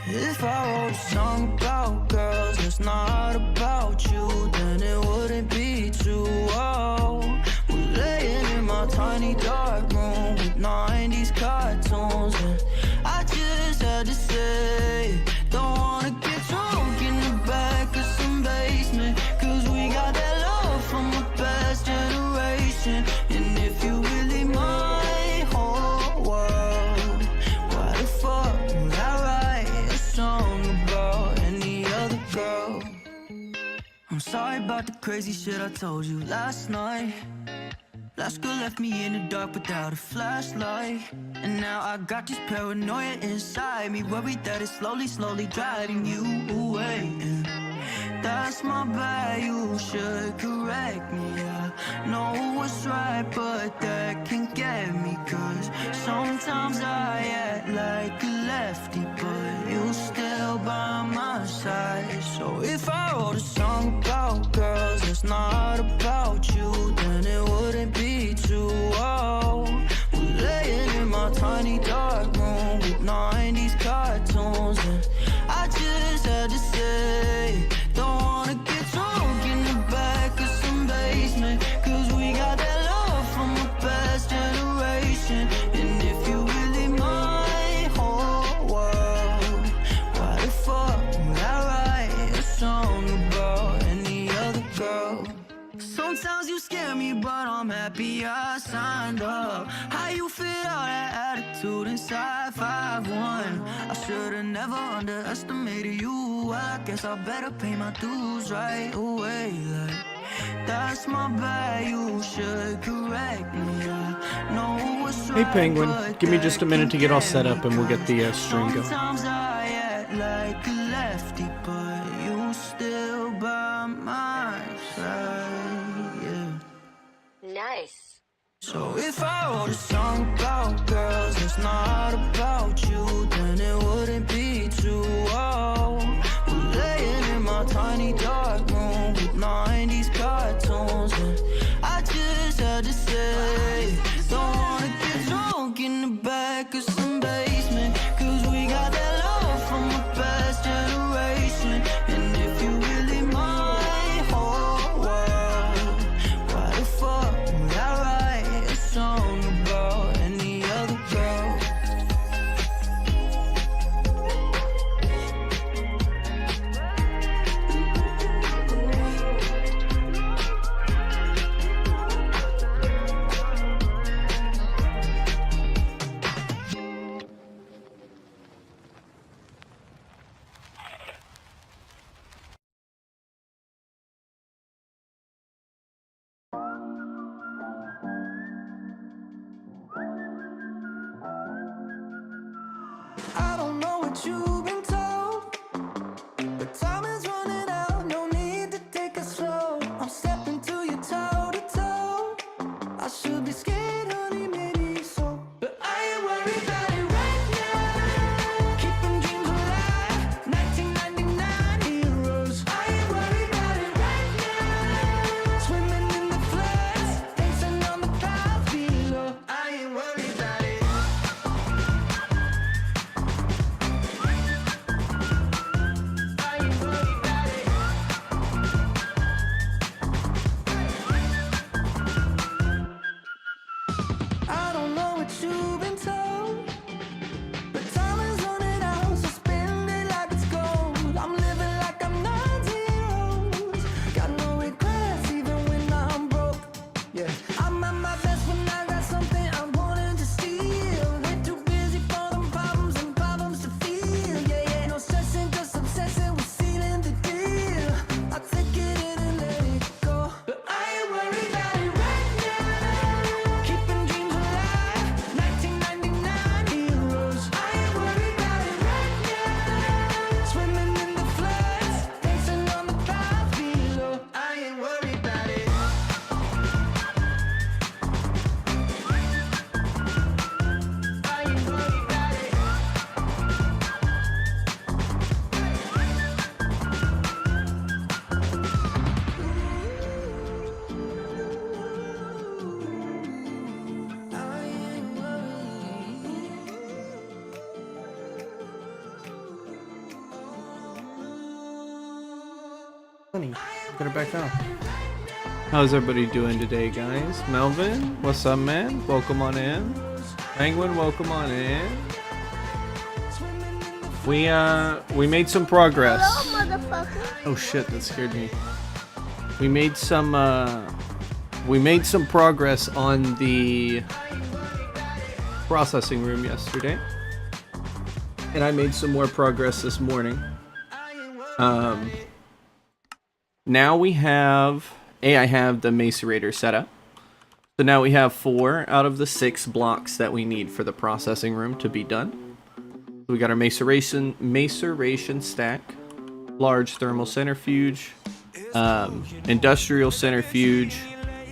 If I wrote a song about girls that's not about you, then it wouldn't be too old. We're laying in my tiny dark room with 90s cartoons, and I just had to say, don't wanna get drunk in the back of some basement, cause we got that love from the past generation. And if you really my whole world, why the fuck would I write a song about any other girl? I'm sorry about the crazy shit I told you last night. Last girl left me in the dark without a flashlight, and now I got this paranoia inside me, worried that it's slowly, slowly driving you away. And that's my bad, you should correct me. I know what's right, but that can get me, cause sometimes I act like a lefty, but you still by my side. So if I wrote a song about girls that's not about you, then it wouldn't be too old. We're laying in my tiny dark room with 90s cartoons, and I just had to say, don't wanna get drunk in the back of some basement, cause we got that love from the past generation. And if you really my whole world, why the fuck would I write a song about any other girl? Sometimes you scare me, but I'm happy I signed up. How you fit all that attitude inside 5'1"? I should've never underestimated you. I guess I better pay my dues right away. Like, that's my bad, you should correct me. I know what's right, Hey Penguin, give me just a minute to get all set up and we'll get the string going. Sometimes I act like a lefty, but you still by my side, yeah. Nice. So if I wrote a song about girls that's not about you, then it wouldn't be too old. We're laying in my tiny dark room with 90s cartoons, and I just had to say, don't wanna get drunk in the back of some basement, cause we got that love from the past generation. And if you really my whole world, why the fuck would I write a song about any other girl? Honey, get her back on. How's everybody doing today, guys? Melvin, what's up, man? Welcome on in. Penguin, welcome on in. We made some progress. Hello, motherfucker. Oh shit, that scared me. We made some progress on the processing room yesterday. And I made some more progress this morning. Now we have I have the macerator set up. So now we have 4 out of the 6 blocks that we need for the processing room to be done. So we got our maceration stack, large thermal centrifuge, industrial centrifuge.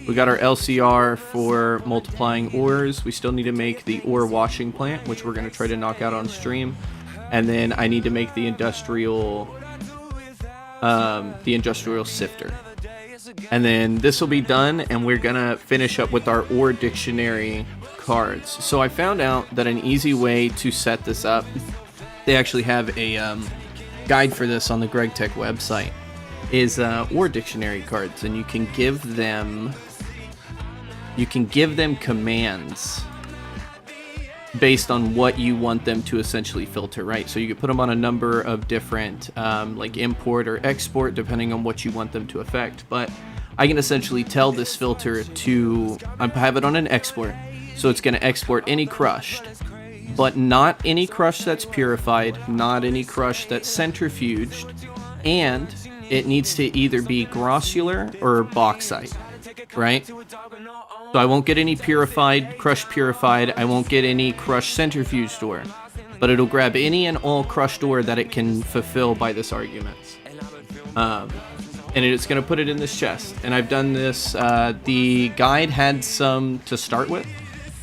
We got our LCR for multiplying ores. We still need to make the ore washing plant, which we're going to try to knock out on stream. And then I need to make the industrial sifter. And then this will be done, and we're going to finish up with our OreDictionary cards. So I found out that an easy way to set this up, they actually have a guide for this on the GregTech website, is OreDictionary cards, and you can give them commands based on what you want them to essentially filter, right? So you can put them on a number of different like import or export depending on what you want them to affect, but I can essentially tell this filter to have it on an export, so it's going to export any crushed, but not any crush that's purified, not any crush that's centrifuged, and it needs to either be grossular or bauxite, right? So I won't get any crushed purified, I won't get any crushed centrifuged ore, but it'll grab any and all crushed ore that it can fulfill by this argument. And it's going to put it in this chest. And I've done this, the guide had some to start with,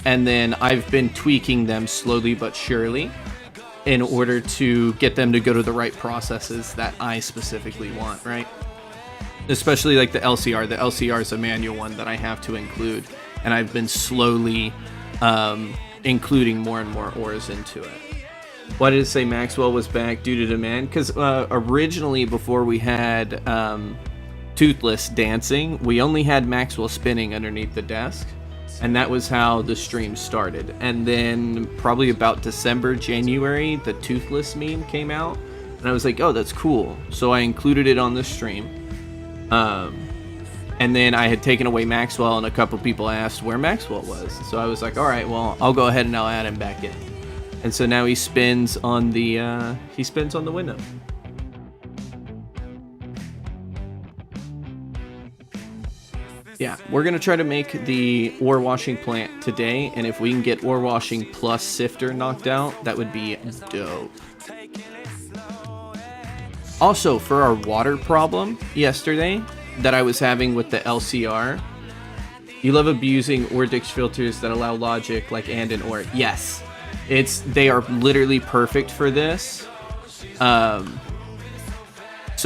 and then I've been tweaking them slowly but surely in order to get them to go to the right processes that I specifically want, right? Especially like the LCR. The LCR is a manual one that I have to include, and I've been slowly including more and more ores into it. Why did it say Maxwell was back due to demand? Because originally, before we had Toothless dancing, we only had Maxwell spinning underneath the desk, and that was how the stream started. And then probably about December, January, the Toothless meme came out, and I was like, oh, that's cool. So I included it on the stream. And then I had taken away Maxwell, and a couple people asked where Maxwell was. So I was like, all right, well, I'll go ahead and I'll add him back in. And so now he spins on the window. Yeah, we're gonna try to make the ore washing plant today, and if we can get ore washing plus sifter knocked out, that would be dope. Also, for our water problem yesterday that I was having with the LCR, you love abusing OreDix filters that allow logic like and or. Yes, they are literally perfect for this. So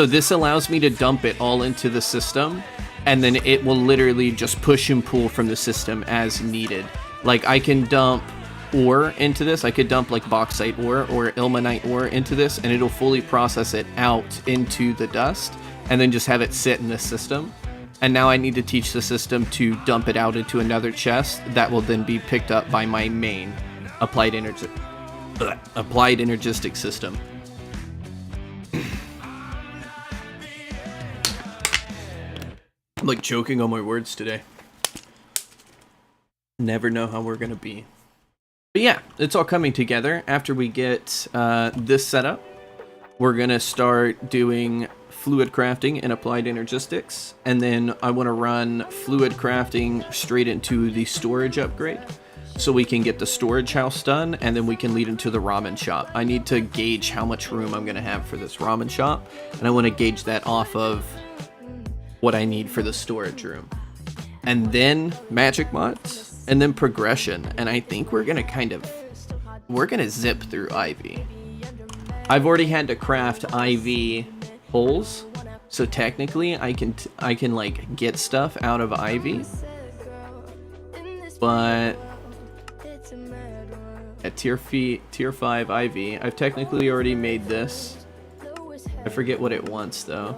this allows me to dump it all into the system, and then it will literally just push and pull from the system as needed. Like I can dump ore into this. I could dump like bauxite ore or ilmenite ore into this, and it'll fully process it out into the dust and then just have it sit in the system. And now I need to teach the system to dump it out into another chest that will then be picked up by my main applied energistic system. I'm like choking on my words today. Never know how we're gonna be. But yeah, it's all coming together. After we get this set up, we're gonna start doing fluid crafting and applied energistics, and then I want to run fluid crafting straight into the storage upgrade so we can get the storage house done, and then we can lead into the ramen shop. I need to gauge how much room I'm going to have for this ramen shop, and I want to gauge that off of what I need for the storage room. And then magic mods, and then progression, and I think we're going to zip through Ivy. I've already had to craft Ivy holes, so technically I can like get stuff out of Ivy, but at tier 5 Ivy, I've technically already made this. I forget what it wants though.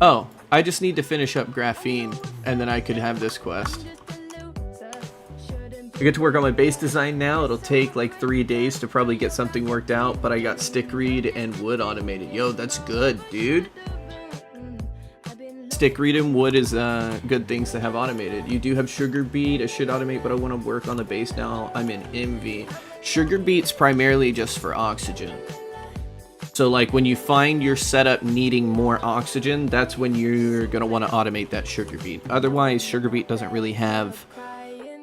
Oh, I just need to finish up graphene, and then I could have this quest. I get to work on my base design now. It'll take like 3 days to probably get something worked out, but I got stick read and wood automated. Yo, that's good, dude. Stick read and wood is good things to have automated. You do have sugar beet. I should automate, but I want to work on the base now. I'm in MV. Sugar beet's primarily just for oxygen. So like when you find your setup needing more oxygen, that's when you're going to want to automate that sugar beet. Otherwise, sugar beet doesn't really have,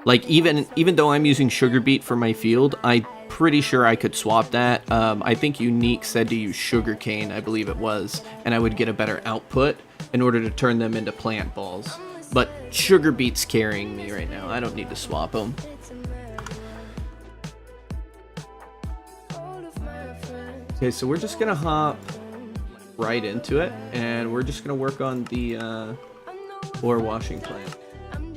like, even though I'm using sugar beet for my field, I'm pretty sure I could swap that. I think Unique said to use sugar cane, I believe it was, and I would get a better output in order to turn them into plant balls. But sugar beet's carrying me right now. I don't need to swap them. Okay, so we're just gonna hop right into it, and we're just gonna work on the ore washing plant. I'm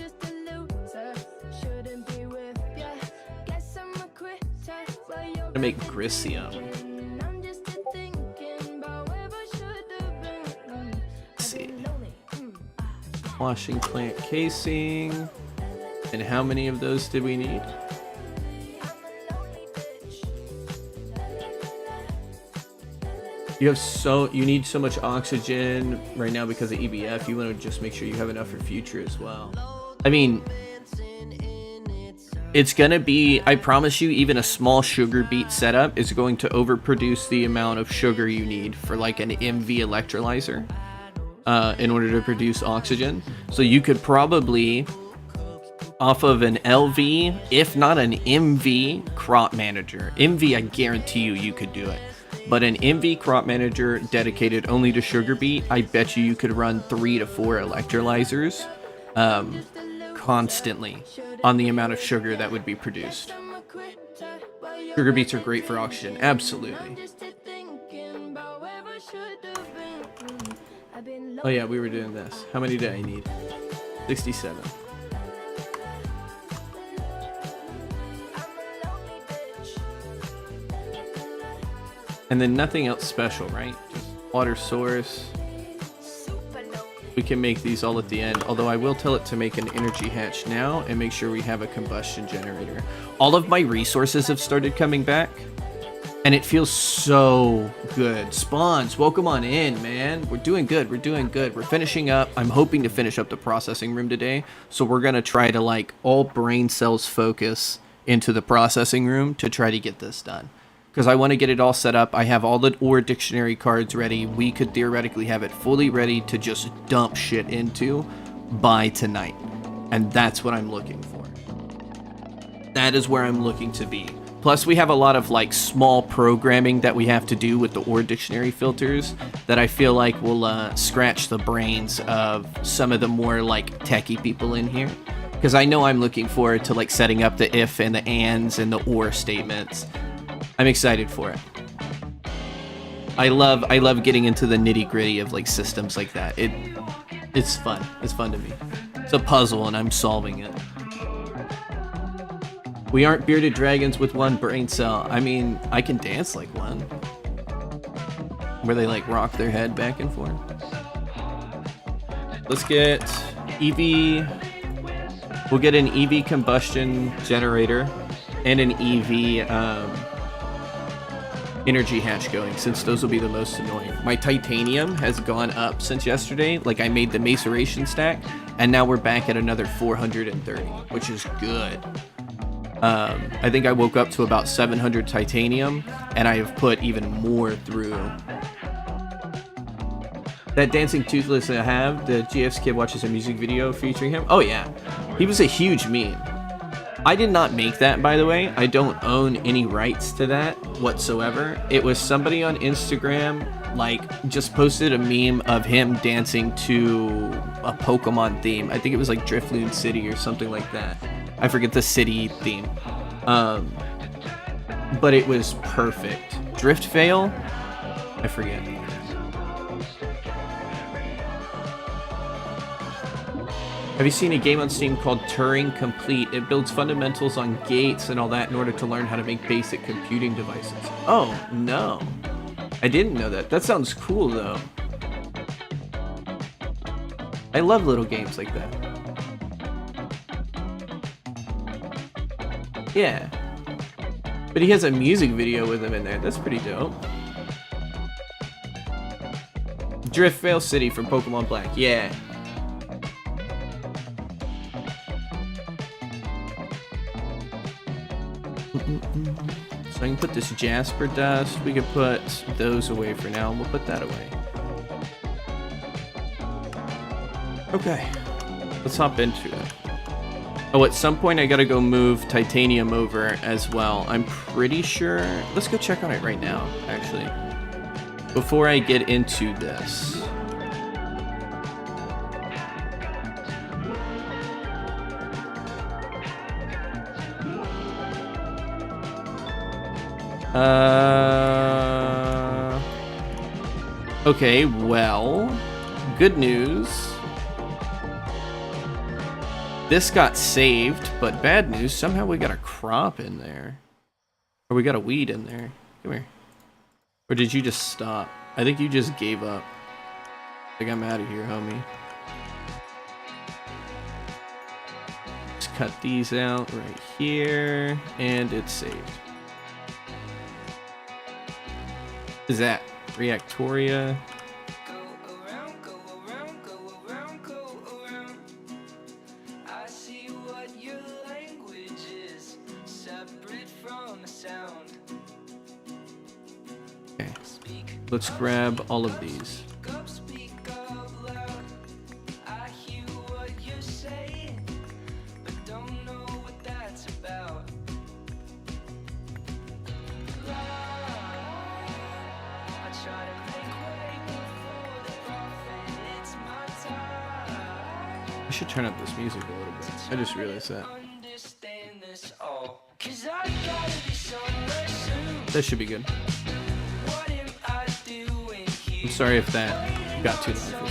gonna make Grisium. Let's see. Washing plant casing. And how many of those did we need? You need so much oxygen right now because of EBF. You want to just make sure you have enough for future as well. I mean, it's gonna be, I promise you, even a small sugar beet setup is going to overproduce the amount of sugar you need for like an MV electrolyzer in order to produce oxygen. So you could probably, off of an LV, if not an MV crop manager. MV, I guarantee you could do it. But an MV crop manager dedicated only to sugar beet, I bet you could run 3 to 4 electrolyzers constantly on the amount of sugar that would be produced. Sugar beets are great for oxygen, absolutely. Oh yeah, we were doing this. How many did I need? 67. And then nothing else special, right? Just water source. We can make these all at the end, although I will tell it to make an energy hatch now and make sure we have a combustion generator. All of my resources have started coming back, and it feels so good. Spawns, welcome on in, man. We're doing good, we're doing good. We're finishing up. I'm hoping to finish up the processing room today, so we're gonna try to like all brain cells focus into the processing room to try to get this done. Because I want to get it all set up. I have all the OreDictionary cards ready. We could theoretically have it fully ready to just dump shit into by tonight. And that's what I'm looking for. That is where I'm looking to be. Plus, we have a lot of like small programming that we have to do with the OreDictionary filters that I feel like will scratch the brains of some of the more like techie people in here. Because I know I'm looking forward to like setting up the if and the ands and the or statements. I'm excited for it. I love getting into the nitty-gritty of like systems like that. It's fun. It's fun to me. It's a puzzle and I'm solving it. We aren't bearded dragons with one brain cell. I mean, I can dance like one. Where they like rock their head back and forth. Let's get EV. We'll get an EV combustion generator and an EV energy hatch going, since those will be the most annoying. My titanium has gone up since yesterday. Like I made the maceration stack, and now we're back at another 430, which is good. I think I woke up to about 700 titanium, and I have put even more through. That dancing toothless I have, the GF's kid watches a music video featuring him. Oh yeah, he was a huge meme. I did not make that, by the way. I don't own any rights to that whatsoever. It was somebody on Instagram, like, just posted a meme of him dancing to a Pokemon theme. I think it was like Drifloon City or something like that. I forget the city theme. But it was perfect. Drift Fail? I forget. Have you seen a game on Steam called Turing Complete? It builds fundamentals on gates and all that in order to learn how to make basic computing devices. Oh, no. I didn't know that. That sounds cool, though. I love little games like that. Yeah. But he has a music video with him in there. That's pretty dope. Driftvale City from Pokemon Black. Yeah. So I can put this Jasper dust. We could put those away for now. We'll put that away. Okay. Let's hop into it. Oh, at some point I gotta go move titanium over as well. I'm pretty sure. Let's go check on it right now, actually. Before I get into this. Okay, well, good news. This got saved, but bad news, somehow we got a crop in there. Or we got a weed in there. Come here. Or did you just stop? I think you just gave up. I think I'm out of here, homie. Just cut these out right here, and it's saved. Is that Reactoria? Okay, let's grab all of these. I should turn up this music a little bit. I just realized that. That should be good. I'm sorry if that got too loud.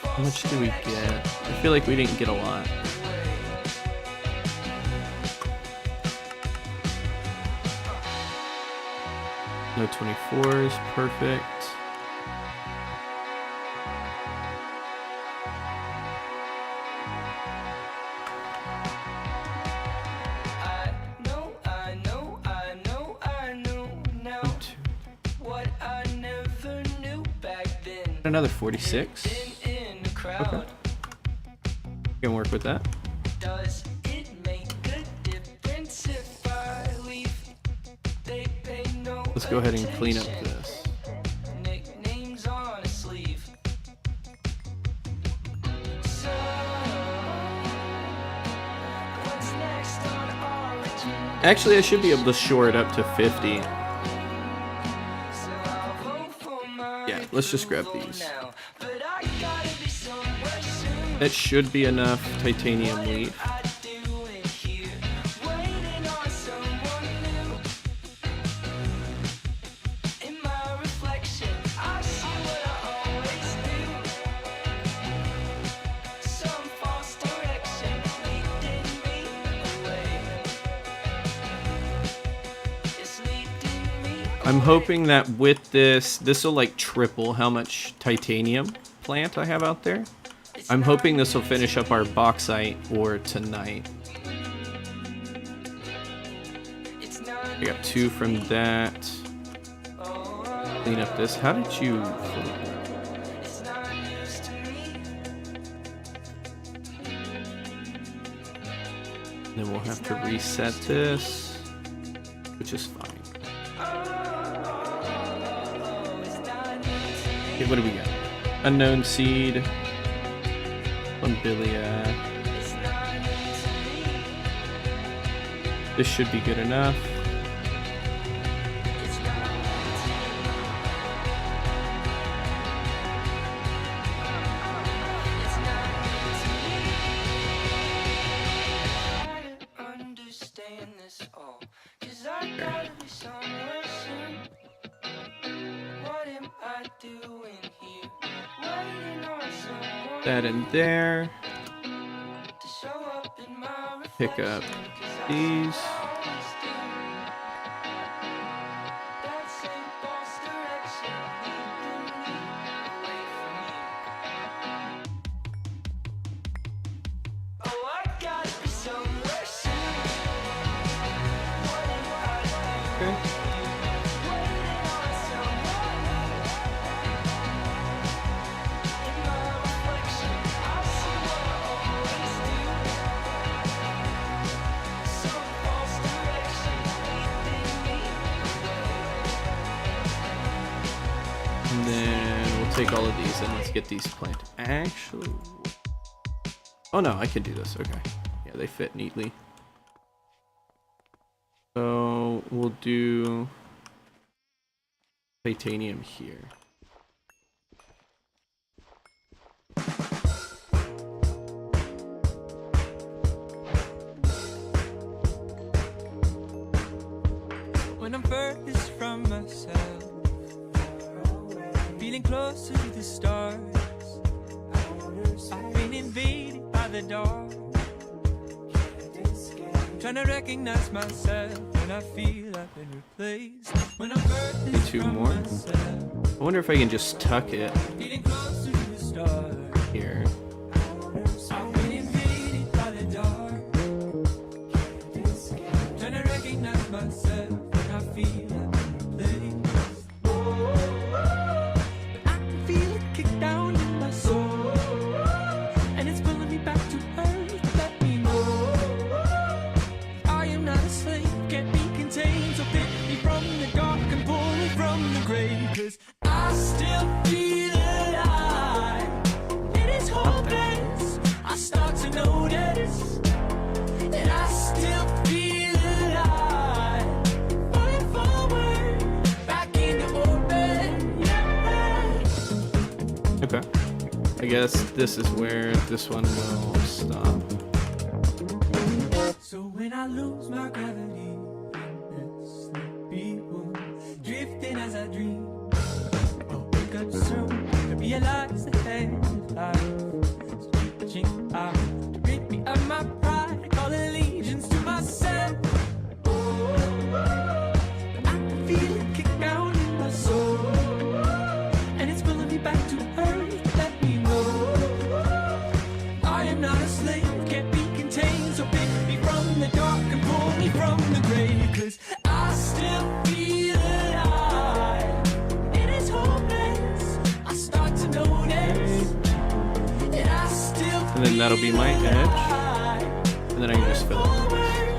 How much do we get? I feel like we didn't get a lot. No 24s, perfect. Another 46. Okay. Can work with that. Let's go ahead and clean up this. Actually, I should be able to shore it up to 50. Yeah, let's just grab these. That should be enough titanium leaf. I'm hoping that with this will like triple how much titanium plant I have out there. I'm hoping this will finish up our bauxite ore tonight. I got 2 from that. Clean up this. How did you... Then we'll have to reset this, which is fine. Okay, what do we got? Unknown seed. Umbilia. This should be good enough. That in there. Pick up these. here. And then we'll take all of these and let's get these planted. Actually, oh no, I can do this. Okay, yeah, they fit neatly. So we'll do titanium here. When I'm furthest from myself, feeling closer to the stars, I've been invaded by the dark, trying to recognize myself when I feel I've been replaced. When I'm furthest Two from more. myself, I wonder if I can just tuck it feeling closer to the stars, here. I've been invaded by the dark, trying to recognize myself when I feel I've been replaced. I can feel it kick down in my soul, and it's pulling me back to earth. Let me know I am not a slave, can't be contained. So pick me from the dark and pull me from the grave, 'cause I still feel alive. It is hopeless. I start to notice that I still feel alive. Falling forward, back into orbit. Yeah. Okay. I guess this is where this one will stop. So when I lose my gravity in this sleepy room, drifting as I dream, I'll wake up soon to realize the hand of life is reaching out to rid me of my pride, call allegiance to myself. But I can feel it kick down in my soul, and it's pulling me back to earth. Let me know I am not a slave, can't be contained. So pick me from the dark and pull me from the grave, 'cause I still feel alive. It is hopeless. I start to notice that I still And then that'll be my feel edge. alive. And then I can just fill it. Forward,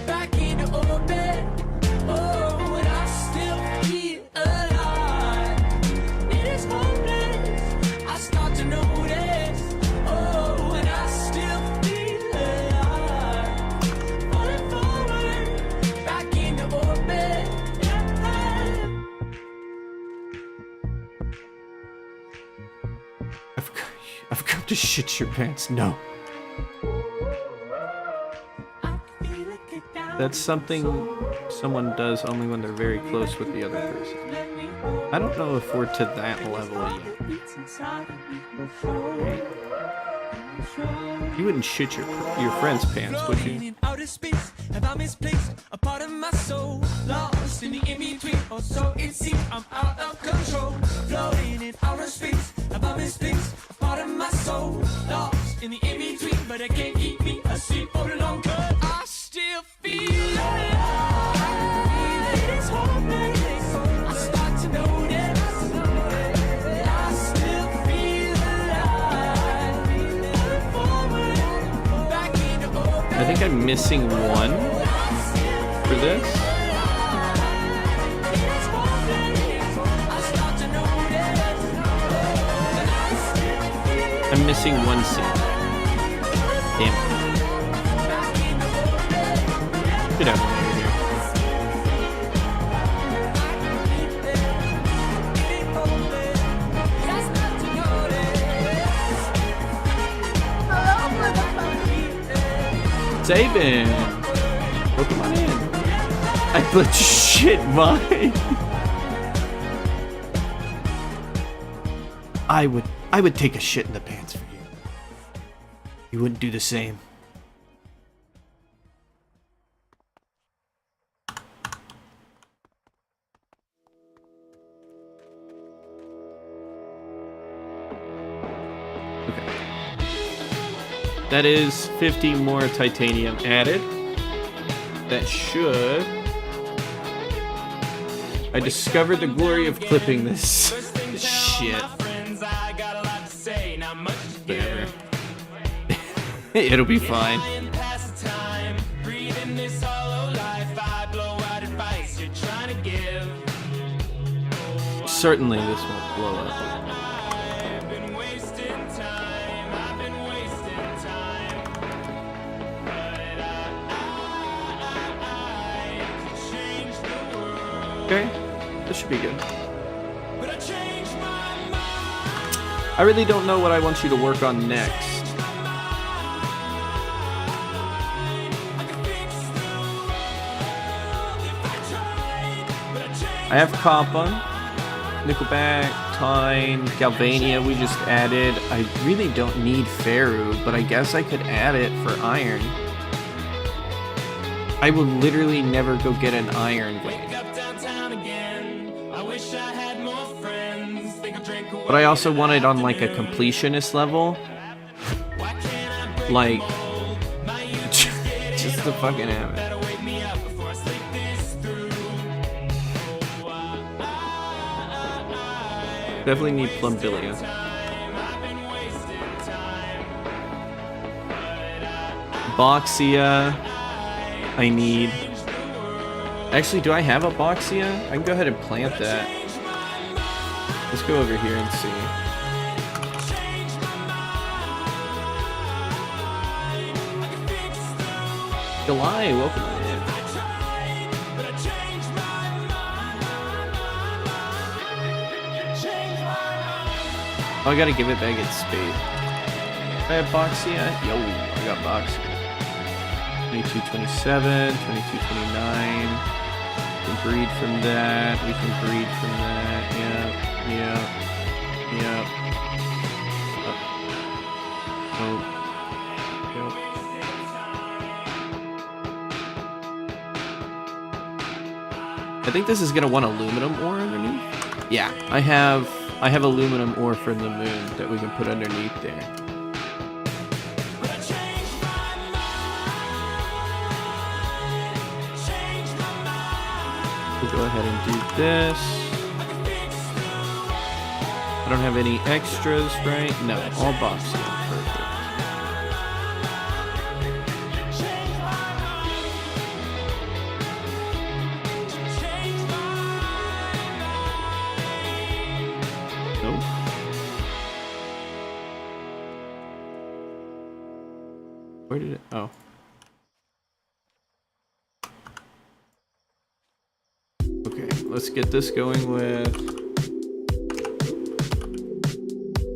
back into orbit. Oh, and I still feel alive. It is hopeless. I start to notice. Oh, and I still feel alive. Falling forward, back into orbit. I've come to shit your pants. No. That's something someone does only when they're very close with the other person. I don't know if we're to that level yet. You wouldn't shit your friend's pants, would you? In outer space, have I misplaced a part of my soul? Lost in the in-between, or so it seems. I'm out of control. Floating in outer space, have I misplaced a part of my soul? Lost in the in-between, but I can't keep me asleep for the long, 'cause I still feel alive. It is hopeless. I start to notice that I still feel alive. Moving forward, back into orbit. I think I'm missing one for this. I'm missing one scene. Damn it. Get out of here. Saban! Welcome on in. I put shit mine. I would take a shit in the pants for you. You wouldn't do the same. Okay. That is 50 more titanium added. That should I discovered the glory of clipping this shit. Whatever. It'll be fine. Certainly this won't blow up. Okay, this should be good. I really don't know what I want you to work on next. I have Coppa, Nickelback, Tyne, Galvania we just added. I really don't need Feru, but I guess I could add it for Iron. I will literally never go get an Iron vein. But I also want it on like a completionist level. Like, just to fucking have it. Definitely need Plumbillia. Boxia. I need. Actually, do I have a Boxia? I can go ahead and plant that. Let's go over here and see. July, welcome in. Oh, I gotta give it back its speed. I have Boxia? Yo, I got Boxia. 2227, 2229. We can breed from that. We can breed from that. Yeah. Oh. I think this is gonna want aluminum ore underneath. Yeah, I have aluminum ore from the moon that we can put underneath there. We'll go ahead and do this. I don't have any extras, right? No, all boxes. Perfect. Nope. Where did it? Oh. Okay, let's get this going with...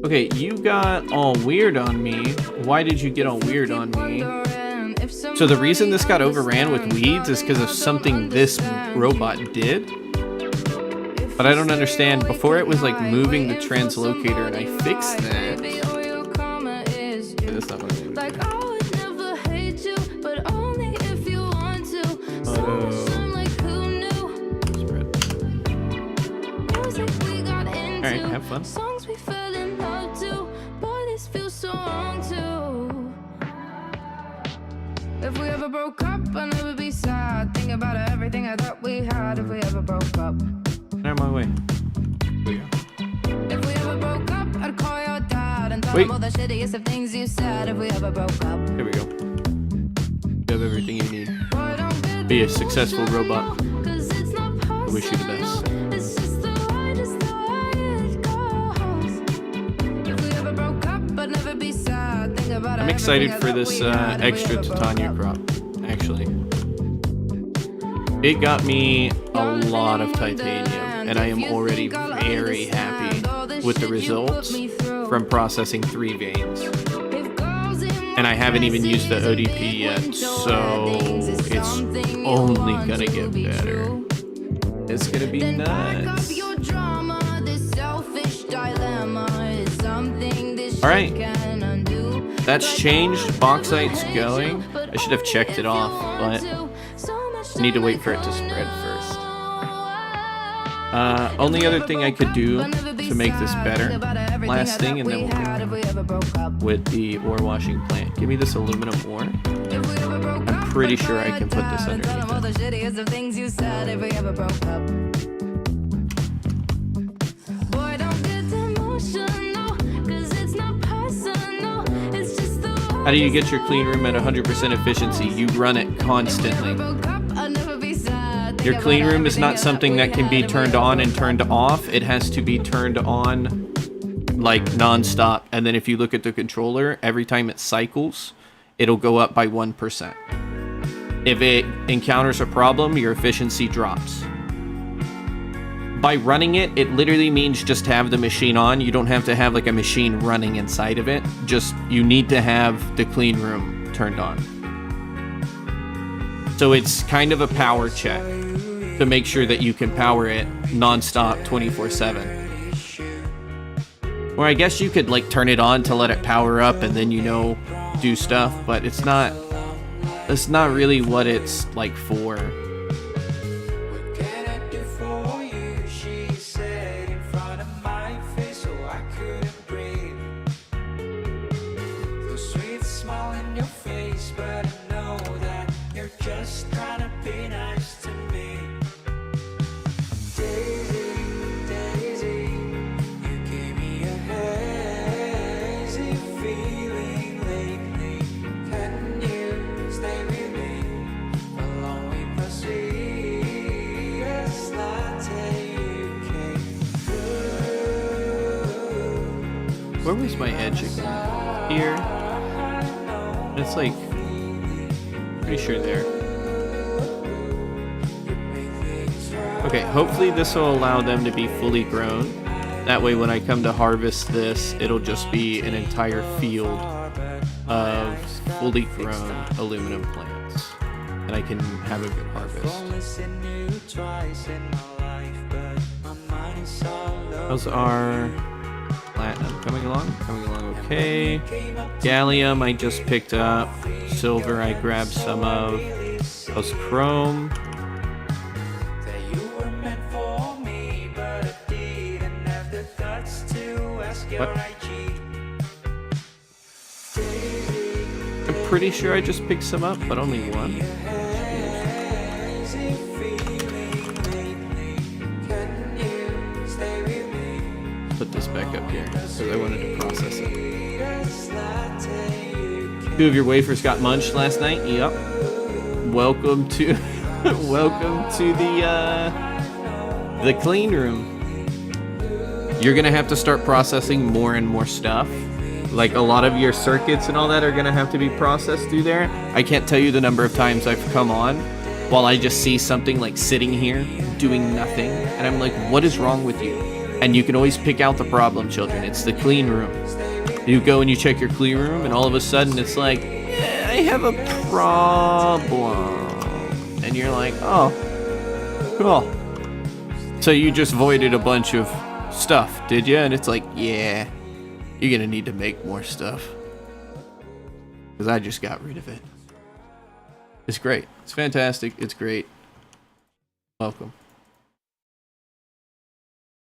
Okay, you got all weird on me. Why did you get all weird on me? So the reason this got overran with weeds is because of something this robot did. But I don't understand. Before it was like moving the translocator and I fixed that. Okay, that's not what I mean. Alright, have fun. If we ever broke up, I'll never be sad. Think about everything I thought we had. If we ever broke up, Get out of my way. if we ever broke up, I'd call your dad and tell him all the shittiest of things you said. If we ever broke up, Here we go. You have everything you need. Be a successful robot. I wish you the best. It's just the way it goes. If we ever broke up, I'd never be sad. Think about I'm excited for this extra Titania crop, actually. It got me a lot of titanium, and I am already very happy with the results from processing 3 veins. And I haven't even used the ODP yet, so it's only gonna get better. It's gonna be nuts. Alright. That's changed. Bauxite's going. I should have checked it off, but I need to wait for it to spread first. Only other thing I could do to make this better, last thing, and then we'll get with the ore washing plant. Give me this aluminum ore. I'm pretty sure I can put this underneath it. How do you get your clean room at 100% efficiency? You run it constantly. Your clean room is not something that can be turned on and turned off. It has to be turned on like non-stop. And then if you look at the controller, every time it cycles, it'll go up by 1%. If it encounters a problem, your efficiency drops. By running it, it literally means just have the machine on. You don't have to have like a machine running inside of it. Just, you need to have the clean room turned on. So it's kind of a power check to make sure that you can power it non-stop 24/7. Or I guess you could like turn it on to let it power up and then, you know, do stuff, but it's not really what it's like for. Where was my edge again? Here. It's like, pretty sure there. Okay, hopefully this will allow them to be fully grown. That way when I come to harvest this, it'll just be an entire field of fully grown aluminum plants. And I can have a good harvest. Those are platinum coming along okay. Gallium I just picked up. Silver I grabbed some of. Those chrome. What? I'm pretty sure I just picked some up, but only one. Put this back up here because I wanted to process it. 2 of your wafers got munched last night. Yep. Welcome to the clean room. You're gonna have to start processing more and more stuff. Like a lot of your circuits and all that are gonna have to be processed through there. I can't tell you the number of times I've come on while I just see something like sitting here doing nothing, and I'm like, what is wrong with you? And you can always pick out the problem, children. It's the clean room. You go and you check your clean room, and all of a sudden it's like, I have a problem. And you're like, oh, cool. So you just voided a bunch of stuff, did you? And it's like, yeah, you're gonna need to make more stuff. Because I just got rid of it. It's great. It's fantastic. It's great. Welcome.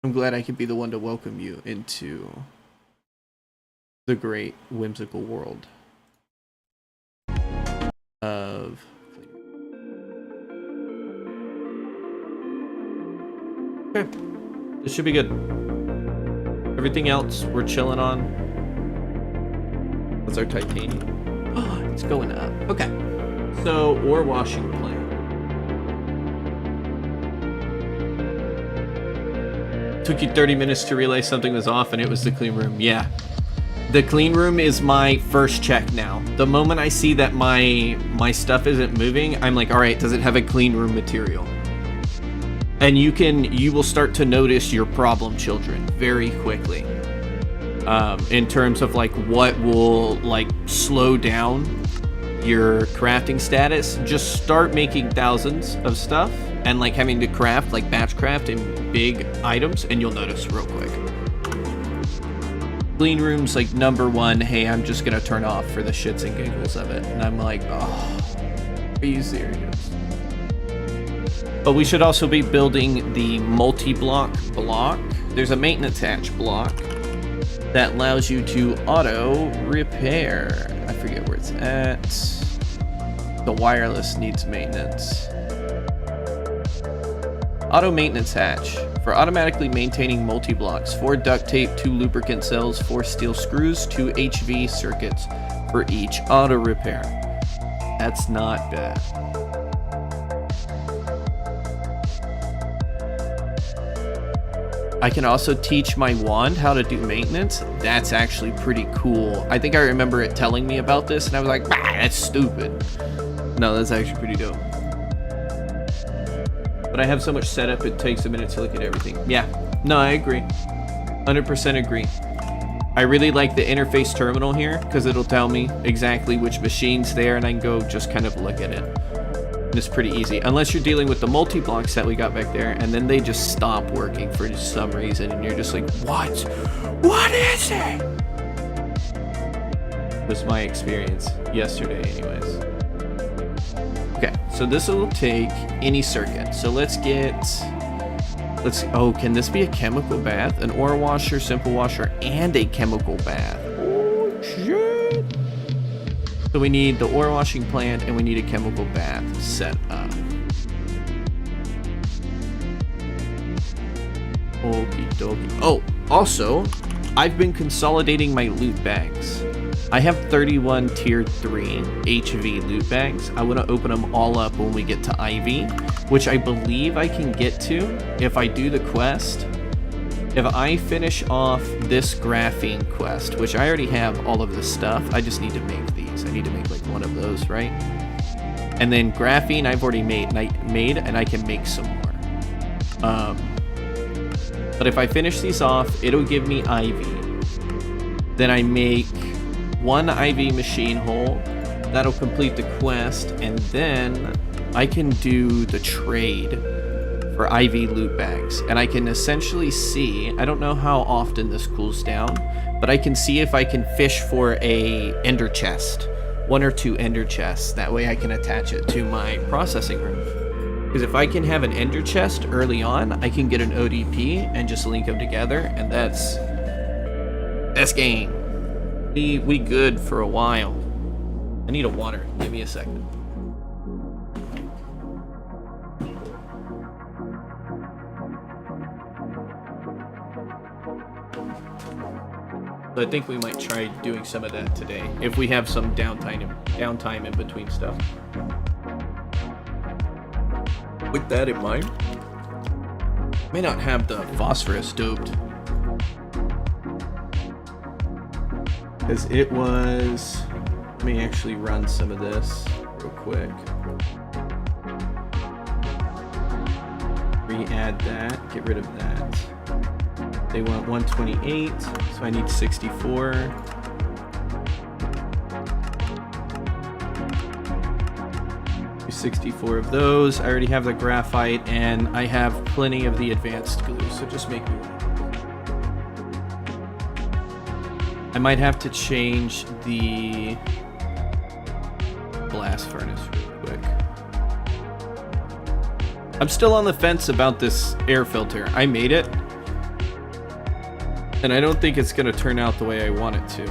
I'm glad I could be the one to welcome you into the great whimsical world of okay. This should be good. Everything else we're chilling on. That's our titanium. Oh, it's going up. Okay. So, ore washing plant. Took you 30 minutes to realize something was off and it was the clean room. Yeah. The clean room is my first check now. The moment I see that my stuff isn't moving, I'm like, all right, does it have a clean room material? And you will start to notice your problem children very quickly. In terms of like what will like slow down your crafting status. Just start making thousands of stuff and like having to craft, like batch craft in big items, and you'll notice real quick. Clean room's like number one, hey, I'm just gonna turn off for the shits and giggles of it. And I'm like, oh, are you serious? But we should also be building the multi-block block. There's a maintenance hatch block that allows you to auto repair. I forget where it's at. The wireless needs maintenance. Auto maintenance hatch. For automatically maintaining multi-blocks, 4 duct tape, 2 lubricant cells, 4 steel screws, 2 HV circuits. for each auto repair. That's not bad. I can also teach my wand how to do maintenance. That's actually pretty cool. I think I remember it telling me about this and I was like, bah, that's stupid. No, that's actually pretty dope. But I have so much setup, it takes a minute to look at everything. Yeah, no, I agree. 100% agree. I really like the interface terminal here because it'll tell me exactly which machine's there and I can go just kind of look at it. And it's pretty easy, unless you're dealing with the multi-blocks that we got back there and then they just stop working for some reason and you're just like, what? What is it? Was my experience yesterday anyways. Okay, so this will take any circuit. So let's oh, can this be a chemical bath? An ore washer, simple washer, and a chemical bath. Oh, shit. So we need the ore washing plant and we need a chemical bath set up. Okie dokie. Oh, also, I've been consolidating my loot bags. I have 31 tier 3 HV loot bags. I want to open them all up when we get to Ivy, which I believe I can get to if I do the quest. If I finish off this graphene quest, which I already have all of this stuff, I just need to make these. I need to make like one of those, right? And then graphene I've already made and I can make some more. But if I finish these off, it'll give me Ivy. Then I make one IV machine hole. That'll complete the quest, and then I can do the trade for IV loot bags. And I can essentially see, I don't know how often this cools down, but I can see if I can fish for a ender chest, 1 or 2 ender chests. That way I can attach it to my processing room. Because if I can have an ender chest early on, I can get an ODP and just link them together, and that's game. We good for a while. I need a water. Give me a second. So I think we might try doing some of that today if we have some downtime in between stuff. With that in mind, I may not have the phosphorus doped. Because it was... Let me actually run some of this real quick. Re-add that, get rid of that. They want 128, so I need 64. Do 64 of those. I already have the graphite, and I have plenty of the advanced glue, so just make me one. I might have to change the blast furnace real quick. I'm still on the fence about this air filter. I made it, and I don't think it's going to turn out the way I want it to.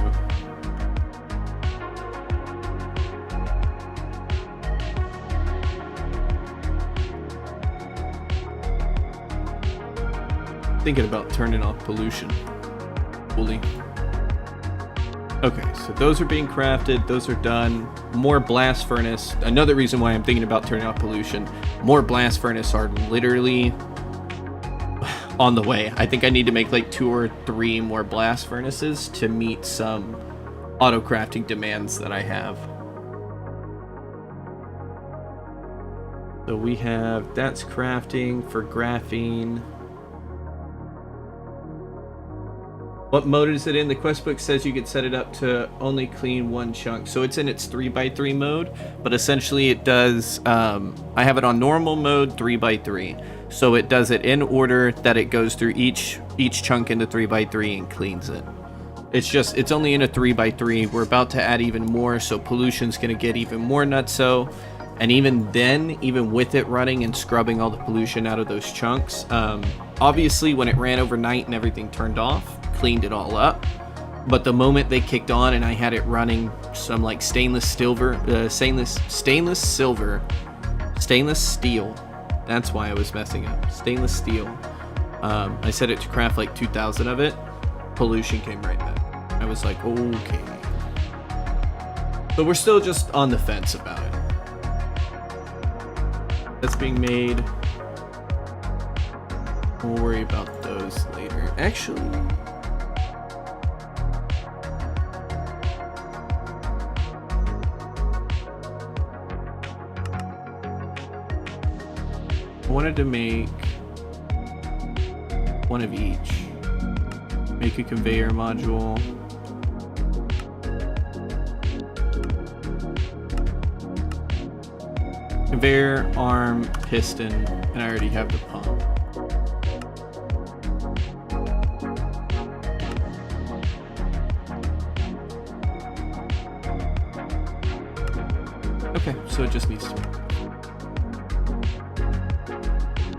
Thinking about turning off pollution fully. Okay, so those are being crafted, those are done. More blast furnace. Another reason why I'm thinking about turning off pollution. More blast furnace are literally on the way. I think I need to make like 2 or 3 more blast furnaces to meet some auto crafting demands that I have. So we have, that's crafting for graphene. What mode is it in? The quest book says you can set it up to only clean 1 chunk. So it's in its 3x3 mode, but essentially it does, I have it on normal mode 3x3. So it does it in order that it goes through each chunk into 3x3 and cleans it. It's only in a 3x3. We're about to add even more, so pollution's gonna get even more nutso. And even then, even with it running and scrubbing all the pollution out of those chunks, obviously when it ran overnight and everything turned off, cleaned it all up. But the moment they kicked on and I had it running some like stainless steel, that's why I was messing up. Stainless steel. I set it to craft like 2,000 of it. Pollution came right back. I was like, okay. But we're still just on the fence about it. That's being made. We'll worry about those later. Actually, I wanted to make one of each. Make a conveyor module. Conveyor, arm, piston, and I already have the pump. Okay, so it just needs to be.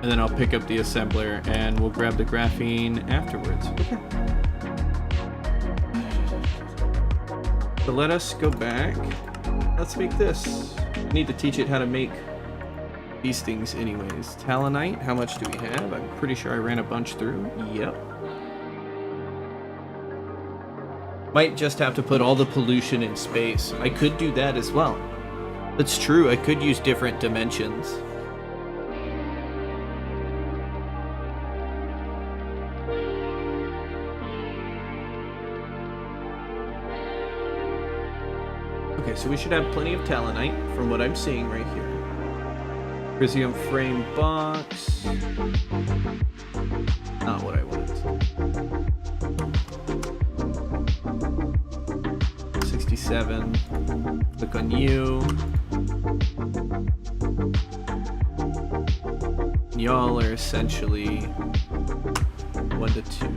And then I'll pick up the assembler and we'll grab the graphene afterwards. Okay. So let us go back. Let's make this. I need to teach it how to make these things anyways. Talonite, how much do we have? I'm pretty sure I ran a bunch through. Yep. Might just have to put all the pollution in space. I could do that as well. That's true, I could use different dimensions. Okay, so we should have plenty of talonite from what I'm seeing right here. Crisium frame box. Not what I wanted. 67. Click on you. Y'all are essentially 1 to 2.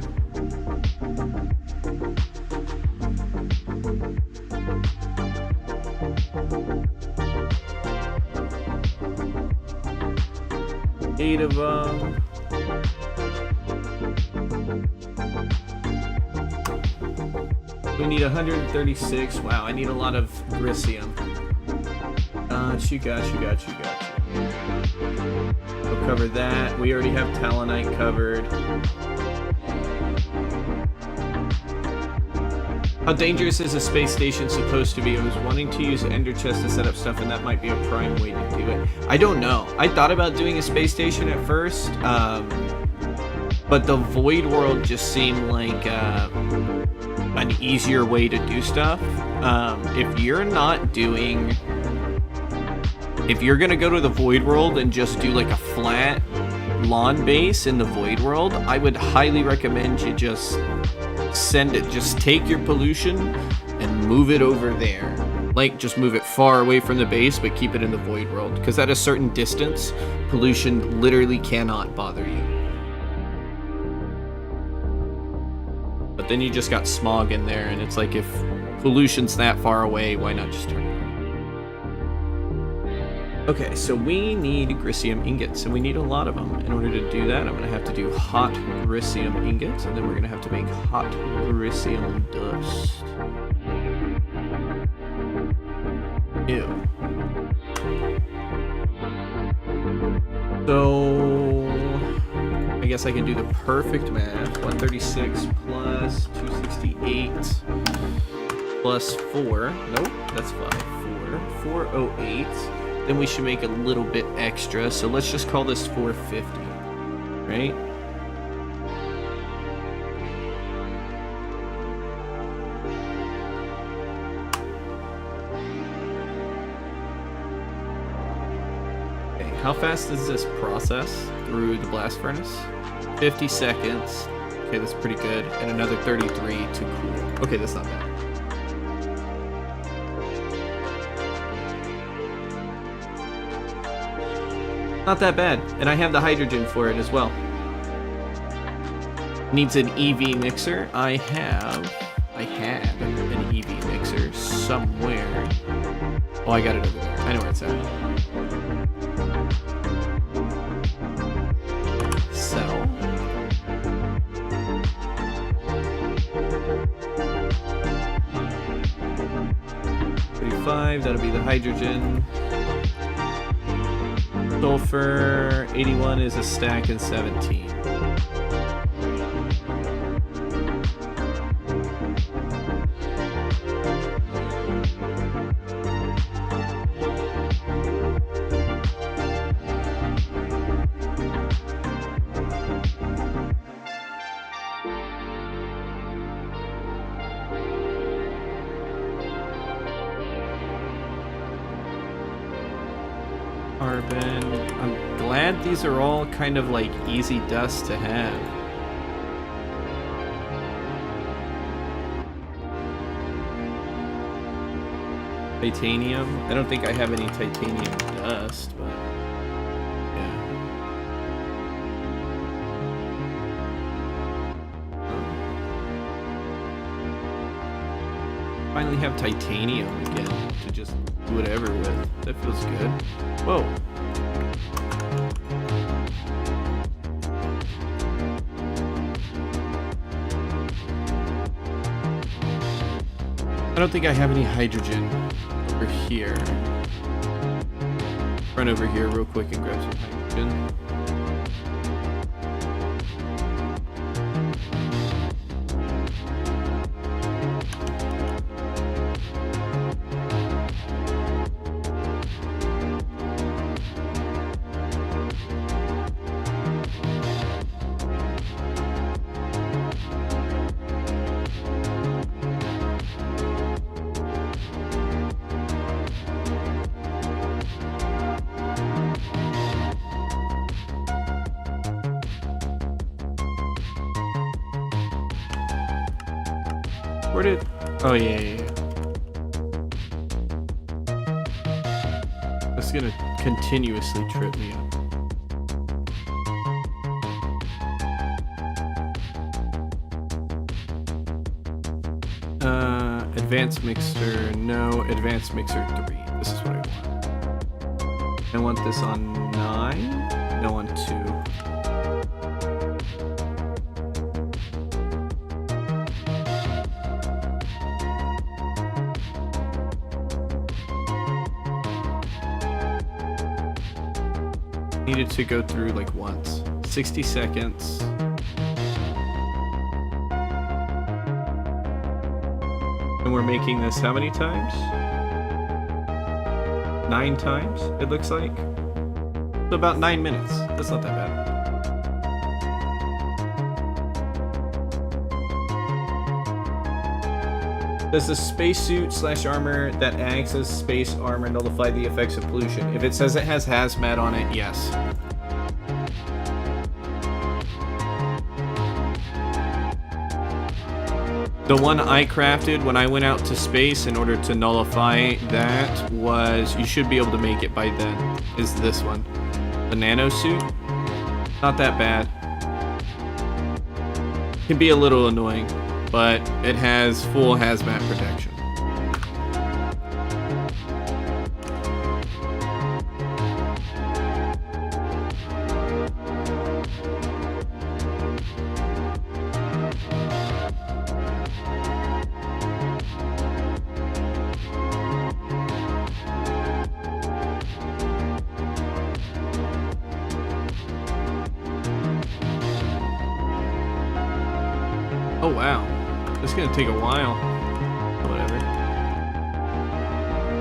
Eight of them. We need 136. Wow, I need a lot of Grisium. Got you. We'll cover that. We already have Talonite covered. How dangerous is a space station supposed to be? I was wanting to use Ender Chest to set up stuff, and that might be a prime way to do it. I don't know. I thought about doing a space station at first, but the Void World just seemed like an easier way to do stuff. If you're gonna go to the Void World and just do like a flat lawn base in the Void World, I would highly recommend you just take your pollution and move it over there. Like, just move it far away from the base, but keep it in the Void World, because at a certain distance, pollution literally cannot bother you. But then you just got smog in there, and it's like, if pollution's that far away, why not just turn it on? Okay, so we need Grisium ingots, and we need a lot of them. In order to do that, I'm going to have to do hot Grisium ingots, and then we're going to have to make hot Grisium dust. Ew. So, I guess I can do the perfect math. 136 plus 268 plus 4. Nope, that's 5. 408. Then we should make a little bit extra. So let's just call this 450, right? Okay, how fast does this process through the blast furnace? 50 seconds. Okay, that's pretty good. And another 33 to cool. Okay, that's not bad. Not that bad, and I have the hydrogen for it as well. Needs an EV mixer. I had an EV mixer somewhere. Oh, I got it over there. I know where it's at. Cell. $35, that'll be the hydrogen. Sulfur, 81 is a stack and 17. carbon. I'm glad these are all kind of like easy dust to have. Titanium. I don't think I have any titanium dust, but yeah. Finally have titanium again to just do whatever with. That feels good. Whoa. I don't think I have any hydrogen over here. Run over here real quick and grab some hydrogen. Where did... Oh, yeah. That's gonna continuously trip me up. Advanced mixer, no. Advanced mixer 3. This is what I want. I want this on 9? No, on 2. Needed to go through like once. 60 seconds. And we're making this how many times? 9 times, it looks like. So about 9 minutes. That's not that bad. Does the spacesuit / armor that acts as space armor nullify the effects of pollution? If it says it has hazmat on it, yes. The one I crafted when I went out to space in order to nullify that was, you should be able to make it by then, is this one. The nano suit? Not that bad. Can be a little annoying, but it has full hazmat protection. Oh wow, this is gonna take a while. Whatever.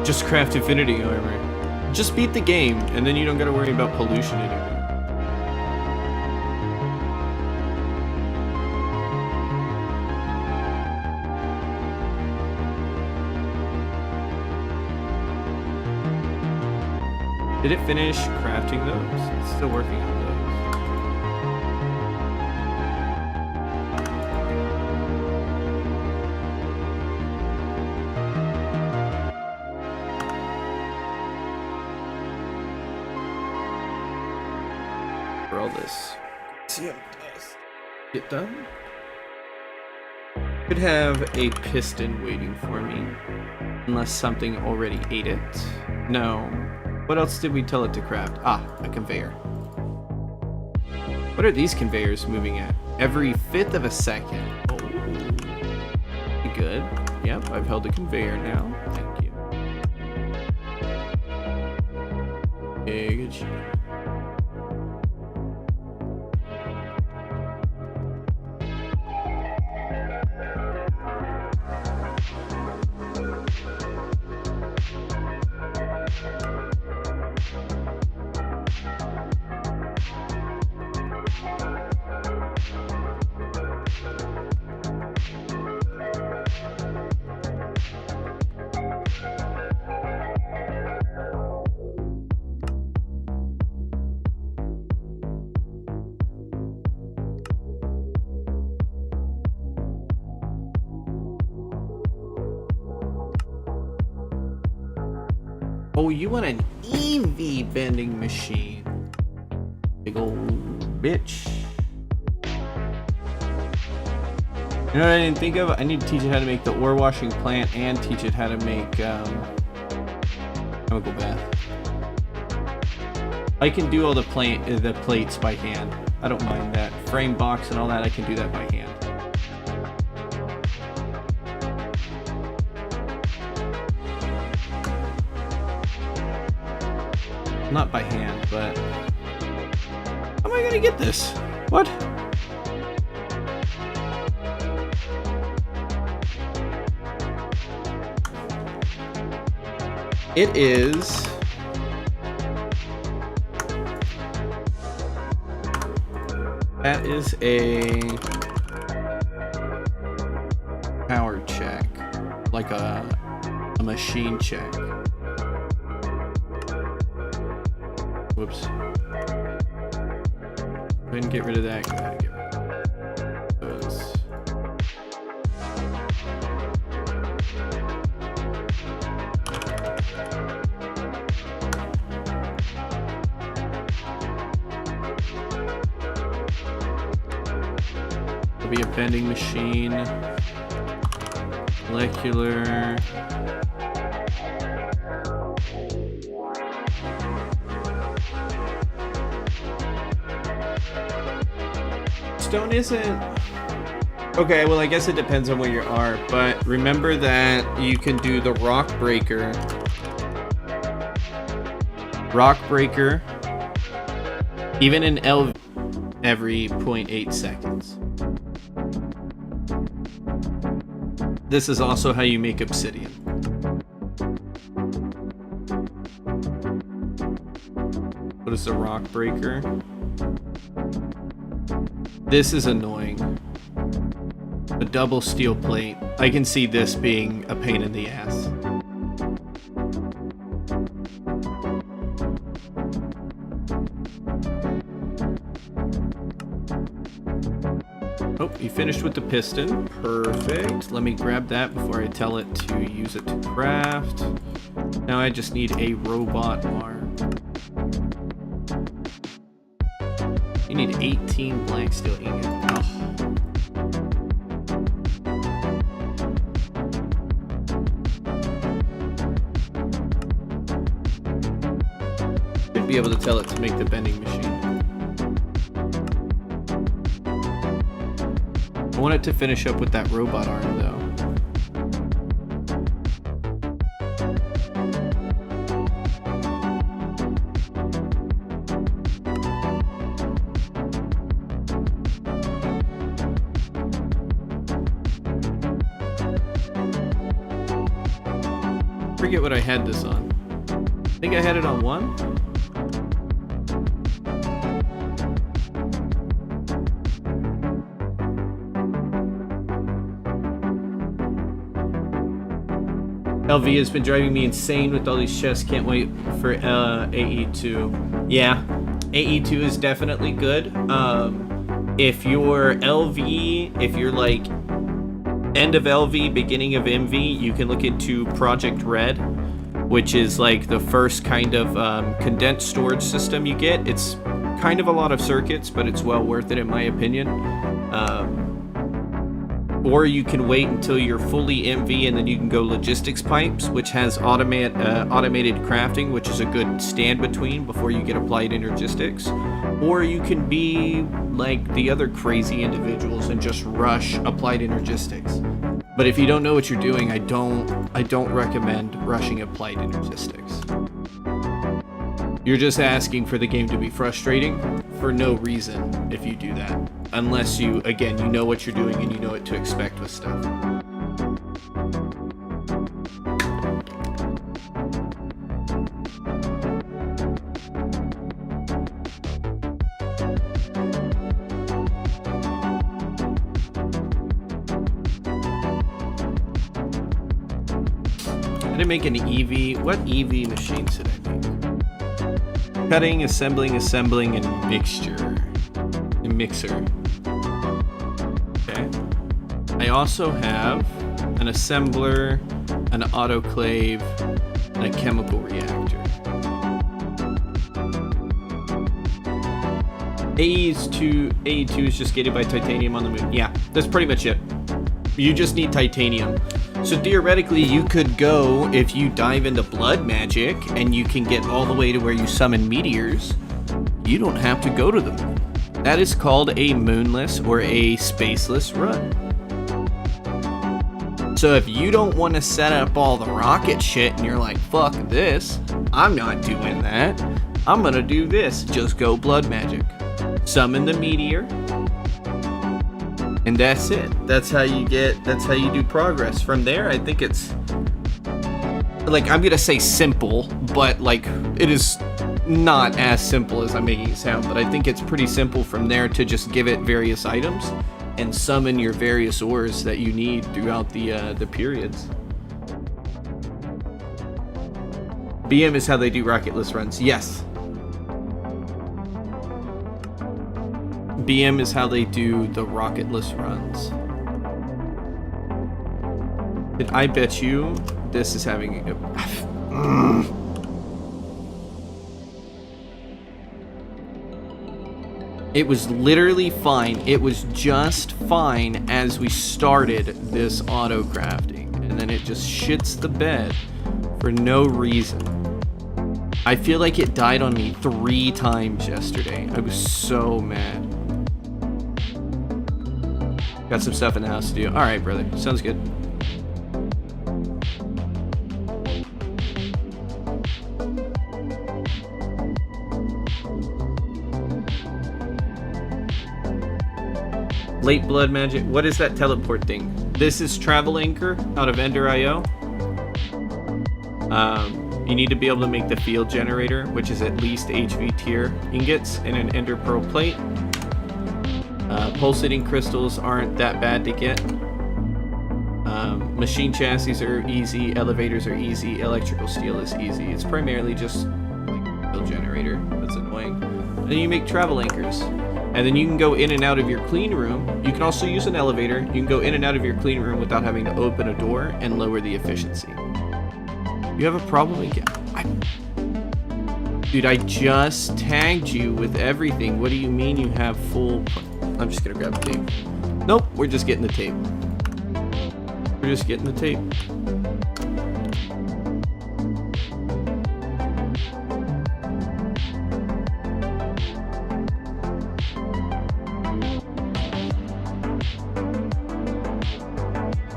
Just craft infinity armor. Just beat the game, and then you don't gotta worry about pollution anymore. Did it finish crafting those? It's still working on those. For all this. See how it does. Get done? Could have a piston waiting for me. Unless something already ate it. No. What else did we tell it to craft? Ah, a conveyor. What are these conveyors moving at? Every 1/5 of a second. Oh. Good. Yep, I've held a conveyor now. Thank you. Okay, good shit. Oh, you want an EV bending machine? Big old bitch. You know what I didn't think of? I need to teach it how to make the ore washing plant and teach it how to make chemical bath. I can do all the plates by hand. I don't mind that. Frame box and all that, I can do that by hand. Not by hand, but how am I gonna get this? What? It is that is a power check, like a machine check. Whoops. Go ahead and get rid of that. Go ahead and get rid of those. There'll be a bending machine. Molecular. Stone isn't okay. Well, I guess it depends on where you are, but remember that you can do the rock breaker even in LV every 0.8 seconds. This is also how you make obsidian. What is the rock breaker? This is annoying. A double steel plate. I can see this being a pain in the ass. Oh, you finished with the piston. Perfect. Let me grab that before I tell it to use it to craft. Now I just need a robot arm. You need 18 blank steel ingot. Oh. Should be able to tell it to make the bending machine. I want it to finish up with that robot arm though. Forget what I had this on. I think I had it on 1. LV has been driving me insane with all these chests. Can't wait for AE2. Yeah, AE2 is definitely good. If you're LV, if you're like end of LV, beginning of MV, you can look into Project Red, which is like the first kind of condensed storage system you get. It's kind of a lot of circuits, but it's well worth it in my opinion. Or you can wait until you're fully MV and then you can go logistics pipes, which has automated crafting, which is a good stand between before you get applied energistics. Or you can be like the other crazy individuals and just rush applied energistics. But if you don't know what you're doing, I don't recommend rushing applied energistics. You're just asking for the game to be frustrating for no reason if you do that. Unless you, again, you know what you're doing and you know what to expect with stuff. I didn't make an EV. What EV machines did I make? Cutting, assembling, and mixture. A mixer. Okay. I also have an assembler, an autoclave, and a chemical reactor. AE2 is just gated by titanium on the moon. Yeah, that's pretty much it. You just need titanium. So theoretically, you could go, if you dive into blood magic, and you can get all the way to where you summon meteors, you don't have to go to the moon. That is called a moonless or a spaceless run. So if you don't want to set up all the rocket shit and you're like, fuck this, I'm not doing that, I'm gonna do this, just go blood magic. Summon the meteor, and that's it. That's how you do progress. From there, I think it's, like, I'm gonna say simple, but like, it is not as simple as I'm making it sound, but I think it's pretty simple from there to just give it various items and summon your various ores that you need throughout the periods. BM is how they do rocketless runs. Yes. BM is how they do the rocketless runs. And I bet you this is having a... It was literally fine. It was just fine as we started this auto crafting, and then it just shits the bed for no reason. I feel like it died on me 3 times yesterday. I was so mad. Got some stuff in the house to do. All right, brother. Sounds good. Late blood magic. What is that teleport thing? This is Travel Anchor out of Ender.io. You need to be able to make the field generator, which is at least HV tier ingots in an Ender Pearl plate. Pulsating crystals aren't that bad to get. Machine chassis are easy. Elevators are easy. Electrical steel is easy. It's primarily just like field generator. That's annoying. And then you make travel anchors. And then you can go in and out of your clean room. You can also use an elevator. You can go in and out of your clean room without having to open a door and lower the efficiency. You have a problem again? Dude, I just tagged you with everything. What do you mean you have full... I'm just gonna grab the tape. Nope, we're just getting the tape. We're just getting the tape.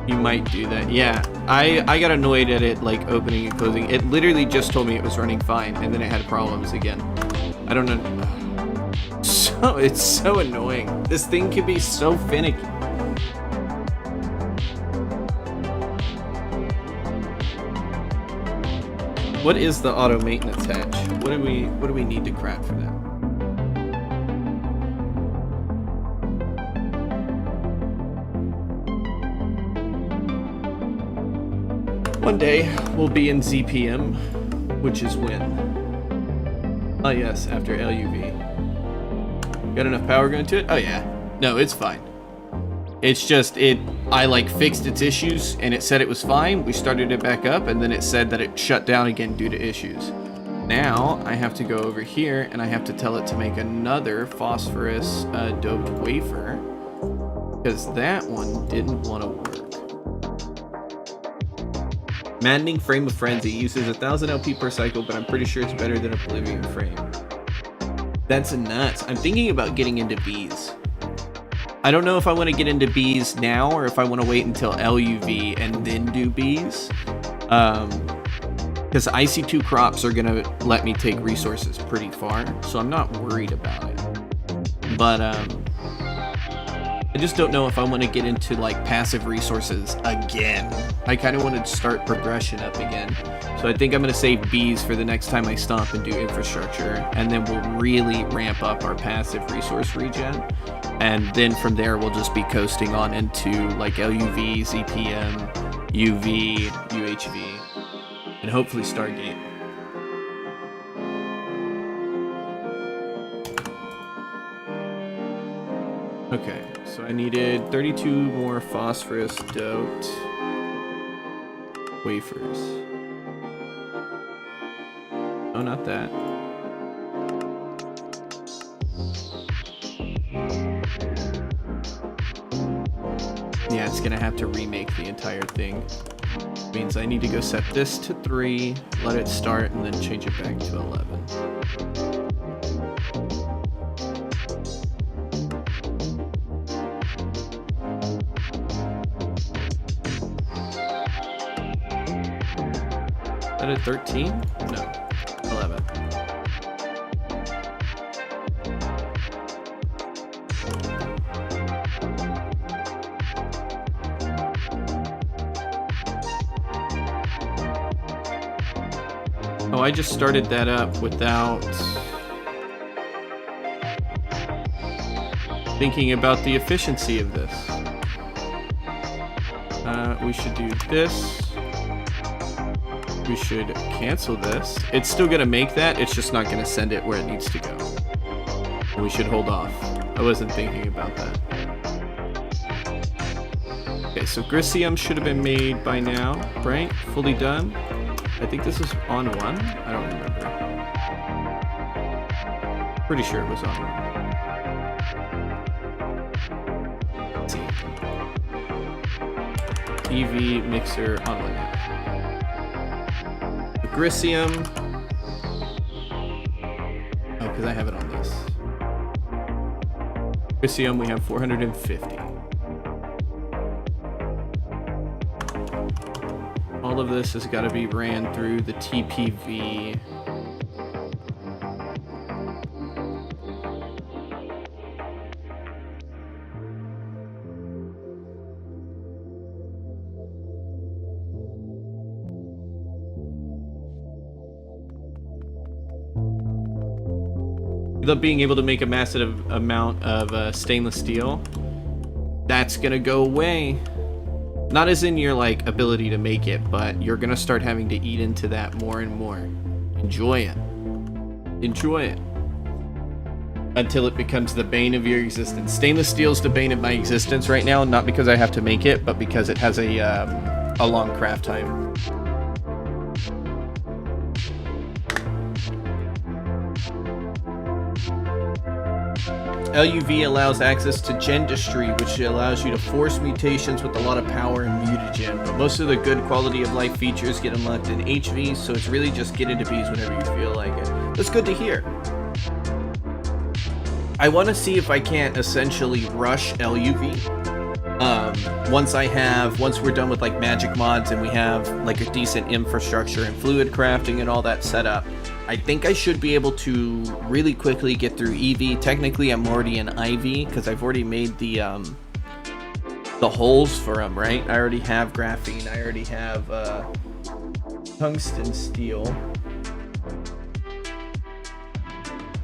You might do that. Yeah, I got annoyed at it, like, opening and closing. It literally just told me it was running fine, and then it had problems again. I don't know. So, it's so annoying. This thing can be so finicky. What is the auto maintenance hatch? What do we need to craft for that? One day we'll be in ZPM, which is when? Oh yes, after LUV. Got enough power going to it? Oh yeah. No, it's fine. It's just I like fixed its issues and it said it was fine. We started it back up and then it said that it shut down again due to issues. Now I have to go over here and I have to tell it to make another phosphorus doped wafer because that one didn't want to work. Maddening Frame of Frenzy uses 1000 LP per cycle, but I'm pretty sure it's better than Oblivion Frame. That's nuts. I'm thinking about getting into bees. I don't know if I want to get into bees now or if I want to wait until LUV and then do bees. Because IC2 crops are going to let me take resources pretty far, so I'm not worried about it. But I just don't know if I want to get into like passive resources again. I kind of want to start progression up again. So I think I'm going to save bees for the next time I stomp and do infrastructure. And then we'll really ramp up our passive resource regen. And then from there, we'll just be coasting on into like LUV, ZPM, UV, UHV, and hopefully Stargate. Okay, so I needed 32 more phosphorus doped wafers. No, not that. Yeah, it's gonna have to remake the entire thing. Means I need to go set this to 3, let it start, and then change it back to 11. Is that a 13? No, 11. Oh, I just started that up without thinking about the efficiency of this. We should do this. We should cancel this. It's still gonna make that, it's just not gonna send it where it needs to go. And we should hold off. I wasn't thinking about that. Okay, so Grisium should have been made by now, right? Fully done. I think this is on 1. I don't remember. Pretty sure it was on 1. Let's see. EV mixer on 1 now. Grisium. Oh, because I have it on this. Grisium, we have 450. All of this has got to be ran through the TPV. Without being able to make a massive amount of stainless steel, that's gonna go away. Not as in your like ability to make it, but you're gonna start having to eat into that more and more. Enjoy it. Enjoy it. Until it becomes the bane of your existence. Stainless steel is the bane of my existence right now, not because I have to make it, but because it has a long craft time. LUV allows access to gendistry, which allows you to force mutations with a lot of power and mutagen, but most of the good quality of life features get unlocked in HV, so it's really just get into Bs whenever you feel like it. That's good to hear. I want to see if I can't essentially rush LUV. Once we're done with like magic mods and we have like a decent infrastructure and fluid crafting and all that set up, I think I should be able to really quickly get through EV. Technically, I'm already in IV because I've already made the holes for them, right? I already have graphene. I already have tungsten steel.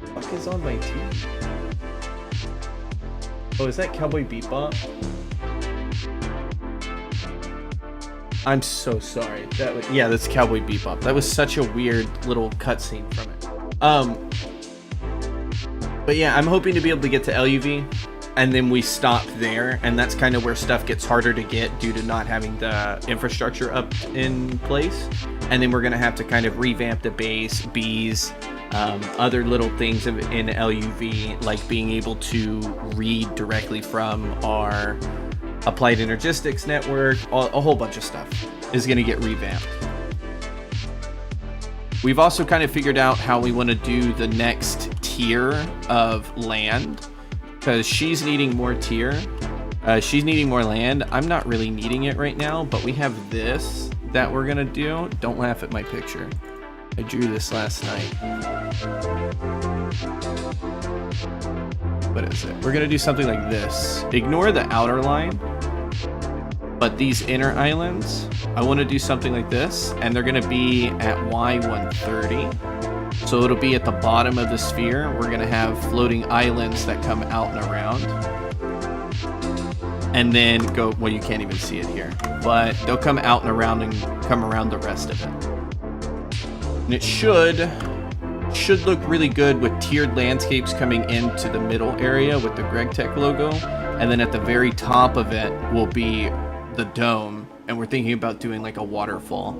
What the fuck is on my teeth? Oh, is that Cowboy Bebop? I'm so sorry. Yeah, that's Cowboy Bebop. That was such a weird little cutscene from it. But yeah, I'm hoping to be able to get to LUV, and then we stop there, and that's kind of where stuff gets harder to get due to not having the infrastructure up in place. And then we're gonna have to kind of revamp the base, bees, other little things in LUV, like being able to read directly from our applied energistics network. A whole bunch of stuff is going to get revamped. We've also kind of figured out how we want to do the next tier of land, because she's needing more tier. She's needing more land. I'm not really needing it right now, but we have this that we're going to do. Don't laugh at my picture. I drew this last night. What is it? We're going to do something like this. Ignore the outer line, but these inner islands, I want to do something like this, and they're going to be at Y130. So it'll be at the bottom of the sphere. We're going to have floating islands that come out and around. And then go, well, you can't even see it here, but they'll come out and around and come around the rest of it. And it should look really good with tiered landscapes coming into the middle area with the GregTech logo. And then at the very top of it will be the dome and we're thinking about doing like a waterfall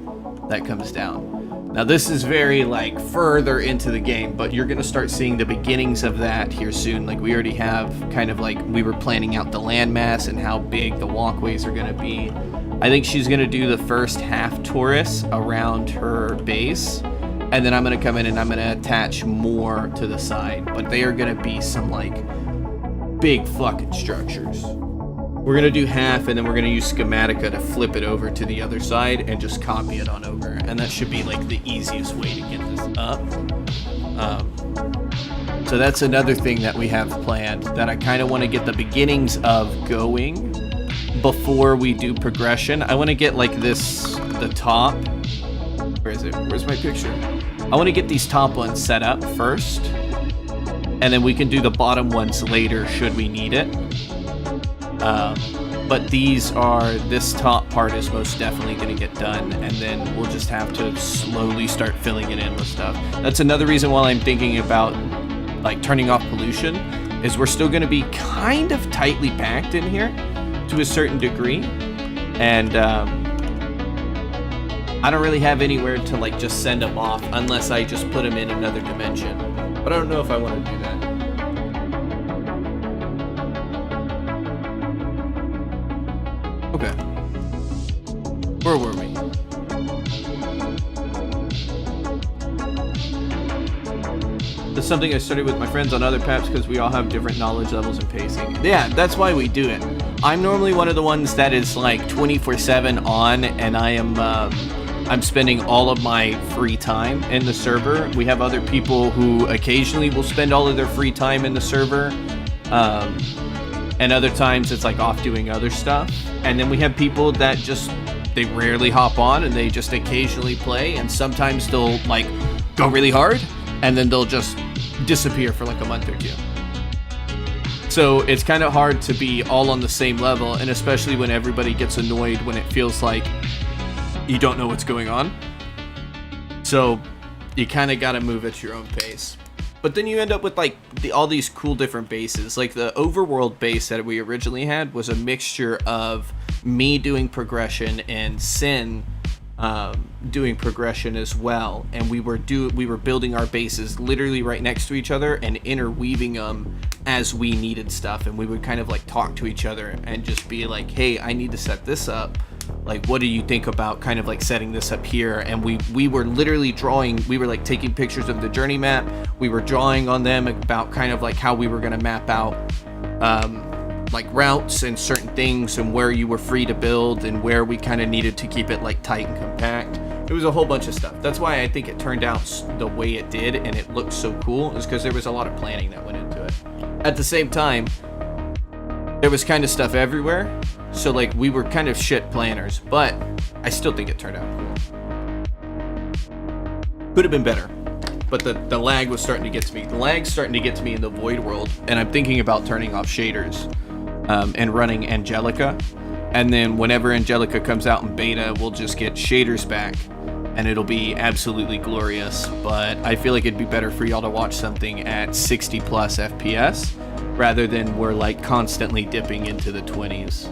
that comes down. Now this is very like further into the game, but you're gonna start seeing the beginnings of that here soon. Like we already have kind of like, we were planning out the landmass and how big the walkways are gonna be. I think she's gonna do the first half torus around her base, and then I'm gonna come in and I'm gonna attach more to the side, but they are gonna be some like big fucking structures. We're gonna do half, and then we're gonna use Schematica to flip it over to the other side and just copy it on over. And that should be like the easiest way to get this up. So that's another thing that we have planned that I kind of want to get the beginnings of going before we do progression. I want to get like this, the top. Where is it? Where's my picture? I want to get these top ones set up first, and then we can do the bottom ones later should we need it. But this top part is most definitely going to get done, and then we'll just have to slowly start filling it in with stuff. That's another reason why I'm thinking about like turning off pollution, is we're still going to be kind of tightly packed in here to a certain degree, and I don't really have anywhere to like just send them off unless I just put them in another dimension, but I don't know if I want to do that. Okay. Where were we? That's something I started with my friends on other paps because we all have different knowledge levels and pacing. Yeah, that's why we do it. I'm normally one of the ones that is like 24/7 on, and I'm spending all of my free time in the server. We have other people who occasionally will spend all of their free time in the server. And other times it's like off doing other stuff. And then we have people that just, they rarely hop on and they just occasionally play, and sometimes they'll like go really hard and then they'll just disappear for like a month or two. So it's kind of hard to be all on the same level, and especially when everybody gets annoyed when it feels like you don't know what's going on. So you kind of got to move at your own pace. But then you end up with like all these cool different bases. Like the overworld base that we originally had was a mixture of me doing progression and Sin doing progression as well. And we were building our bases literally right next to each other and interweaving them as we needed stuff. And we would kind of like talk to each other and just be like, hey, I need to set this up. Like, what do you think about kind of like setting this up here? And we were literally drawing, we were like taking pictures of the journey map. We were drawing on them about kind of like how we were going to map out like routes and certain things, and where you were free to build and where we kind of needed to keep it like tight and compact. It was a whole bunch of stuff. That's why I think it turned out the way it did and it looked so cool, is because there was a lot of planning that went into it. At the same time, there was kind of stuff everywhere. So like we were kind of shit planners, but I still think it turned out cool. Could have been better, but the lag was starting to get to me. The lag's starting to get to me in the void world, and I'm thinking about turning off shaders and running Angelica. And then whenever Angelica comes out in beta, we'll just get shaders back and it'll be absolutely glorious. But I feel like it'd be better for y'all to watch something at 60 plus FPS rather than we're like constantly dipping into the 20s.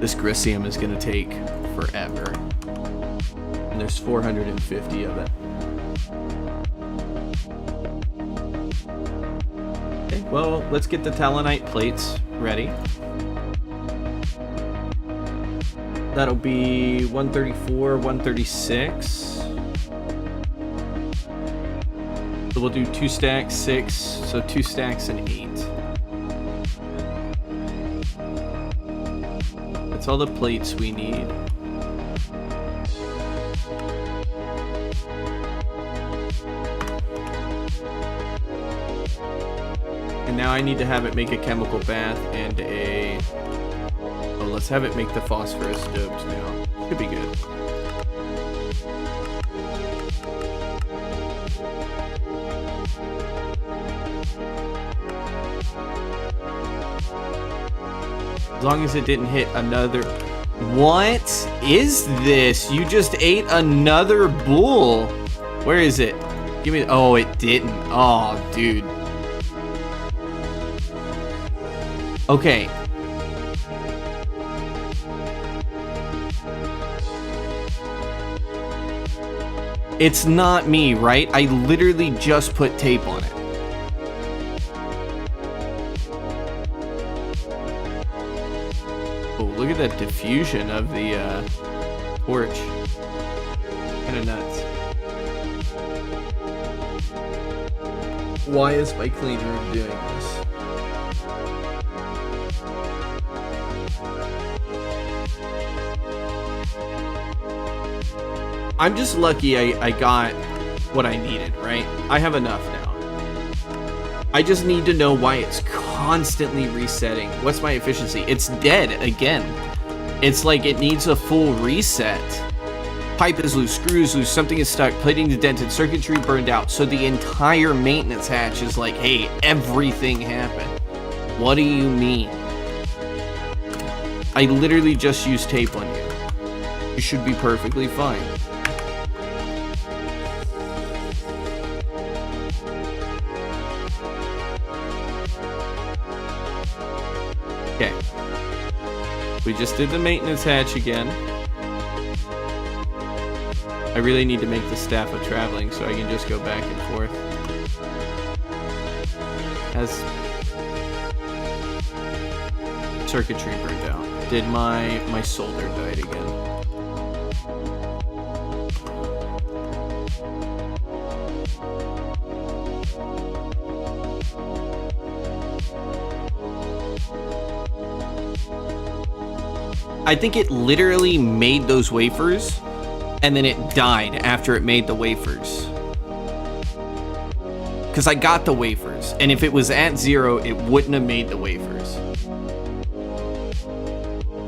This Grissium is going to take forever. And there's 450 of it. Okay, well, let's get the Talonite plates ready. That'll be 134, 136. So we'll do 2 stacks, 6, so 2 stacks and 8. That's all the plates we need. And now I need to have it make a chemical bath and a... Oh, let's have it make the phosphorus dopes now. Should be good. As long as it didn't hit another... What is this? You just ate another bull. Where is it? Give me... Oh, it didn't. Oh, dude. Okay. It's not me, right? I literally just put tape on it. Oh, look at that diffusion of the torch. Kind of nuts. Why is my clean room doing this? I'm just lucky I got what I needed, right? I have enough now. I just need to know why it's constantly resetting. What's my efficiency? It's dead again. It's like it needs a full reset. Pipe is loose, screws loose, something is stuck, plating is dented, circuitry burned out. So the entire maintenance hatch is like, hey, everything happened. What do you mean? I literally just used tape on you. You should be perfectly fine. Okay. We just did the maintenance hatch again. I really need to make the staff of traveling so I can just go back and forth. As circuitry burned out. Did my solder died again. I think it literally made those wafers and then it died after it made the wafers. Because I got the wafers, and if it was at 0, it wouldn't have made the wafers.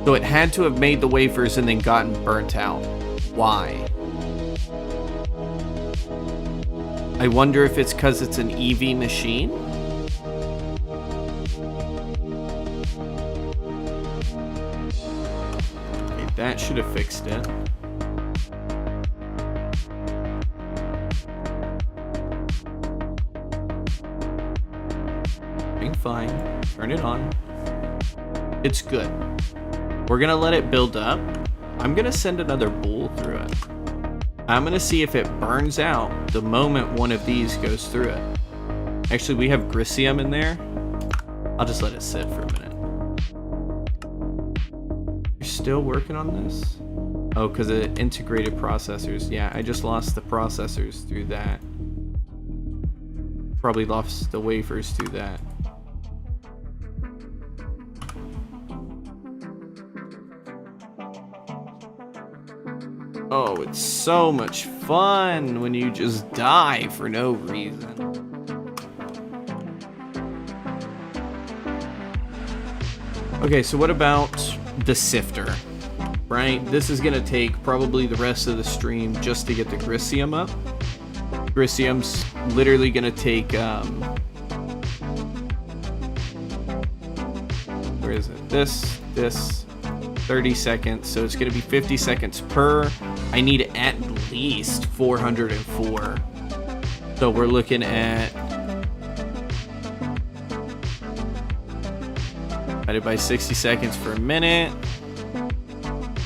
So it had to have made the wafers and then gotten burnt out. Why? I wonder if it's because it's an EV machine? Okay, that should have fixed it. Fine. Turn it on. It's good. We're gonna let it build up. I'm gonna send another bowl through it. I'm gonna see if it burns out the moment one of these goes through it. Actually, we have Grisium in there. I'll just let it sit for a minute. You're still working on this? Oh, because it integrated processors. Yeah, I just lost the processors through that. Probably lost the wafers through that. Oh, it's so much fun when you just die for no reason. Okay, so what about the sifter, right? This is gonna take probably the rest of the stream just to get the Grisium up. Grisium's literally gonna take, where is it? This, 30 seconds, so it's gonna be 50 seconds per. I need at least 404. So we're looking at divided by 60 seconds per minute,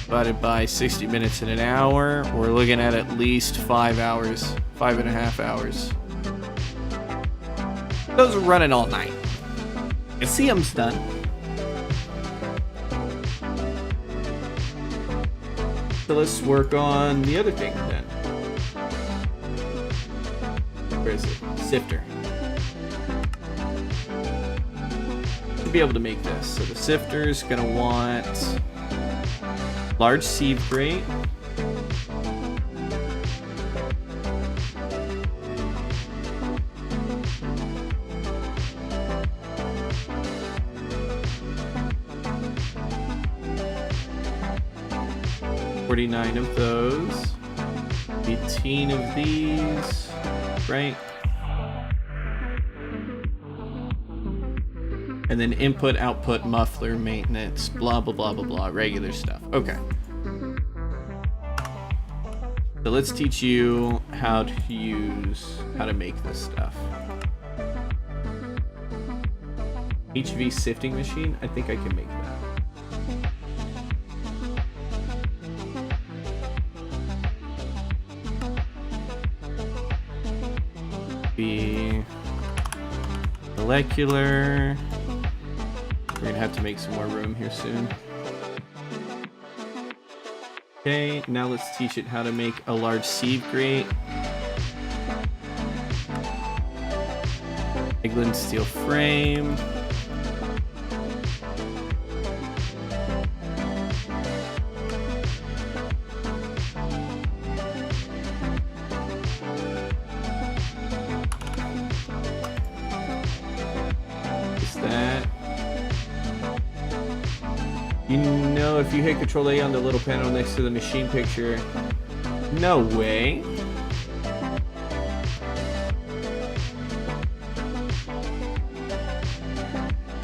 divided by 60 minutes in an hour. We're looking at least 5 hours, 5.5 hours. Those are running all night. Grisium's done. So let's work on the other thing then. Where is it? Sifter. To be able to make this. So the sifter's gonna want large sieve grate. $49 of those, 18 of these, right? And then input, output, muffler, maintenance, blah, blah, blah, blah, blah, regular stuff. Okay. So let's teach you how to make this stuff. HV sifting machine, I think I can make that. be molecular. We're gonna have to make some more room here soon. Okay, now let's teach it how to make a large sieve grate. Eggland steel frame. You know, if you hit Control A on the little panel next to the machine picture. No way.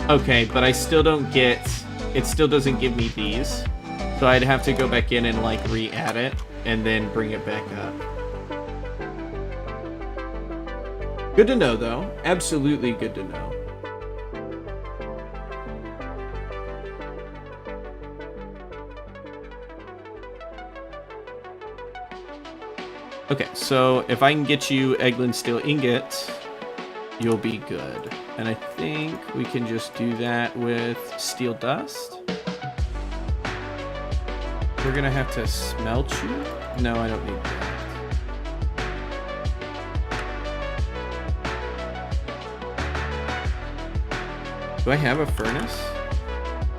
Okay, but I still don't get, it still doesn't give me these. So I'd have to go back in and like re-add it and then bring it back up. Good to know though. Absolutely good to know. Okay, so if I can get you Eggland steel ingots, you'll be good. And I think we can just do that with steel dust. We're gonna have to smelt you? No, I don't need that. Do I have a furnace?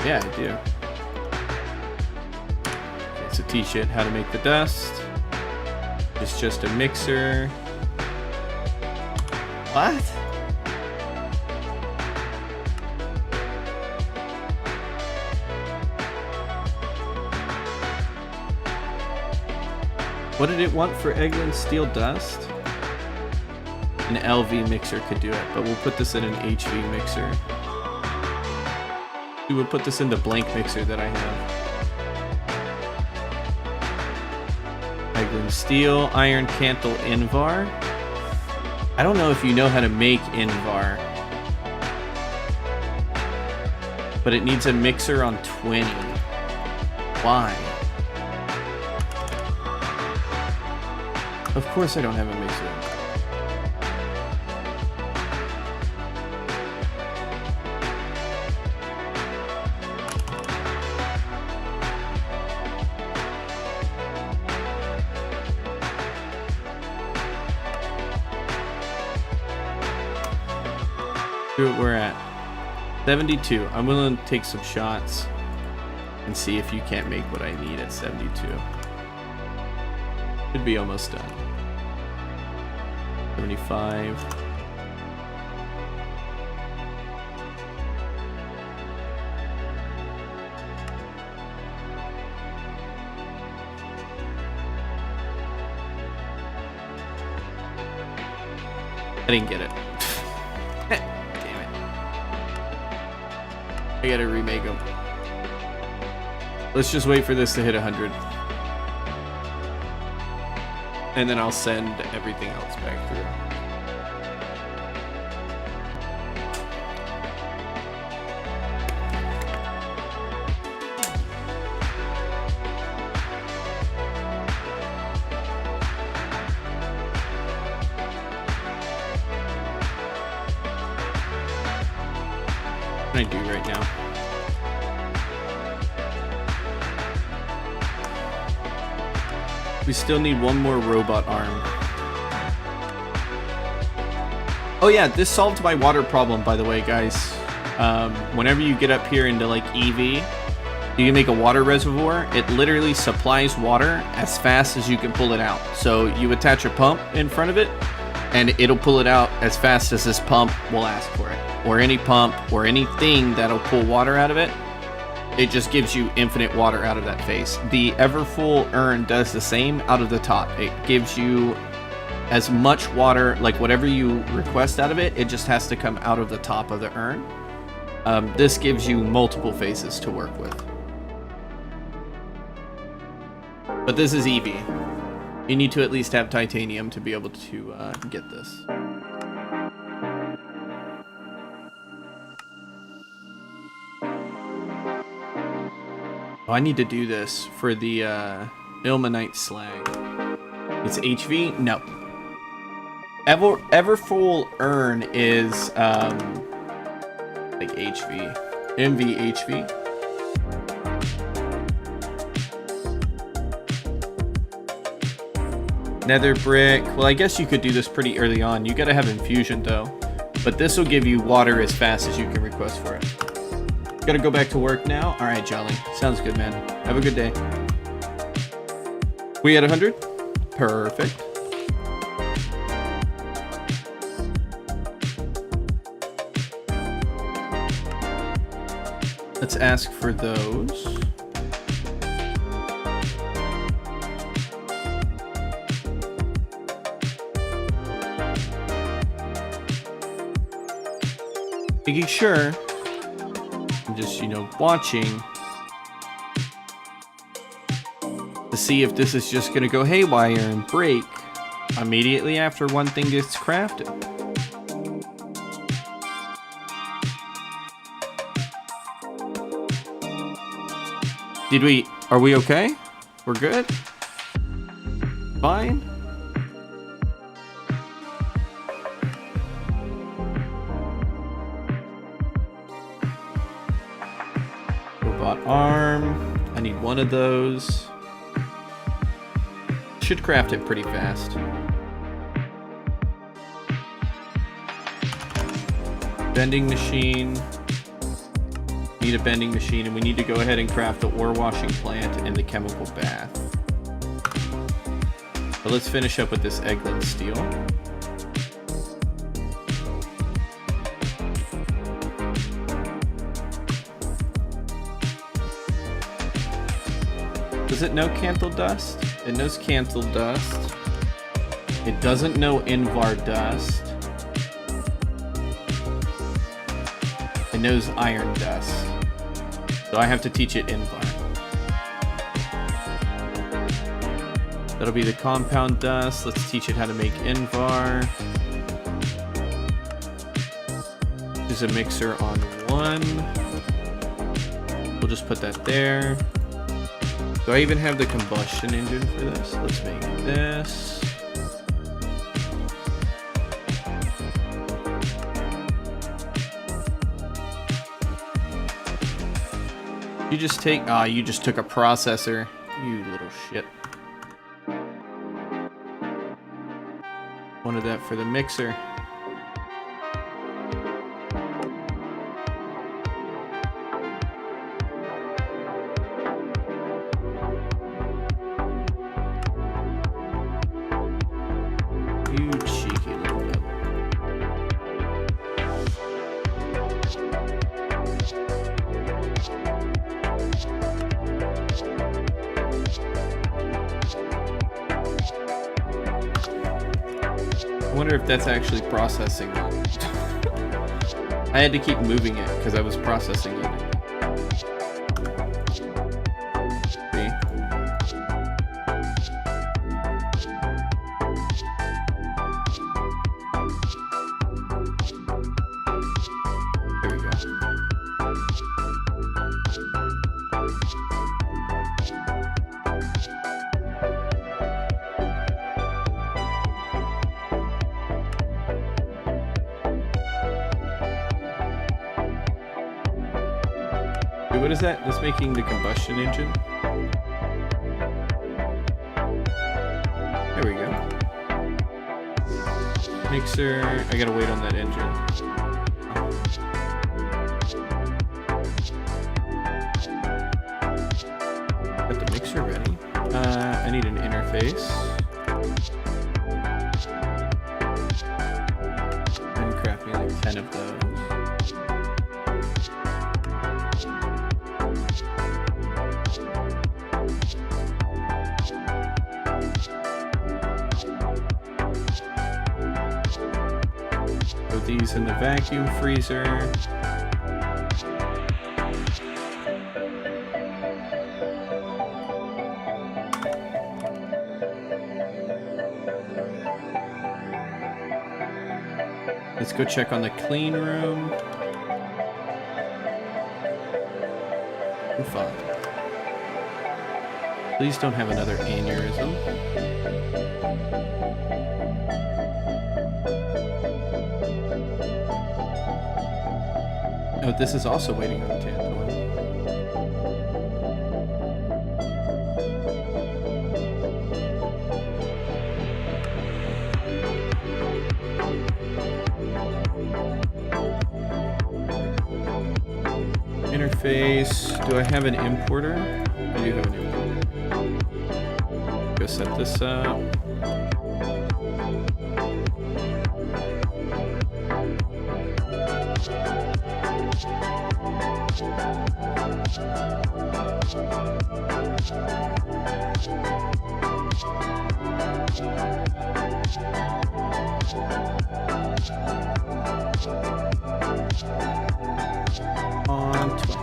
Yeah, I do. Okay, so teach it how to make the dust. It's just a mixer. What? What did it want for Eggland steel dust? An LV mixer could do it, but we'll put this in an HV mixer. We will put this in the blank mixer that I have. Eggland steel, iron cantle Invar. I don't know if you know how to make Invar, but it needs a mixer on 20. Why? Of course I don't have a mixer. See what we're at. 72. I'm willing to take some shots and see if you can't make what I need at 72. Should be almost done. 75. I didn't get it. I gotta remake them. Let's just wait for this to hit 100. And then I'll send everything else back through. What can I do right now? We still need one more robot arm. Oh yeah, this solved my water problem, by the way, guys. Whenever you get up here into like EV, you can make a water reservoir. It literally supplies water as fast as you can pull it out. So you attach a pump in front of it, and it'll pull it out as fast as this pump will ask for it. Or any pump or anything that'll pull water out of it. It just gives you infinite water out of that face. The Everfull urn does the same out of the top. It gives you as much water, like whatever you request out of it, it just has to come out of the top of the urn. This gives you multiple faces to work with. But this is EV. You need to at least have titanium to be able to get this. Oh, I need to do this for the ilmenite slag. It's HV? No. Everfull urn is like HV. MVHV. Nether brick. Well, I guess you could do this pretty early on. You gotta have infusion though. But this will give you water as fast as you can request for it. Gotta go back to work now? Alright, Jolly. Sounds good, man. Have a good day. We at 100? Perfect. Let's ask for those. Making sure I'm just, watching to see if this is just gonna go haywire and break immediately after one thing gets crafted. Are we okay? We're good? Fine? Robot arm. I need one of those. Should craft it pretty fast. Vending machine. Need a bending machine, and we need to go ahead and craft the ore washing plant and the chemical bath. But let's finish up with this egglet steel. Does it know Canthal dust? It knows Canthal dust. It doesn't know Invar dust. It knows iron dust. So I have to teach it Invar. That'll be the compound dust. Let's teach it how to make Invar. There's a mixer on one. We'll just put that there. Do I even have the combustion engine for this? Let's make this. You just take, you just took a processor. You little shit. Wanted that for the mixer. You cheeky little devil. I wonder if that's actually processing it. I had to keep moving it because I was processing it. See? There we go. What is that? That's making the combustion engine? There we go. Mixer. I gotta wait on that engine. Got the mixer ready. I need an interface. And craft me like 10 of those. Put these in the vacuum freezer. Let's go check on the clean room. I'm fine. Please don't have another aneurysm. But this is also waiting on tantalum. Interface. Do I have an importer? I do have an importer. Go set this up. On 20.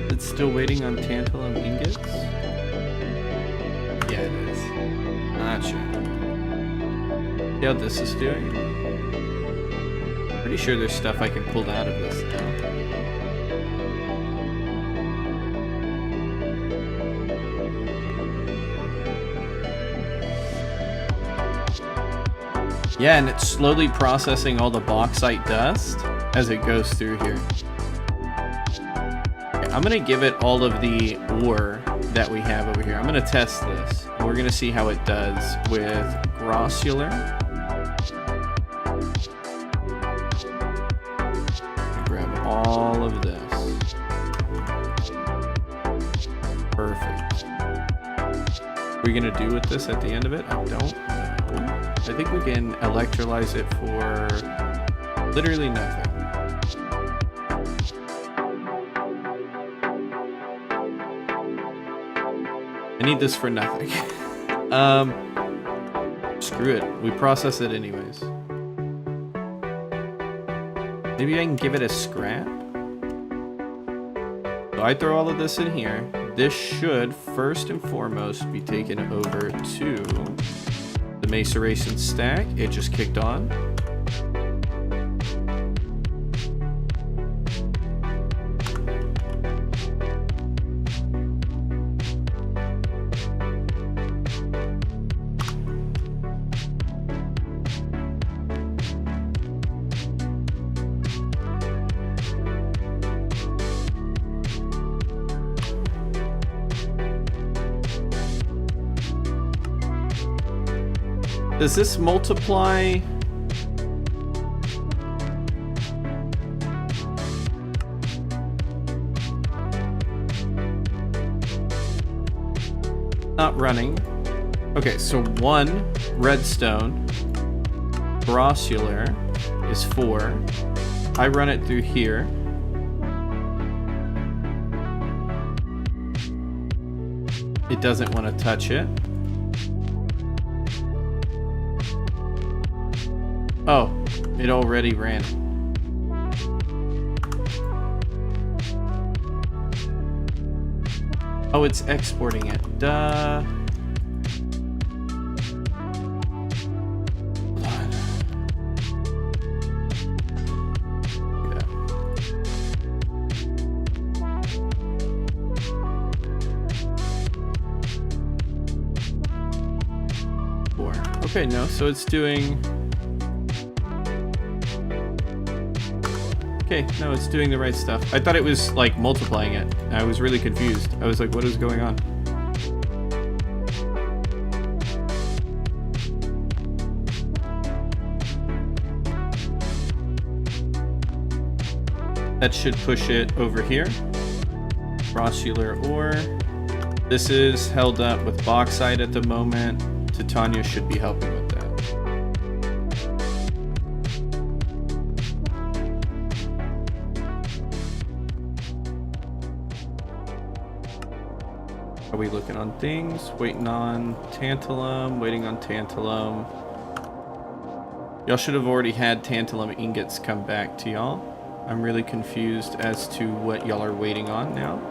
It's still waiting on tantalum ingots? Yeah, it is. Not sure. See how this is doing? Pretty sure there's stuff I can pull out of this now. Yeah, and it's slowly processing all the bauxite dust as it goes through here. Okay, I'm gonna give it all of the ore that we have over here. I'm gonna test this. And we're gonna see how it does with grossular. Grab all of this. Perfect. What are we gonna do with this at the end of it? I don't know. I think we can electrolyze it for literally nothing. I need this for nothing. Screw it. We process it anyways. Maybe I can give it a scrap? So I throw all of this in here. This should first and foremost be taken over to the maceration stack. It just kicked on. Does this multiply? Not running. Okay, so 1 redstone grossular is 4. I run it through here. It doesn't want to touch it. Oh, it already ran. Oh, it's exporting it. Duh. Hold on. Yeah. Four. Okay, no, so it's doing... Okay, no, it's doing the right stuff. I thought it was, like, multiplying it. I was really confused. I was like, what is going on? That should push it over here. Grossular ore. This is held up with bauxite at the moment. Titania should be helping with that. Are we looking on things? Waiting on tantalum, waiting on tantalum. Y'all should have already had tantalum ingots come back to y'all. I'm really confused as to what y'all are waiting on now.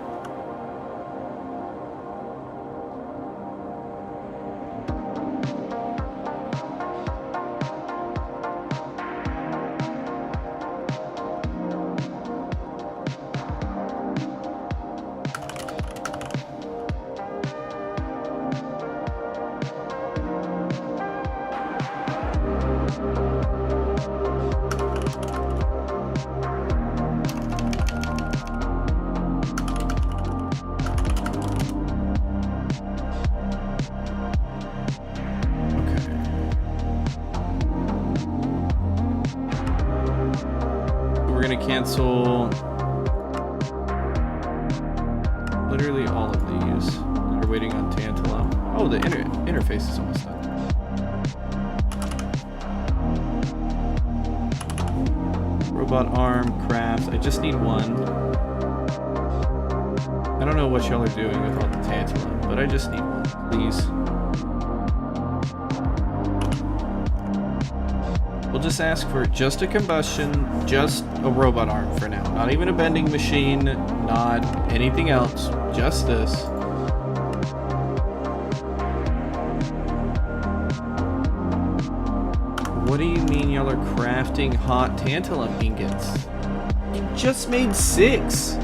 Cancel literally all of these that are waiting on tantalum. Oh, the interface is almost done. Robot arm, crafts. I just need one. I don't know what y'all are doing with all the tantalum, but I just need one, please. We'll just ask for just a combustion, just a robot arm for now. Not even a bending machine, not anything else, just this. What do you mean y'all are crafting hot tantalum ingots? You just made 6.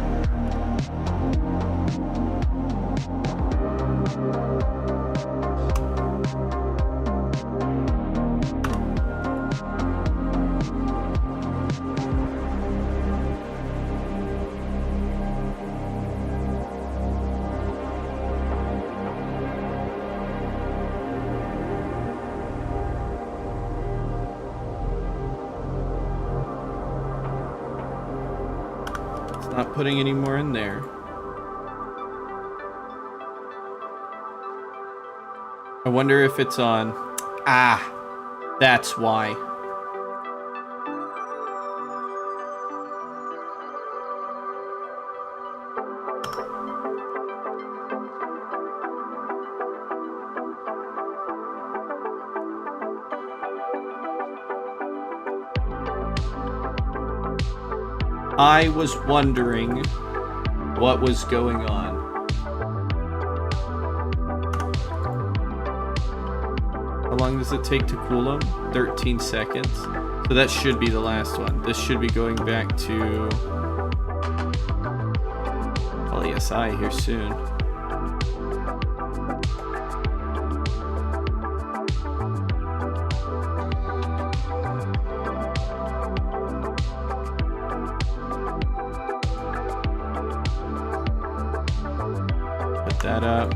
Not putting any more in there. I wonder if it's on. Ah, that's why. I was wondering what was going on. How long does it take to cool them? 13 seconds. So that should be the last one. This should be going back to LESI here soon. That up.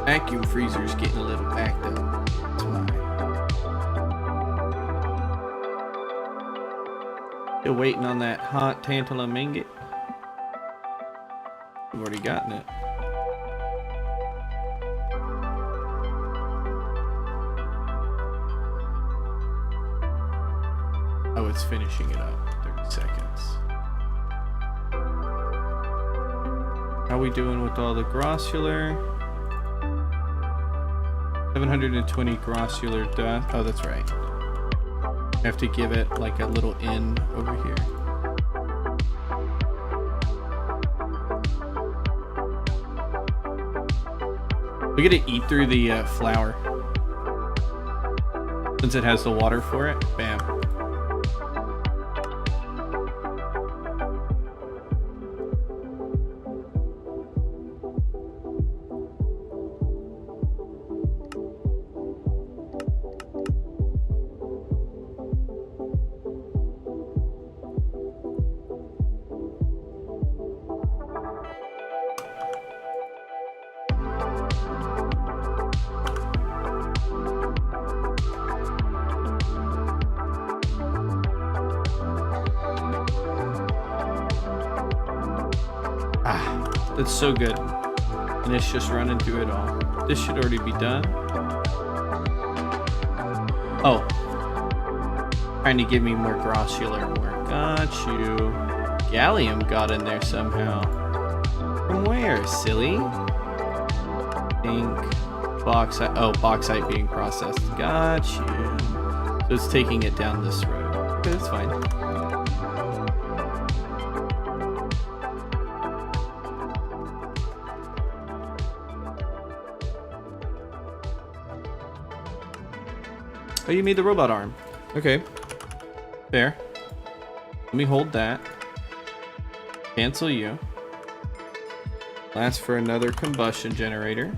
Vacuum freezer's getting a little backed up. That's why. Still waiting on that hot tantalum ingot. I've already gotten it. Oh, it's finishing it up. 30 seconds. How we doing with all the grossular? 720 grossular dust. Oh, that's right. I have to give it like a little in over here. We gotta eat through the flour. Since it has the water for it. Bam. That's so good. And it's just running through it all. This should already be done. Oh. Trying to give me more grossular work. Got you. Gallium got in there somehow. From where, silly? Ink. Bauxite. Oh, bauxite being processed. Got you. So it's taking it down this road. Okay, that's fine. Oh, you made the robot arm. Okay. There. Let me hold that. Cancel you. Last for another combustion generator.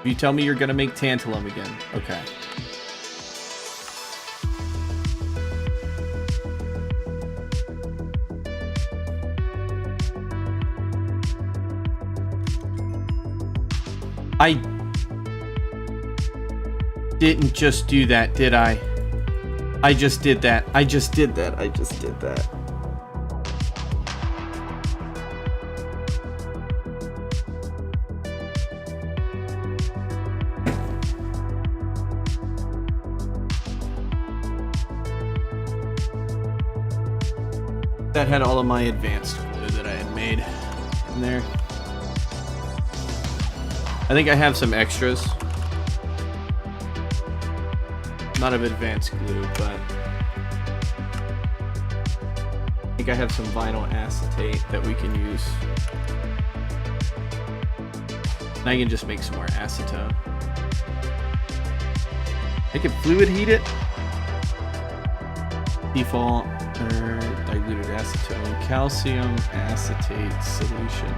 You tell me you're gonna make tantalum again. Okay. I didn't just do that, did I? I just did that. I just did that. I just did that. That had all of my advanced glue that I had made in there. I think I have some extras. Not of advanced glue, but I think I have some vinyl acetate that we can use. And I can just make some more acetone. I can fluid heat it. Default or diluted acetone, calcium acetate solution.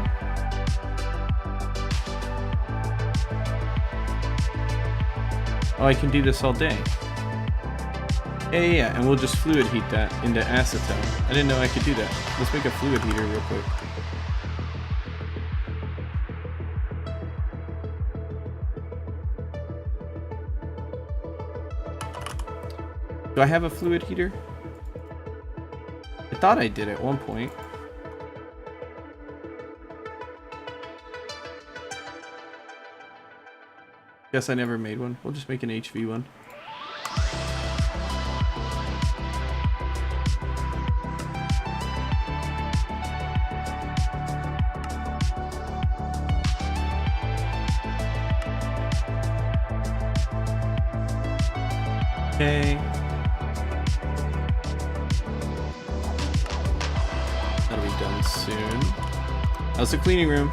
Oh, I can do this all day. Yeah, and we'll just fluid heat that into acetone. I didn't know I could do that. Let's make a fluid heater real quick. Do I have a fluid heater? I thought I did at one point. Guess I never made one. We'll just make an HV one. Okay. That'll be done soon. How's the cleaning room?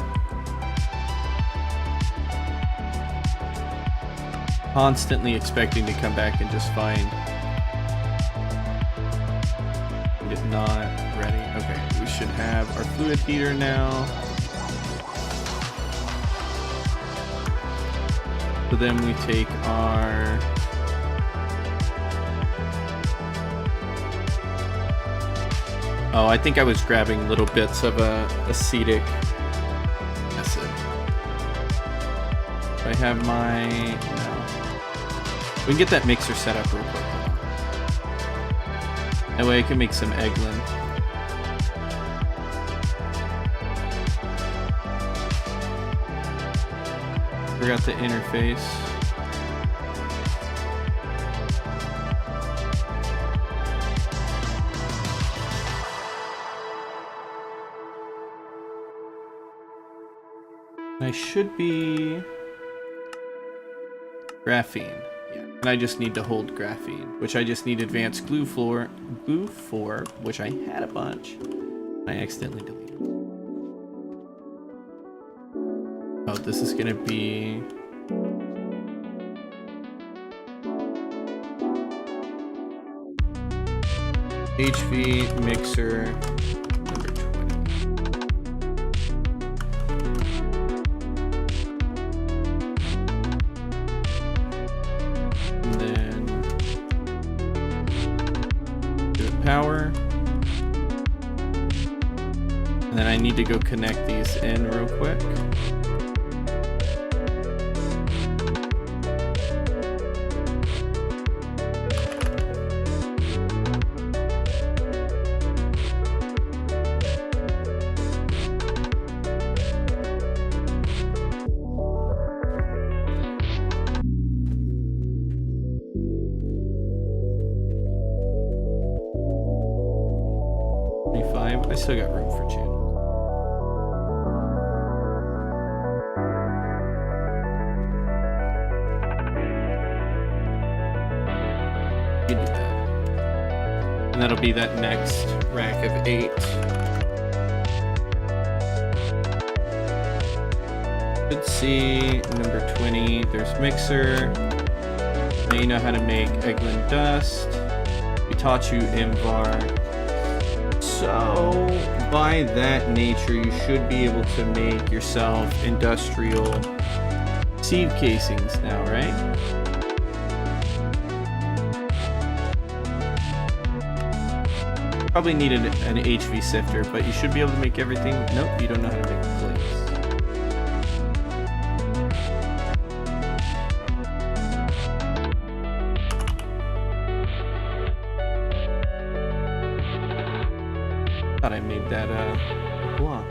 Constantly expecting to come back and just find it not ready. Okay, we should have our fluid heater now. So then we take our I think I was grabbing little bits of acetic acid. I have my we can get that mixer set up real quick. That way I can make some eggland. Forgot the interface. I should be graphene. Yeah. And I just need to hold graphene, which I just need advanced glue for, which I had a bunch. I accidentally deleted. Oh, this is gonna be HV mixer number 20. And then do power. And then I need to go connect these in real quick. 25. I still got room for channels. You do that. And that'll be that next rack of 8. Should see number 20. There's mixer. Now you know how to make Eglin dust. We taught you Imvar. So by that nature, you should be able to make yourself industrial sieve casings now, right? Probably needed an HV sifter, but you should be able to make everything. Nope, you don't know how to make plates. Thought I made that block.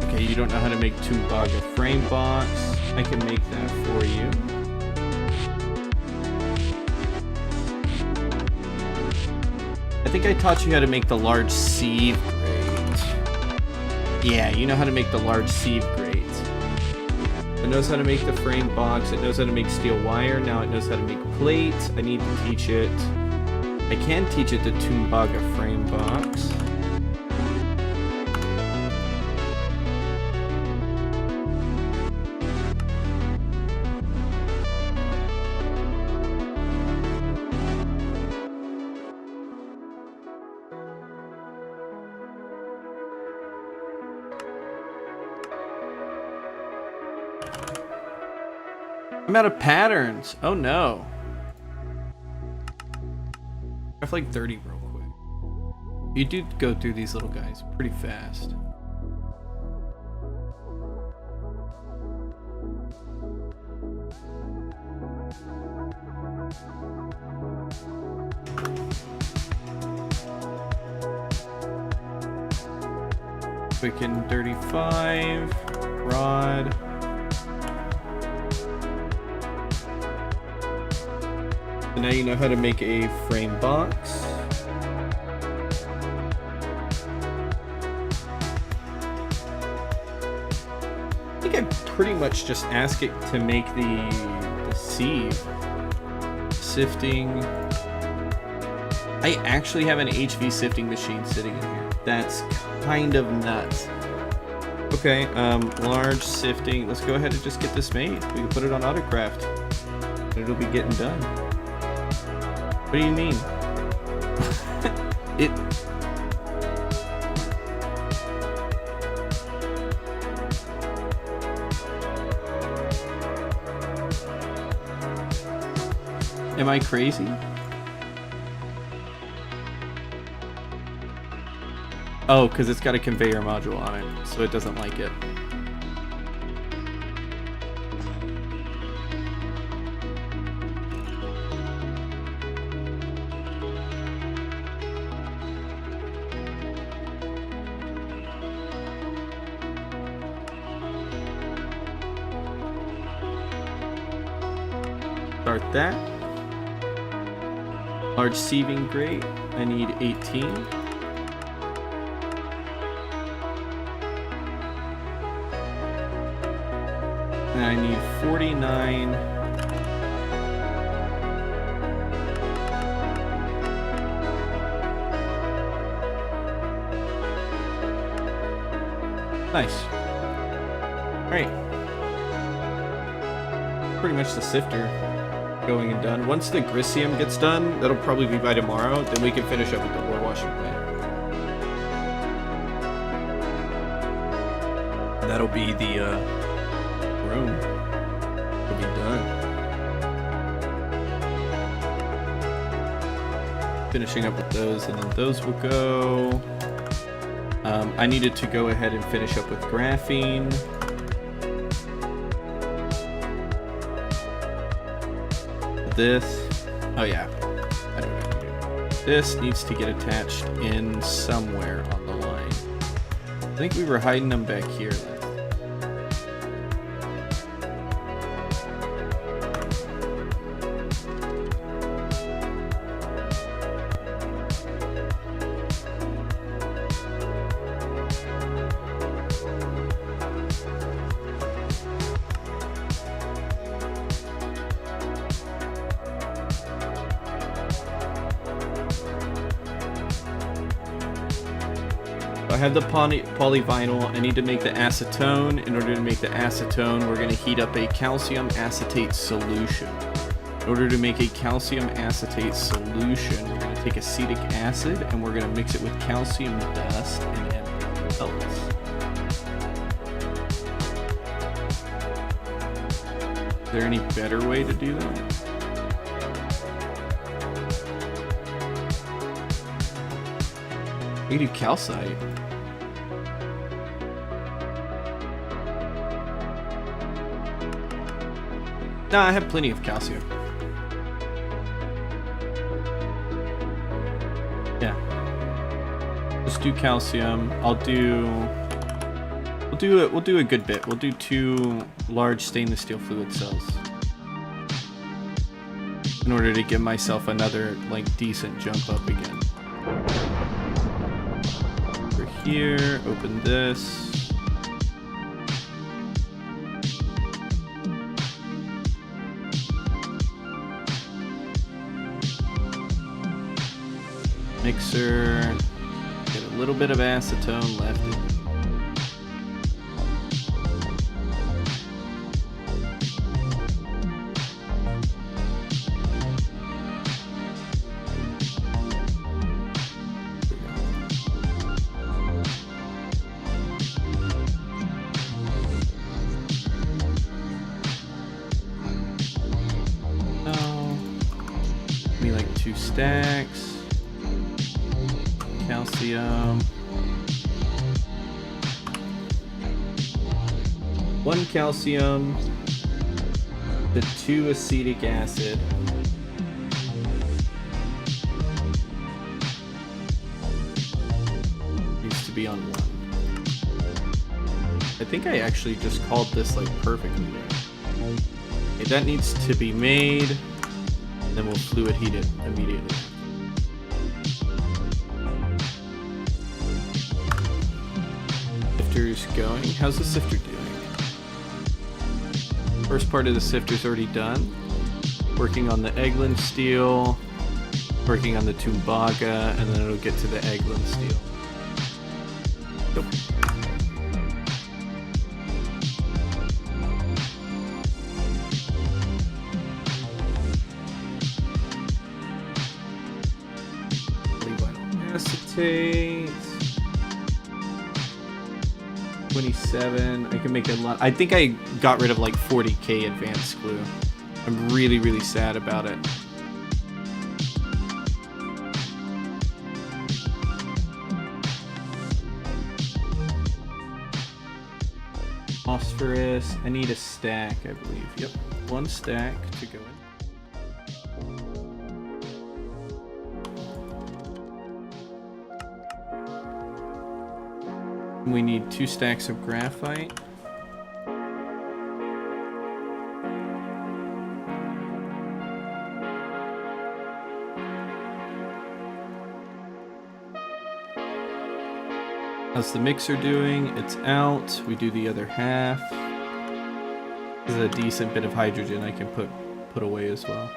Okay, you don't know how to make Tumbaga frame box. I can make that for you. I think I taught you how to make the large sieve grate. Yeah, you know how to make the large sieve grate. It knows how to make the frame box. It knows how to make steel wire. Now it knows how to make plates. I need to teach it. I can teach it the Tumbaga frame box. I'm out of patterns. Oh no. I have like 30 real quick. You do go through these little guys pretty fast. Quicken 35. Rod. So now you know how to make a frame box. I think I pretty much just ask it to make the sieve. Sifting. I actually have an HV sifting machine sitting in here. That's kind of nuts. Okay, large sifting. Let's go ahead and just get this made. We can put it on Autocraft. And it'll be getting done. What do you mean? It... Am I crazy? Oh, because it's got a conveyor module on it, so it doesn't like it. Start that. Large sieving grate. I need 18. And I need 49. Nice. Alright. Pretty much the sifter going and done. Once the Grisium gets done, that'll probably be by tomorrow, then we can finish up with the ore washing plant. That'll be the room. It'll be done. finishing up with those, and then those will go. I needed to go ahead and finish up with graphene. This, oh yeah, I don't know. This needs to get attached in somewhere on the line. I think we were hiding them back here. I have the polyvinyl. I need to make the acetone. In order to make the acetone, we're going to heat up a calcium acetate solution. In order to make a calcium acetate solution, we're going to take acetic acid and we're going to mix it with calcium dust and empty pellets. Is there any better way to do that? You can do calcite. No, I have plenty of calcium. Yeah. Let's do calcium. We'll do a good bit. We'll do 2 large stainless steel fluid cells. In order to give myself another like decent jump up again. Over here, open this. Mixer, get a little bit of acetone left. No, maybe like 2 stacks. Calcium. 1 calcium. The 2 acetic acid. Needs to be on 1. I think I actually just called this like perfectly there. Okay, that needs to be made. Then we'll fluid heat it immediately. Going. How's the sifter doing? First part of the sifter's already done. Working on the Eglin steel, working on the Tumbaga, and then it'll get to the Eglin steel. Nope. Polyvinyl acetate. 27. I can make a lot. I think I got rid of like 40k advanced glue. I'm really, really sad about it. Phosphorus. I need a stack, I believe. Yep. 1 stack to go in. We need 2 stacks of graphite. How's the mixer doing? It's out. We do the other half. This is a decent bit of hydrogen I can put away as well.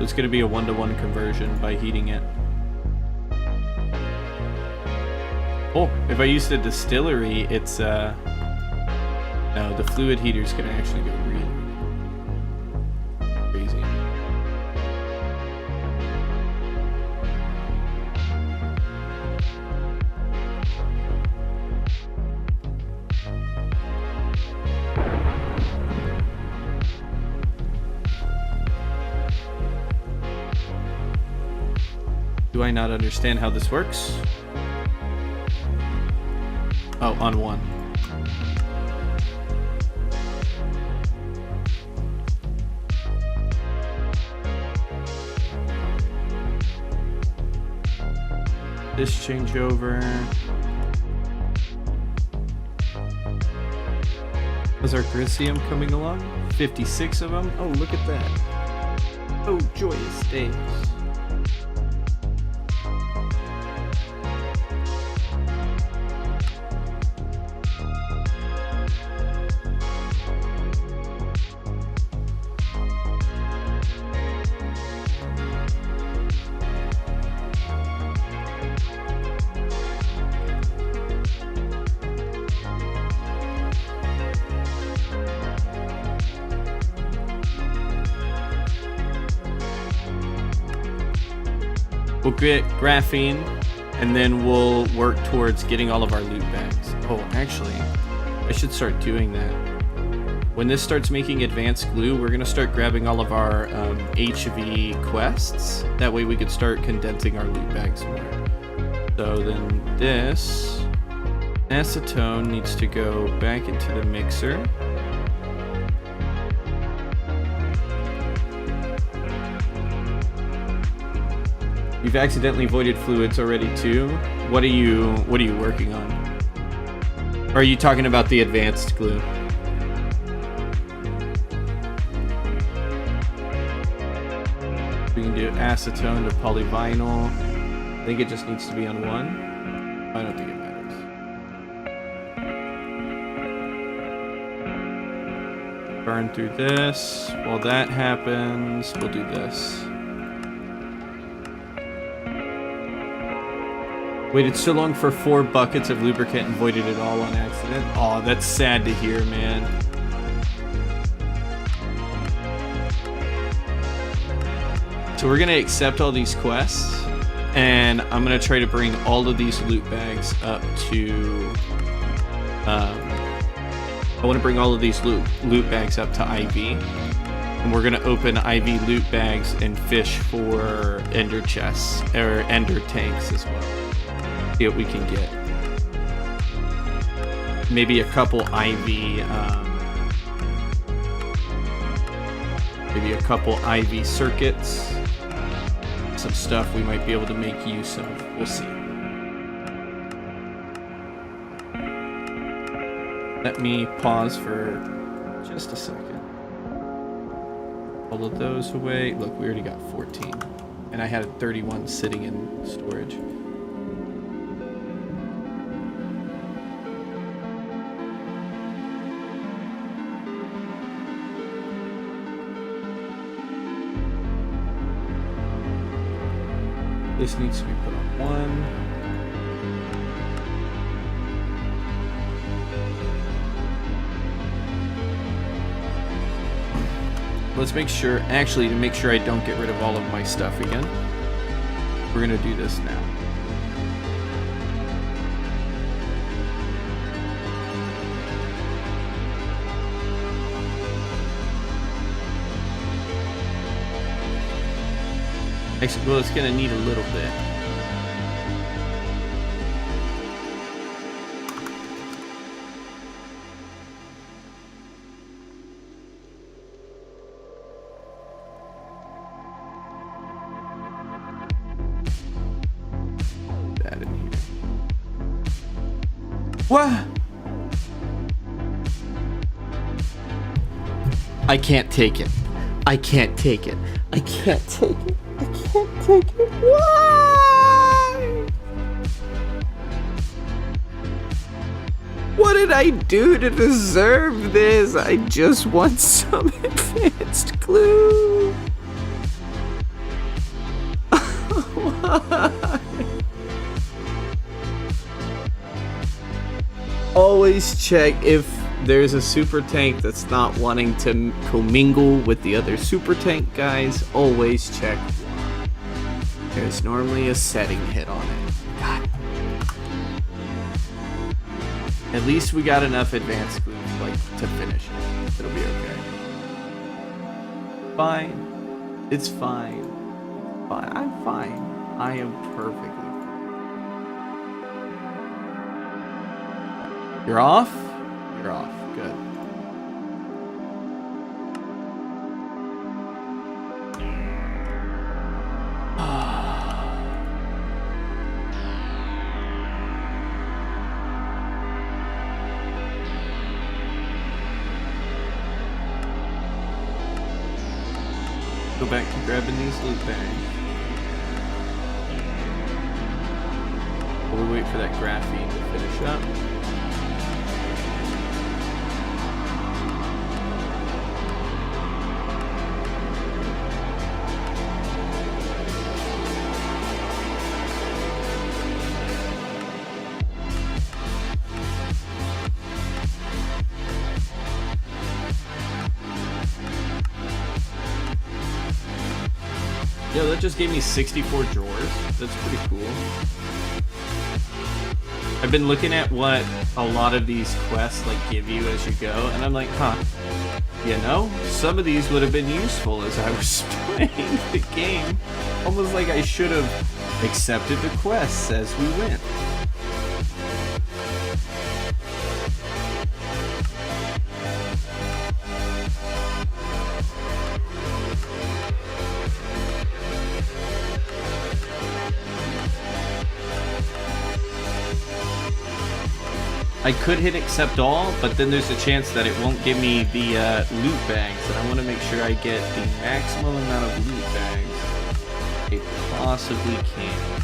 It's going to be a 1-to-1 conversion by heating it. Oh, if I use the distillery, it's no, the fluid heater is going to actually go really crazy. Do I not understand how this works? Oh, on one. This changeover. Is our Grisium coming along? 56 of them? Oh, look at that. Oh, joyous days. We'll get graphene, and then we'll work towards getting all of our loot bags. Oh, actually, I should start doing that. When this starts making advanced glue, we're gonna start grabbing all of our HV quests. That way we could start condensing our loot bags more. So then this acetone needs to go back into the mixer. You've accidentally voided fluids already too. What are you working on? Or are you talking about the advanced glue? We can do acetone to polyvinyl. I think it just needs to be on one. I don't think it matters. Burn through this. While that happens, we'll do this. Waited so long for 4 buckets of lubricant and voided it all on accident. Aw, that's sad to hear, man. So we're gonna accept all these quests, and I'm gonna try to bring all of these loot bags up to... I wanna bring all of these loot bags up to IV. And we're gonna open IV loot bags and fish for ender chests, or ender tanks as well. See what we can get. Maybe a couple IV, maybe a couple IV circuits. Some stuff we might be able to make use of. We'll see. Let me pause for just a second. All of those away. Look, we already got 14. And I had 31 sitting in storage. This needs to be put on one. Let's make sure, actually, to make sure I don't get rid of all of my stuff again, we're gonna do this now. Actually, well, it's gonna need a little bit. That in here. What? I can't take it. I can't take it. I can't take it. I can't take it. Why? What did I do to deserve this? I just want some advanced glue. Why? Always check if there's a super tank that's not wanting to commingle with the other super tank guys. Always check. There's normally a setting hit on it. God. At least we got enough advanced glue to finish it. It'll be okay. Fine. It's fine. Fine. I'm fine. I am perfectly. You're off? You're off. Good. Go back to grabbing these loot bags. While we wait for that graphene to finish up. Yeah, that just gave me 64 drawers. That's pretty cool. I've been looking at what a lot of these quests like give you as you go, and I'm like, huh, you know, some of these would have been useful as I was playing the game. Almost like I should have accepted the quests as we went. I could hit accept all, but then there's a chance that it won't give me the loot bags, and I want to make sure I get the maximum amount of loot bags I possibly can.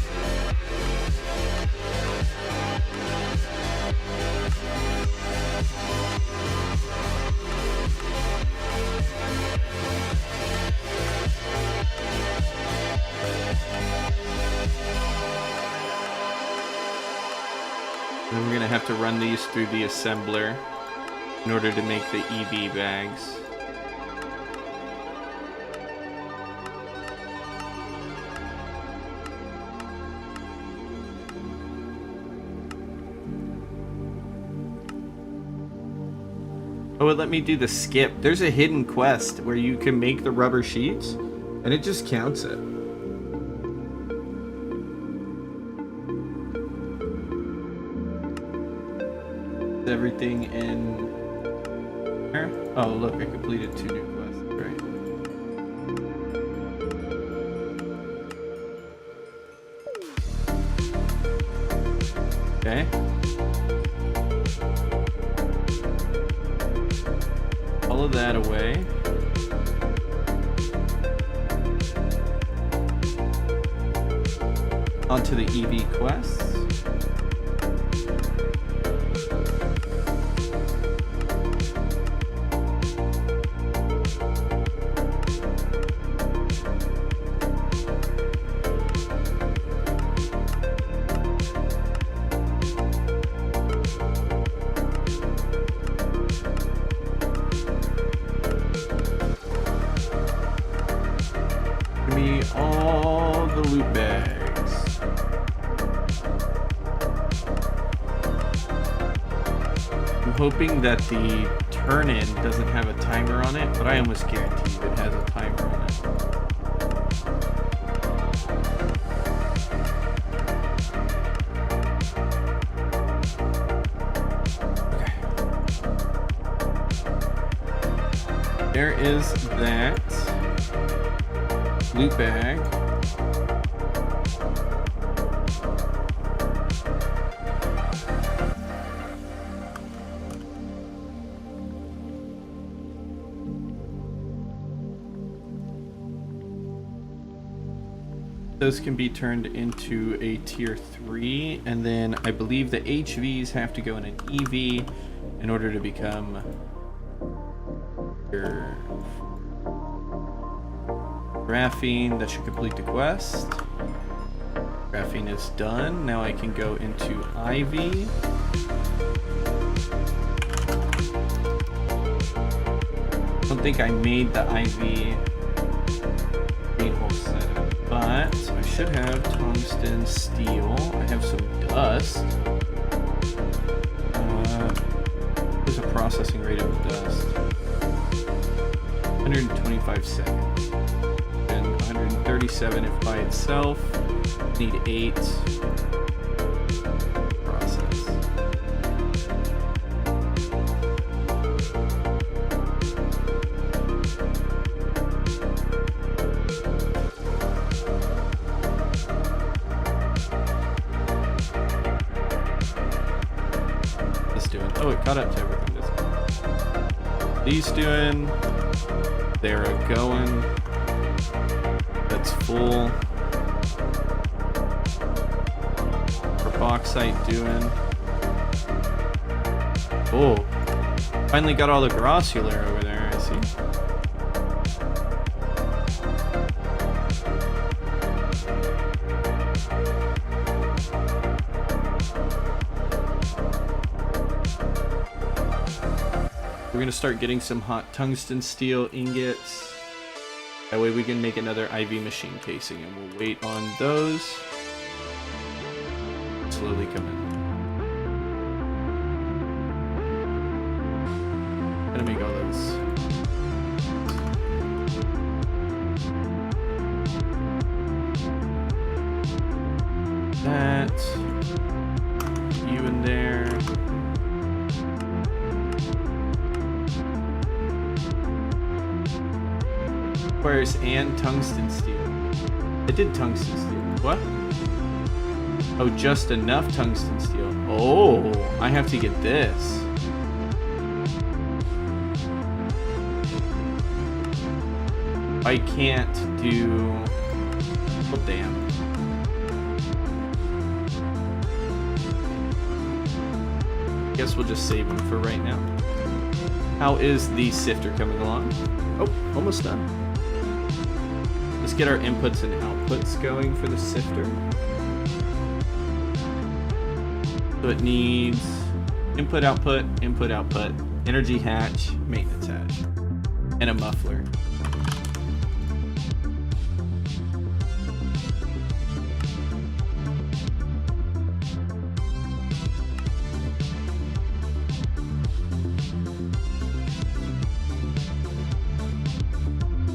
Then we're gonna have to run these through the assembler in order to make the EV bags. Oh, it let me do the skip. There's a hidden quest where you can make the rubber sheets, and it just counts it. Everything in there. Oh, look, I completed 2 new quests. Great. Okay. All of that away. Onto the EV quests. All the loot bags. I'm hoping that the turn-in doesn't have a timer on it, but I almost guarantee it has a timer on it. Okay. There is that loot bag. Those can be turned into a tier 3, and then I believe the HVs have to go in an EV in order to become your graphene. That should complete the quest. Graphene is done. Now I can go into IV. I don't think I made the IV main hole setup, but I should have tungsten steel. I have some dust. There's a processing rate of dust. 125 seconds. 137 if by itself. Need 8. Process. This doing? Oh, it caught up to everything. These doing? They're going. That's full. For bauxite doing. Oh, finally got all the grossular over there. I see. We're gonna start getting some hot tungsten steel ingots. That way we can make another IV machine casing, and we'll wait on those. Slowly come in. Gonna make all those. That. You in there. Where's and tungsten steel? I did tungsten steel. What? Oh, just enough tungsten steel. Oh, I have to get this. I can't do... Oh, damn. Guess we'll just save them for right now. How is the sifter coming along? Oh, almost done. Let's get our inputs and outputs going for the sifter. So it needs input, output, energy hatch, maintenance hatch, and a muffler.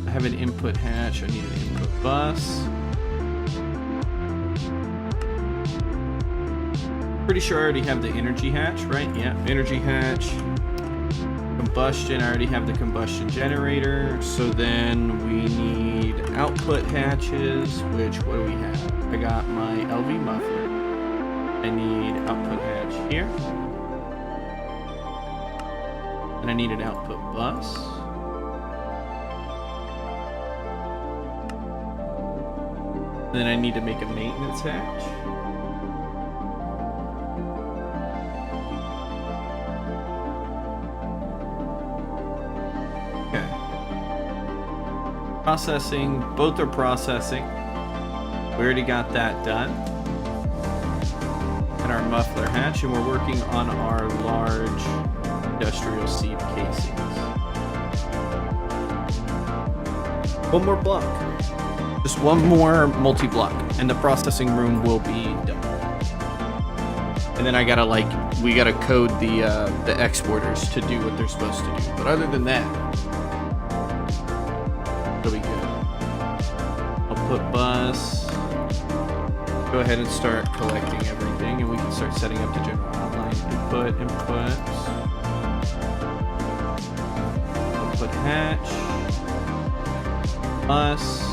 I have an input hatch, I need an input bus. Pretty sure I already have the energy hatch, right? Yeah, energy hatch. Combustion, I already have the combustion generator. So then we need output hatches, which, what do we have? I got my LV muffler. I need output hatch here. And I need an output bus. Then I need to make a maintenance hatch. Okay. Processing, both are processing. We already got that done. And our muffler hatch, and we're working on our large industrial sieve casings. One more block. Just one more multi-block, and the processing room will be done. And then I gotta we gotta code the exporters to do what they're supposed to do. But other than that, it'll be good. Output bus. Go ahead and start collecting everything, and we can start setting up the general outline. Inputs. Output hatch. Bus.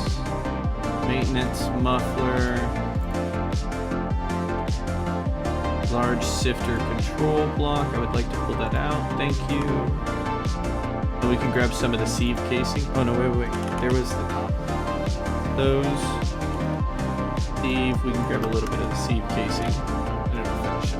Maintenance muffler, large sifter control block. I would like to pull that out. Thank you. So we can grab some of the sieve casing. Oh no, wait. There was the top. Those. Sieve. We can grab a little bit of the sieve casing. And it'll finish it.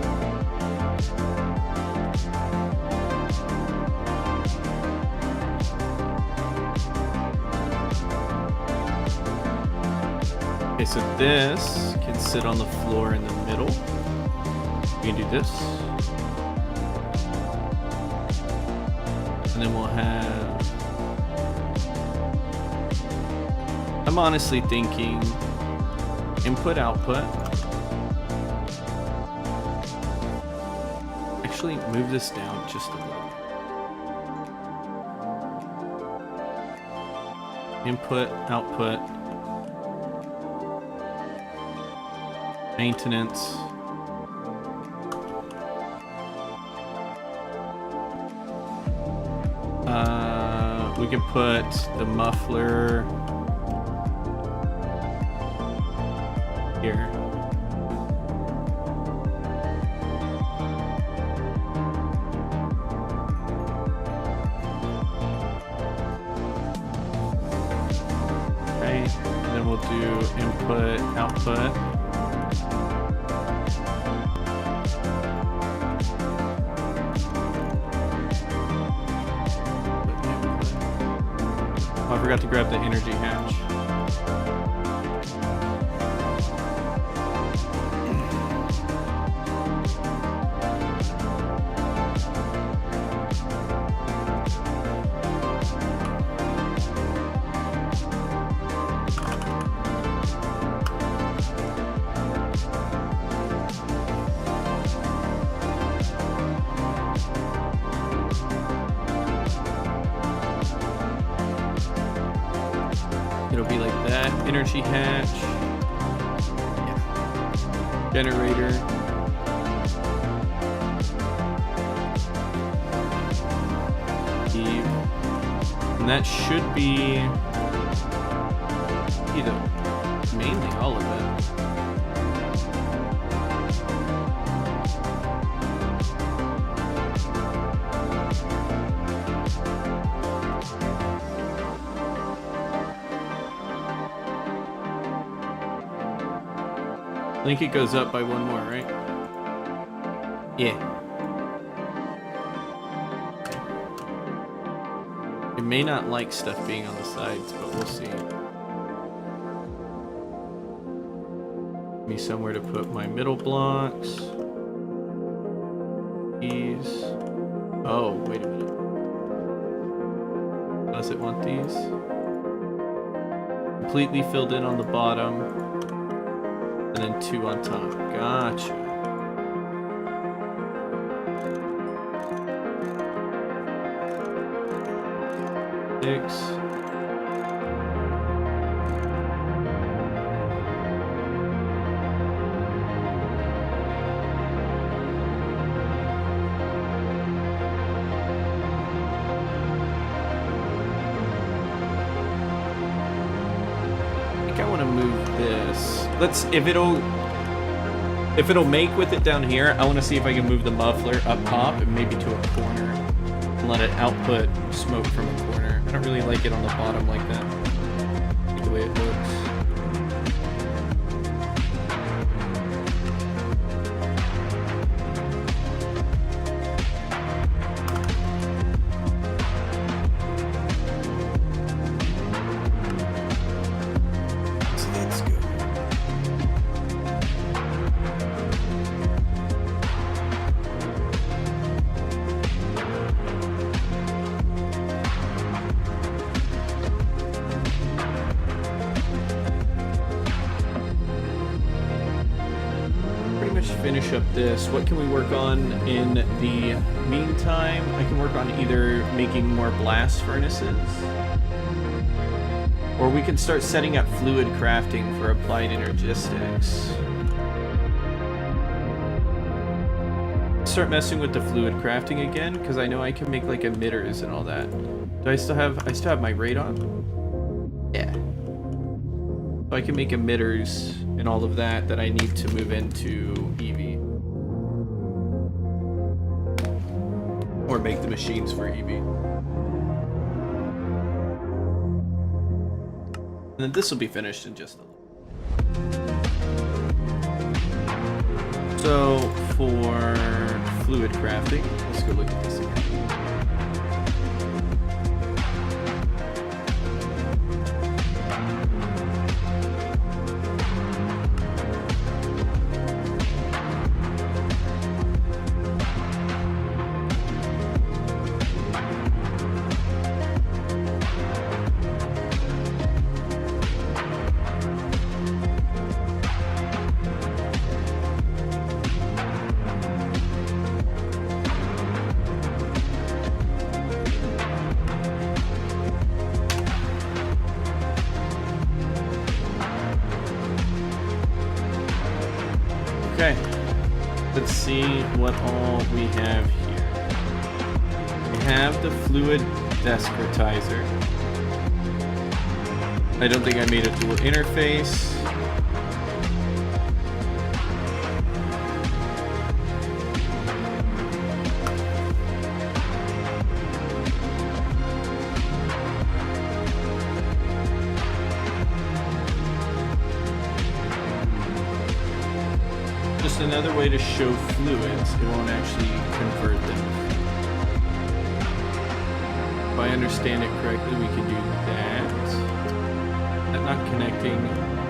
Okay, so this can sit on the floor in the middle. We can do this. And then we'll have... I'm honestly thinking input, output. Actually, move this down just a little. Input, output. Maintenance. We could put the muffler here. Okay, and then we'll do input, output. Oh, I forgot to grab the energy hatch. It'll be like that. Energy hatch. Yeah. Generator. Eve. And that should be either mainly all of it. I think it goes up by one more, right? Yeah. It may not like stuff being on the sides, but we'll see. Give me somewhere to put my middle blocks. These. Oh, wait a minute. Does it want these? Completely filled in on the bottom. And then 2 on top. Gotcha. Six. I think I want to move this. Let's, if it'll make with it down here, I want to see if I can move the muffler up top and maybe to a corner and let it output smoke from a corner. I don't really like it on the bottom like that. I like the way it looks. Finish up this. What can we work on in the meantime? I can work on either making more blast furnaces, or we can start setting up fluid crafting for applied energistics. Start messing with the fluid crafting again, because I know I can make like emitters and all that. Do I still have my radon? Yeah. So I can make emitters and all of that I need to move into EV. Or make the machines for EV. And then this will be finished in just a little. So for fluid crafting, let's go look at this again. Okay, let's see what all we have here. We have the fluid deskritizer. I don't think I made a dual interface. Just another way to show fluids, it won't actually convert them. If I understand it correctly, we can do that. That not connecting.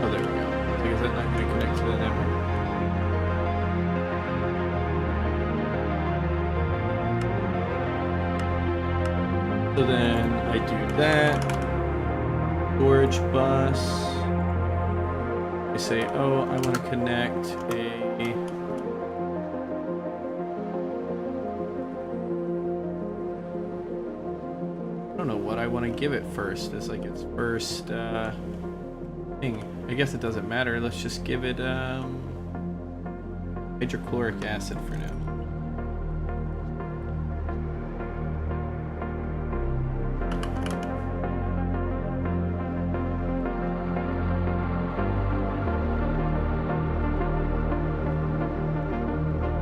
Oh, there we go. Like, is that not going to connect to the network? So then I do that. Storage bus. I say, oh, I want to connect a. I don't know what I want to give it first. It's like its first thing. I guess it doesn't matter. Let's just give it hydrochloric acid for now.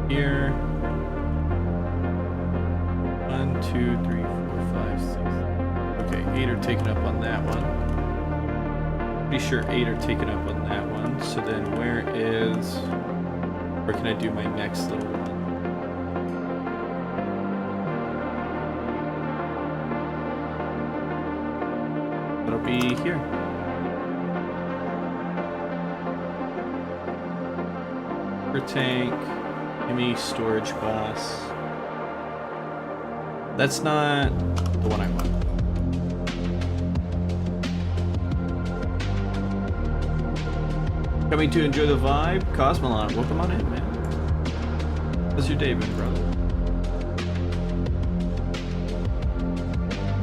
Here. 1, 2, 3, 4, 5, 6. Okay, 8 are taken up on that one. Pretty sure 8 are taken up on that one. So then where can I do my next little one? That'll be here. Per tank. Gimme storage bus. That's not the one I want. Coming to enjoy the vibe, Cosmolon. Welcome on in, man. How's your day been, brother?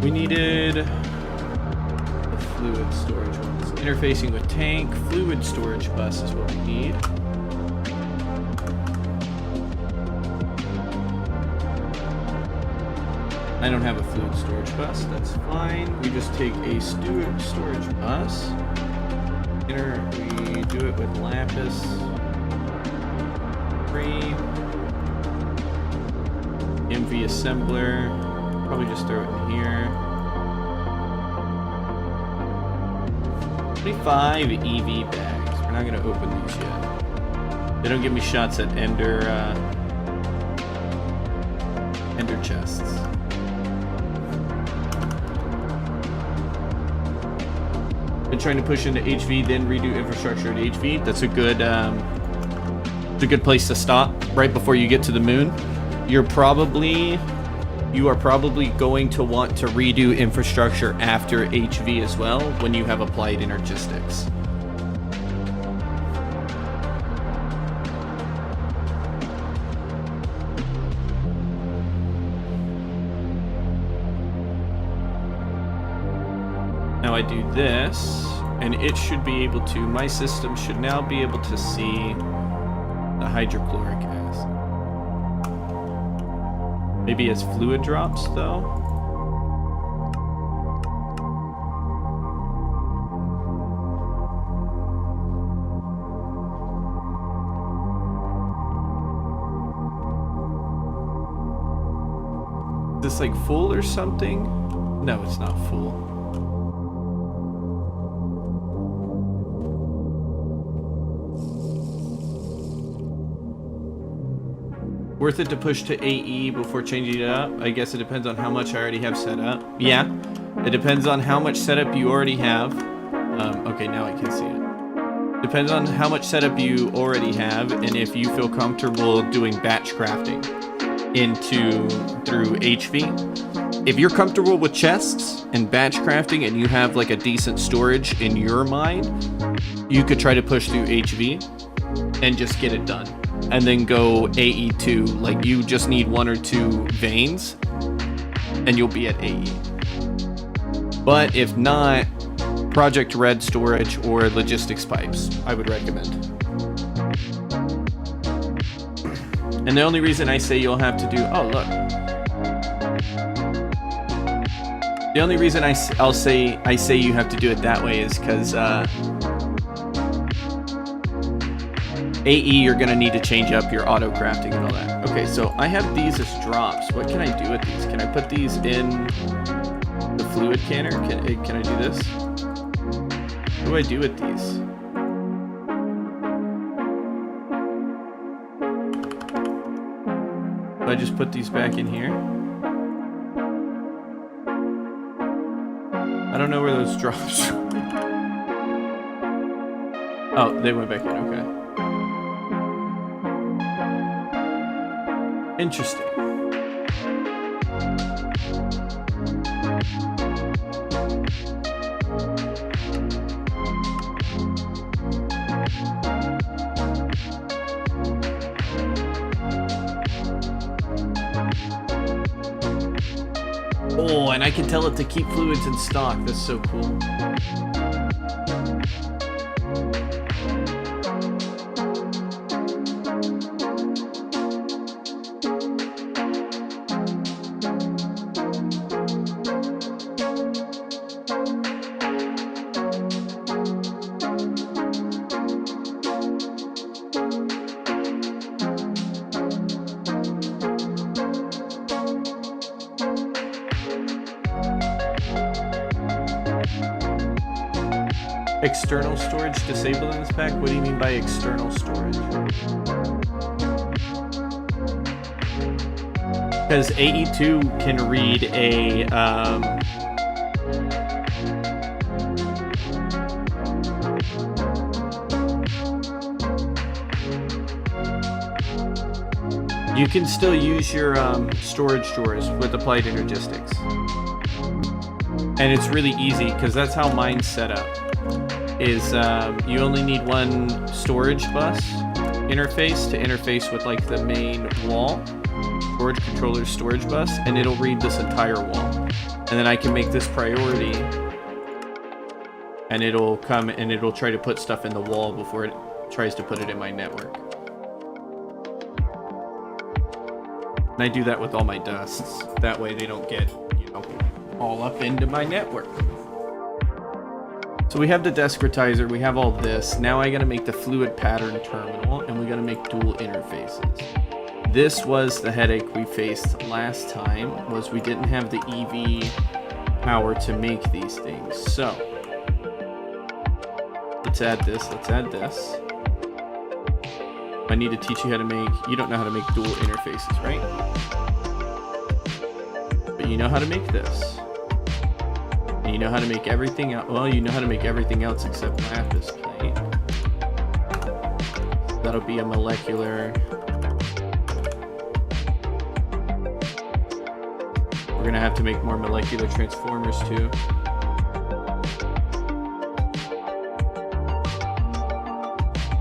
We needed the fluid storage ones. Interfacing with tank, fluid storage bus is what we need. I don't have a fluid storage bus, that's fine. We just take a storage bus. We do it with lapis. 3. MV assembler. Probably just throw it in here. 25 EV bags. We're not gonna open these yet. They don't give me shots at ender chests. Been trying to push into HV, then redo infrastructure at HV. That's a good place to stop right before you get to the moon. You are probably going to want to redo infrastructure after HV as well when you have applied energistics. Now I do this, and it should be able to, my system should now be able to see the hydrochloric acid. Maybe as fluid drops, though. Is this like full or something? No, it's not full. Worth it to push to AE before changing it up? I guess it depends on how much I already have set up. Yeah, it depends on how much setup you already have. Okay, now I can see it. Depends on how much setup you already have and if you feel comfortable doing batch crafting through HV. If you're comfortable with chests and batch crafting and you have like a decent storage in your mind, you could try to push through HV and just get it done. And then go AE2, like you just need 1 or 2 veins and you'll be at AE. But if not, Project Red storage or logistics pipes, I would recommend. And the only reason I say you'll have to do... Oh, look. The only reason I say you have to do it that way is because AE, you're going to need to change up your auto crafting and all that. Okay, so I have these as drops. What can I do with these? Can I put these in the fluid canner? Can I do this? What do I do with these? Do I just put these back in here? I don't know where those drops. Oh, they went back in, okay. Interesting. Oh, and I can tell it to keep fluids in stock. That's so cool. External storage disabled in this pack? What do you mean by external storage? Because AE2 can read a you can still use your storage drawers with applied energistics. And it's really easy because that's how mine's set up. Is you only need one storage bus interface to interface with like the main wall, storage controller's storage bus, and it'll read this entire wall. And then I can make this priority, and it'll come and it'll try to put stuff in the wall before it tries to put it in my network. And I do that with all my dusts. That way they don't get, you know, all up into my network. So we have the discretizer, we have all this. Now I gotta make the fluid pattern terminal, and we gotta make dual interfaces. This was the headache we faced last time, was we didn't have the EV power to make these things. So, let's add this, let's add this. I need to teach you how to make, you don't know how to make dual interfaces, right? But you know how to make this. You know how to make everything else. Well, you know how to make everything else except lapis plate. That'll be a molecular. We're gonna have to make more molecular transformers too.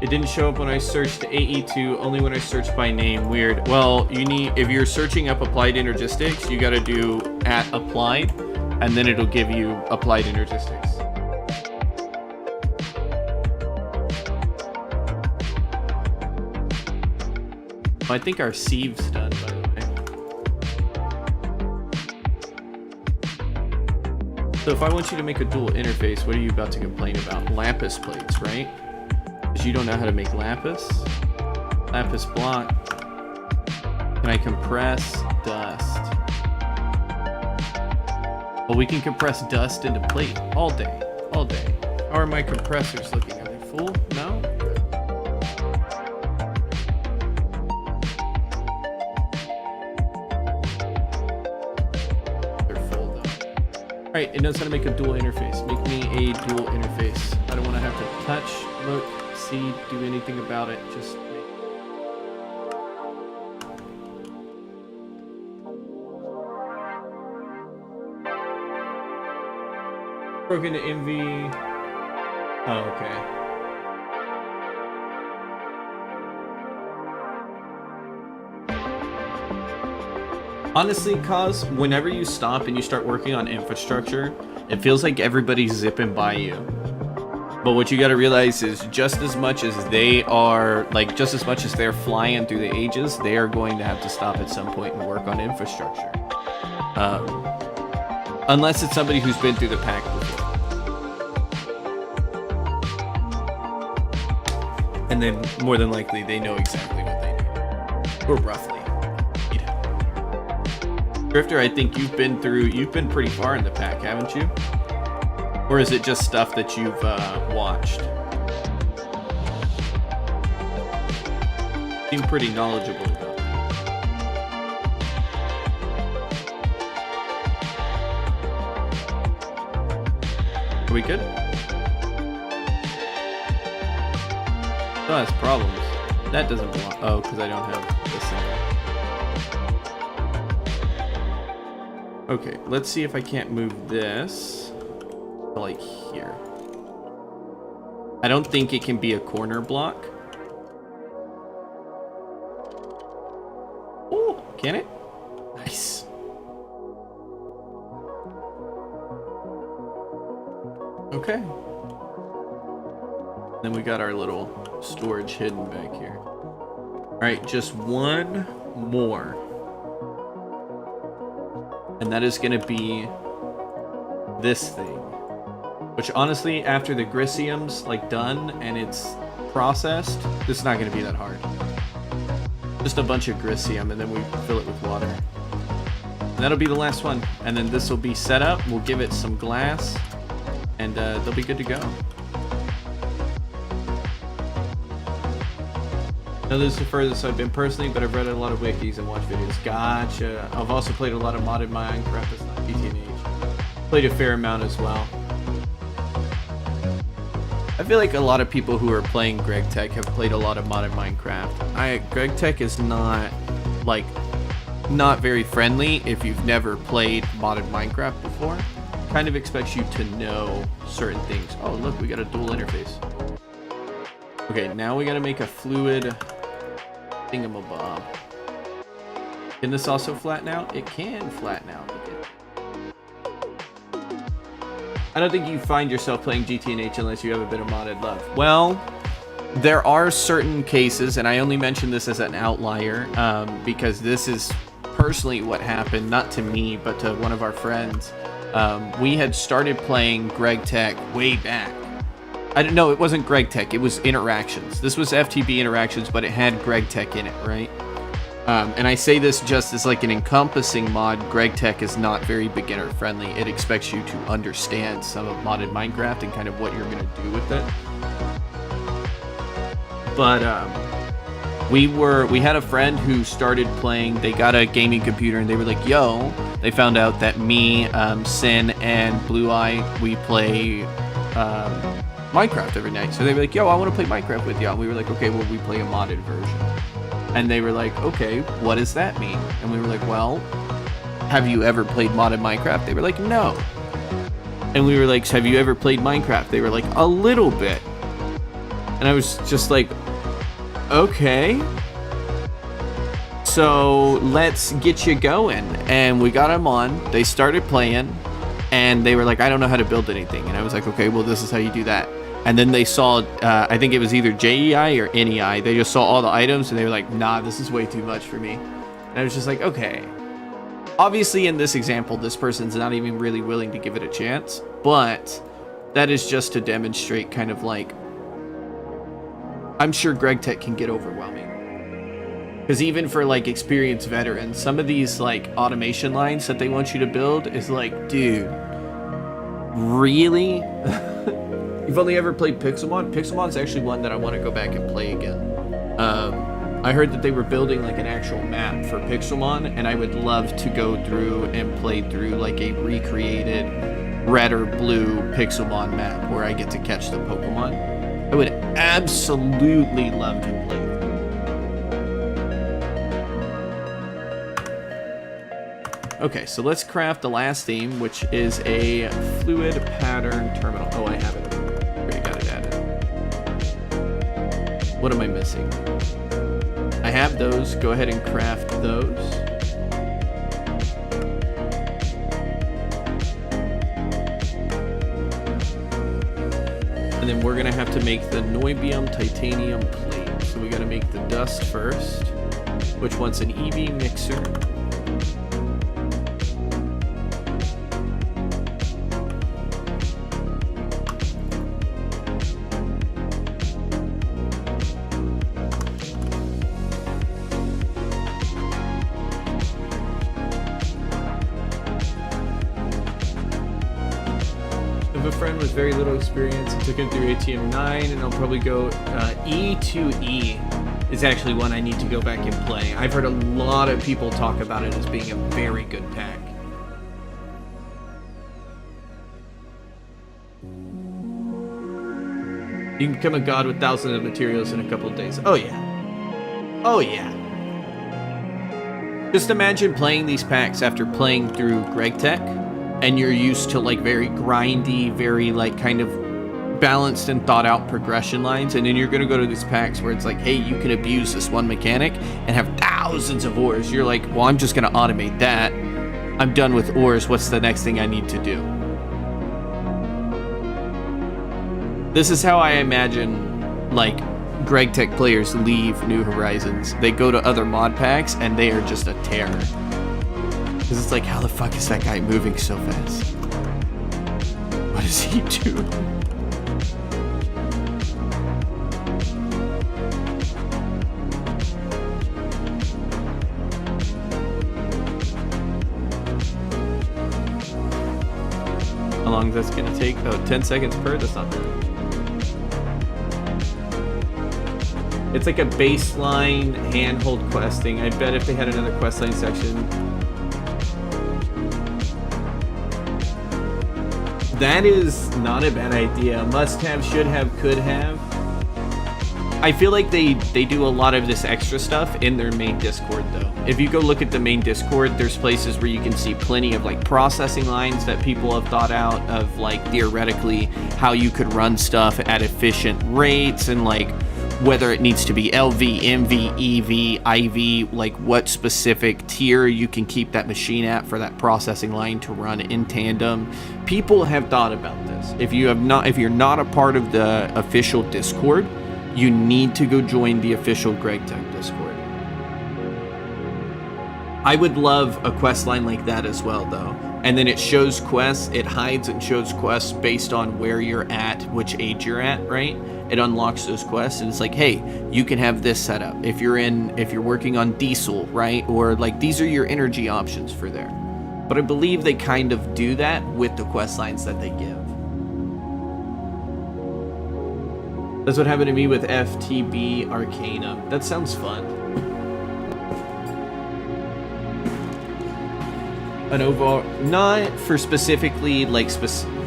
It didn't show up when I searched AE2, only when I searched by name. Weird. Well, you need, if you're searching up applied energistics, you gotta do @applied. And then it'll give you applied energistics. I think our sieve's done, by the way. So if I want you to make a dual interface, what are you about to complain about? Lapis plates, right? Because you don't know how to make lapis. Lapis block. Can I compress dust? Well, we can compress dust into plate all day, all day. How are my compressors looking? Are they full? No? They're full though. Alright, it knows how to make a dual interface. Make me a dual interface. I don't want to have to touch, look, see, do anything about it. Just make. Broken to envy. Oh, okay. Honestly, Cause, whenever you stop and you start working on infrastructure, it feels like everybody's zipping by you. But what you got to realize is just as much as they are, like, just as much as they're flying through the ages, they are going to have to stop at some point and work on infrastructure. Unless it's somebody who's been through the pack before. And then, more than likely, they know exactly what they need. Or roughly. Drifter, I think you've been pretty far in the pack, haven't you? Or is it just stuff that you've watched? You seem pretty knowledgeable about that. Are we good? Oh, that's problems. That doesn't belong. Oh, because I don't have this thing. Okay, let's see if I can't move this to, like, here. I don't think it can be a corner block. Oh, can it? Nice. Okay. Then we got our little storage hidden back here. All right, just one more. And that is going to be this thing. Which, honestly, after the Grissium's, like, done and it's processed, this is not going to be that hard. Just a bunch of Grissium, and then we fill it with water. And that'll be the last one. And then this will be set up. We'll give it some glass, and they'll be good to go. Now, this is the furthest I've been personally, but I've read a lot of wikis and watched videos. Gotcha. I've also played a lot of modded Minecraft. It's not GTNH. Played a fair amount as well. I feel like a lot of people who are playing Greg Tech have played a lot of modded Minecraft. Greg Tech is not, like, not very friendly if you've never played modded Minecraft before. Kind of expects you to know certain things. Oh, look, we got a dual interface. Okay, now we gotta make a fluid thingamabob. Can this also flatten out? It can flatten out. I don't think you find yourself playing GTNH unless you have a bit of modded love. Well, there are certain cases, and I only mention this as an outlier, because this is personally what happened, not to me, but to one of our friends. We had started playing Greg Tech way back. I don't know, it wasn't Greg Tech, it was Interactions. This was FTB Interactions, but it had Greg Tech in it, right? And I say this just as like an encompassing mod. Greg Tech is not very beginner friendly. It expects you to understand some of modded Minecraft and kind of what you're going to do with it. But we had a friend who started playing. They got a gaming computer and they were like, yo, they found out that me, Sin, and Blue Eye, we play Minecraft every night. So they were like, yo, I want to play Minecraft with you. And we were like, okay, well, we play a modded version. And they were like, okay, what does that mean? And we were like, well, have you ever played modded Minecraft? They were like, no. And we were like, have you ever played Minecraft? They were like, a little bit. And I was just like, okay. So let's get you going. And we got them on. They started playing. And they were like, I don't know how to build anything. And I was like, okay, well, this is how you do that. And then they saw, I think it was either JEI or NEI. They just saw all the items and they were like, nah, this is way too much for me. And I was just like, okay. Obviously, in this example, this person's not even really willing to give it a chance. But that is just to demonstrate kind of like, I'm sure Greg Tech can get overwhelming. Because even for like experienced veterans, some of these like automation lines that they want you to build is like, dude, really? You've only ever played Pixelmon? Pixelmon's actually one that I want to go back and play again. I heard that they were building like an actual map for Pixelmon, and I would love to go through and play through like a recreated red or blue Pixelmon map where I get to catch the Pokemon. I would absolutely love to play. Okay, so let's craft the last theme, which is a fluid pattern terminal. Oh, I have it. Already got it added. What am I missing? I have those. Go ahead and craft those. And And then we're gonna have to make the niobium titanium plate. So we gotta make the dust first, which wants an EV mixer. A friend with very little experience and took him through ATM 9, and I'll probably go E2E is actually one I need to go back and play. I've heard a lot of people talk about it as being a very good pack. You can become a god with thousands of materials in a couple of days. Oh yeah. Oh yeah. Just imagine playing these packs after playing through GregTech. And you're used to like very grindy, very like kind of balanced and thought out progression lines, and then you're gonna go to these packs where it's like, hey, you can abuse this one mechanic and have thousands of ores. You're like, well, I'm just gonna automate that. I'm done with ores. What's the next thing I need to do? This is how I imagine like GregTech players leave New Horizons. They go to other mod packs and they are just a terror. Because it's like, how the fuck is that guy moving so fast? What does he do? How long is that going to take? Oh, 10 seconds per? That's not bad. It's like a baseline handhold questing. I bet if they had another questline section... That is not a bad idea. Must have, should have, could have. I feel like they do a lot of this extra stuff in their main Discord though. If you go look at the main Discord, there's places where you can see plenty of like processing lines that people have thought out of, like theoretically how you could run stuff at efficient rates, and like whether it needs to be LV, MV, EV, IV, like what specific tier you can keep that machine at for that processing line to run in tandem. People have thought about this. If you're not a part of the official Discord, you need to go join the official GregTech Discord. I would love a quest line like that as well though. And then it shows quests, it hides and shows quests based on where you're at, which age you're at, right? It unlocks those quests and it's like, hey, you can have this set up if you're working on diesel, right? Or like these are your energy options for there. But I believe they kind of do that with the quest lines that they give. That's what happened to me with FTB Arcanum. That sounds fun. An overall, not for specifically like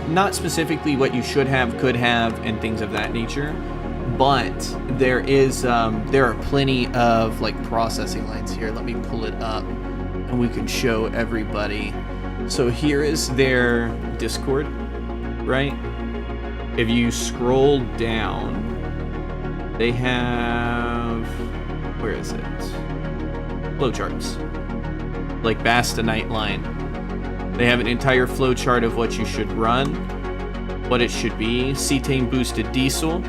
not specifically what you should have, could have, and things of that nature, but there are plenty of like processing lines here. Let me pull it up and we can show everybody. So here is their Discord, right? If you scroll down, they have, where is it? Flowcharts. Like Bastonite line. They have an entire flowchart of what you should run, what it should be, cetane boosted diesel,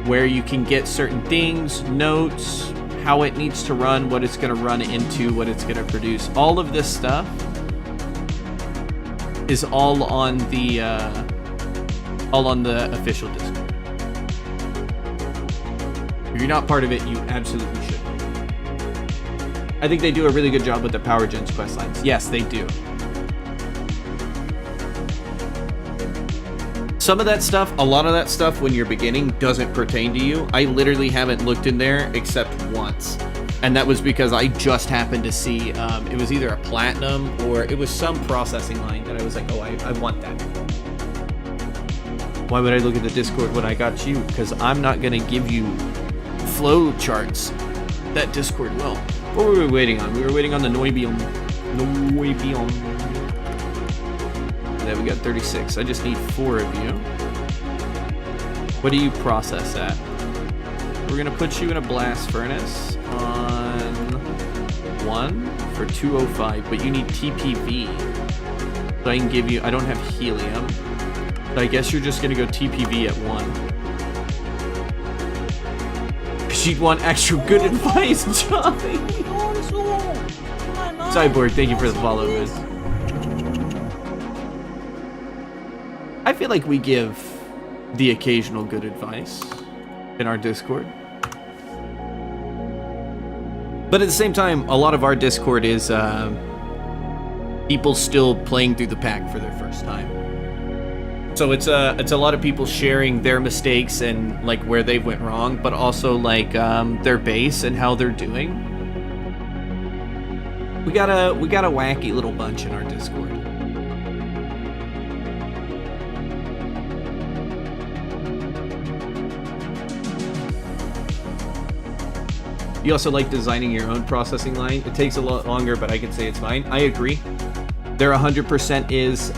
where you can get certain things, notes, how it needs to run, what it's going to run into, what it's going to produce. All of this stuff is all on the official Discord. If you're not part of it, you absolutely should. I think they do a really good job with the Power Gens quest lines. Yes, they do. Some of that stuff, a lot of that stuff when you're beginning doesn't pertain to you. I literally haven't looked in there except once. And that was because I just happened to see, it was either a platinum or it was some processing line that I was like, oh, I want that. Why would I look at the Discord when I got you? Because I'm not going to give you flow charts. That Discord will. What were we waiting on? We were waiting on the niobium. Then we got 36. I just need 4 of you. What do you process at? We're gonna put you in a blast furnace on 1 for 205, but you need TPV. So I can give you, I don't have helium. So I guess you're just gonna go TPV at 1. She'd want extra good advice, Johnny. Cyborg, thank you for the follow, man. I feel like we give the occasional good advice in our Discord. But at the same time, a lot of our Discord is people still playing through the pack for their first time. So it's a lot of people sharing their mistakes and like where they went wrong, but also like their base and how they're doing. We got a wacky little bunch in our Discord. You also like designing your own processing line. It takes a lot longer, but I can say it's fine. I agree. There 100% is,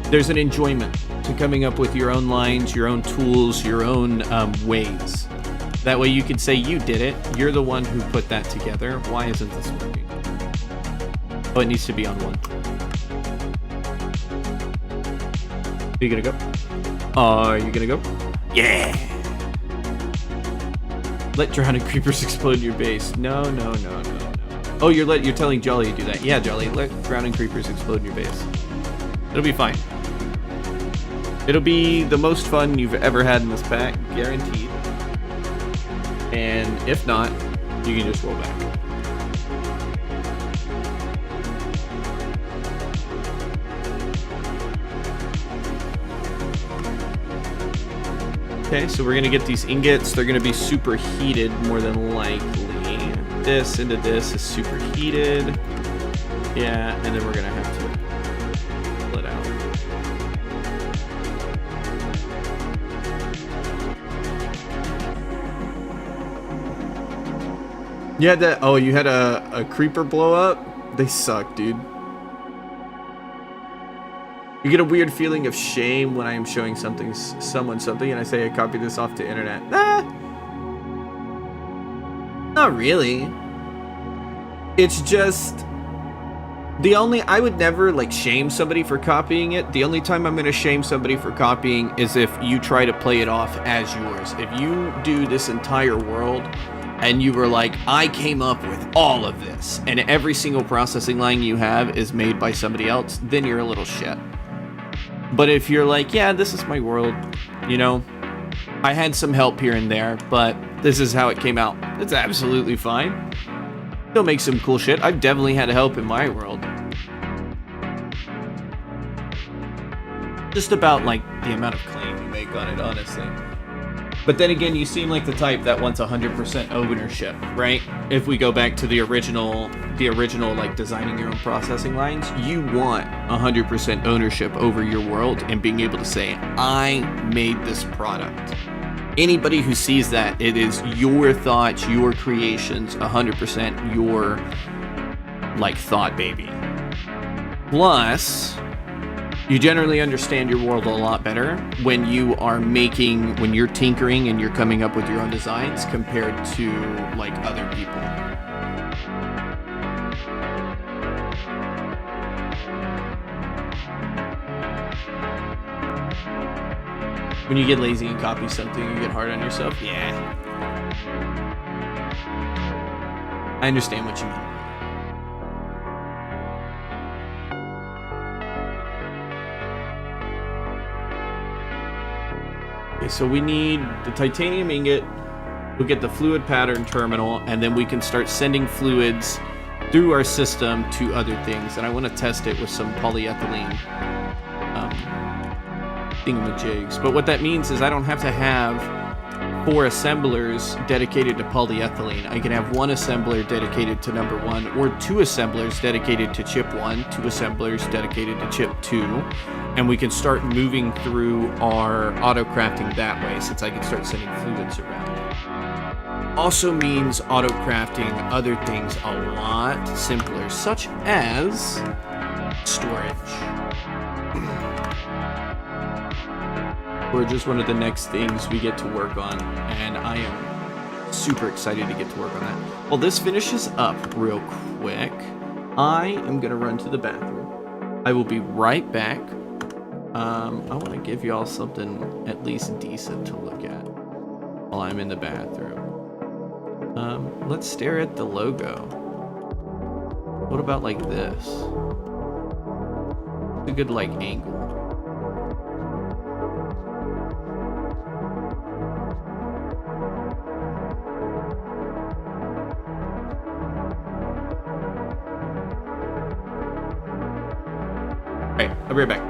there's an enjoyment to coming up with your own lines, your own tools, your own ways. That way you can say you did it. You're the one who put that together. Why isn't this working? Oh, it needs to be on 1. Are you gonna go? Are you gonna go? Yeah! Let drowning creepers explode in your base. No. Oh, you're telling Jolly to do that. Yeah, Jolly, let drowning creepers explode in your base. It'll be fine. It'll be the most fun you've ever had in this pack, guaranteed. And if not, you can just roll back. Okay, so we're gonna get these ingots. They're gonna be super heated more than likely. This into this is super heated. Yeah, and then we're gonna have to pull it out. You had that. Oh, you had a creeper blow up? They suck, dude. You get a weird feeling of shame when I am showing someone something and I say I copy this off the internet. Nah. Not really. It's just I would never like shame somebody for copying it. The only time I'm going to shame somebody for copying is if you try to play it off as yours. If you do this entire world and you were like, I came up with all of this and every single processing line you have is made by somebody else, then you're a little shit. But if you're like, yeah, this is my world, you know, I had some help here and there, but this is how it came out. It's absolutely fine. Still make some cool shit. I've definitely had help in my world. Just about like the amount of claim you make on it, honestly. But then again, you seem like the type that wants 100% ownership, right? If we go back to the original like designing your own processing lines, you want 100% ownership over your world and being able to say, I made this product. Anybody who sees that, it is your thoughts, your creations, 100% your like thought baby. Plus, you generally understand your world a lot better when you're tinkering and you're coming up with your own designs compared to like other people. When you get lazy and copy something, you get hard on yourself. Yeah. I understand what you mean. Okay, so we need the titanium ingot. We'll get the fluid pattern terminal, and then we can start sending fluids through our system to other things. And I want to test it with some polyethylene thingamajigs. But what that means is I don't have to have 4 assemblers dedicated to polyethylene. I can have 1 assembler dedicated to number 1, or 2 assemblers dedicated to chip 1, 2 assemblers dedicated to chip 2, and we can start moving through our auto crafting that way, since I can start sending fluids around. Also means auto crafting other things a lot simpler, such as storage. Or just one of the next things we get to work on, and I am super excited to get to work on that. Well, this finishes up real quick. I am gonna run to the bathroom. I will be right back. I want to give y'all something at least decent to look at while I'm in the bathroom. Let's stare at the logo. What about like this? It's a good like angle. Alright, I'll be right back.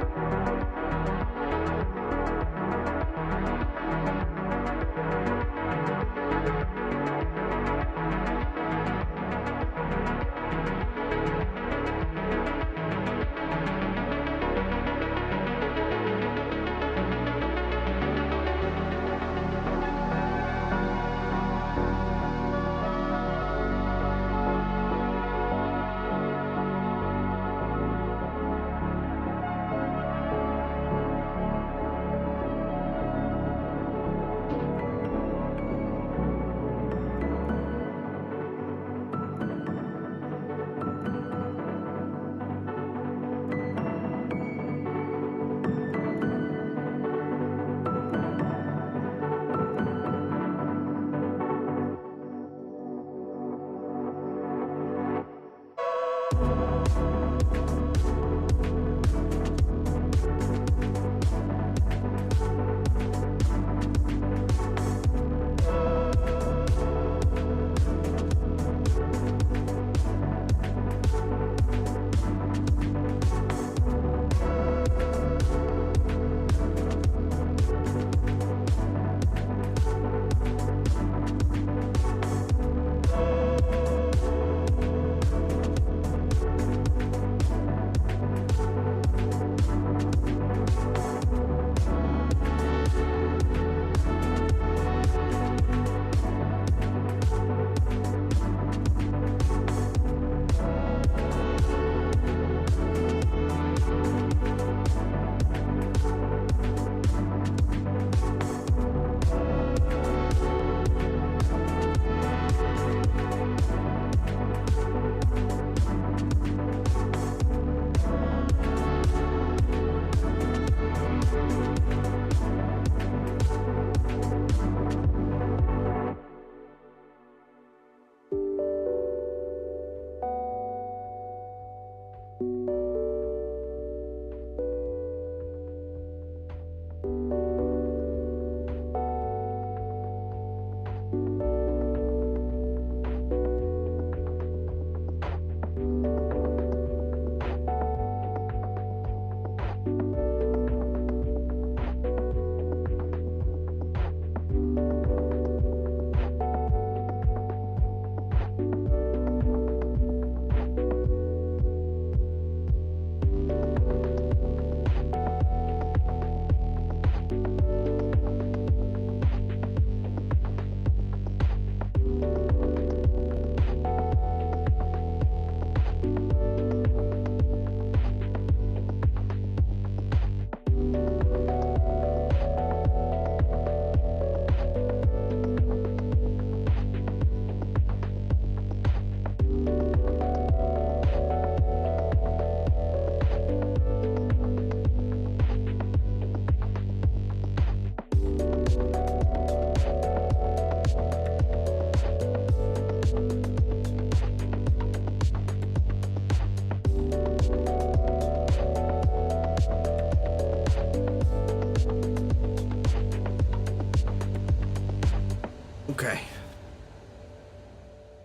Okay.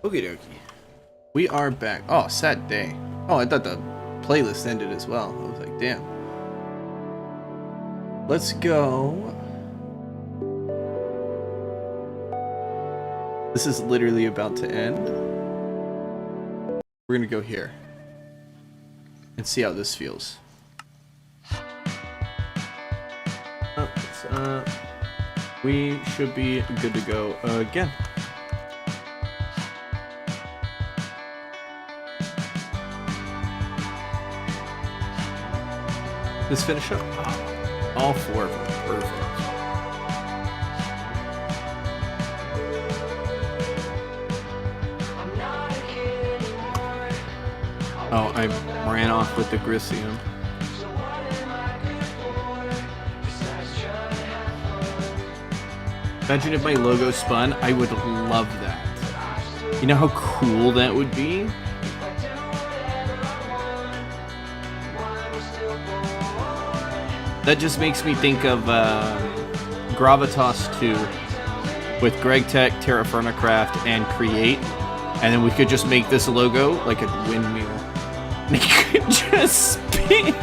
Okie dokie. We are back. Oh, sad day. Oh, I thought the playlist ended as well. I was like, damn. Let's go. This is literally about to end. We're gonna go here and see how this feels. We should be good to go again. Let's finish up. Oh, all four of them. Perfect. Oh, I ran off with the Grissium. Imagine if my logo spun. I would love that. You know how cool that would be? That just makes me think of Gravitas 2 with Greg Tech, Terraforma Craft, and Create. And then we could just make this logo like a windmill. And it could just spin.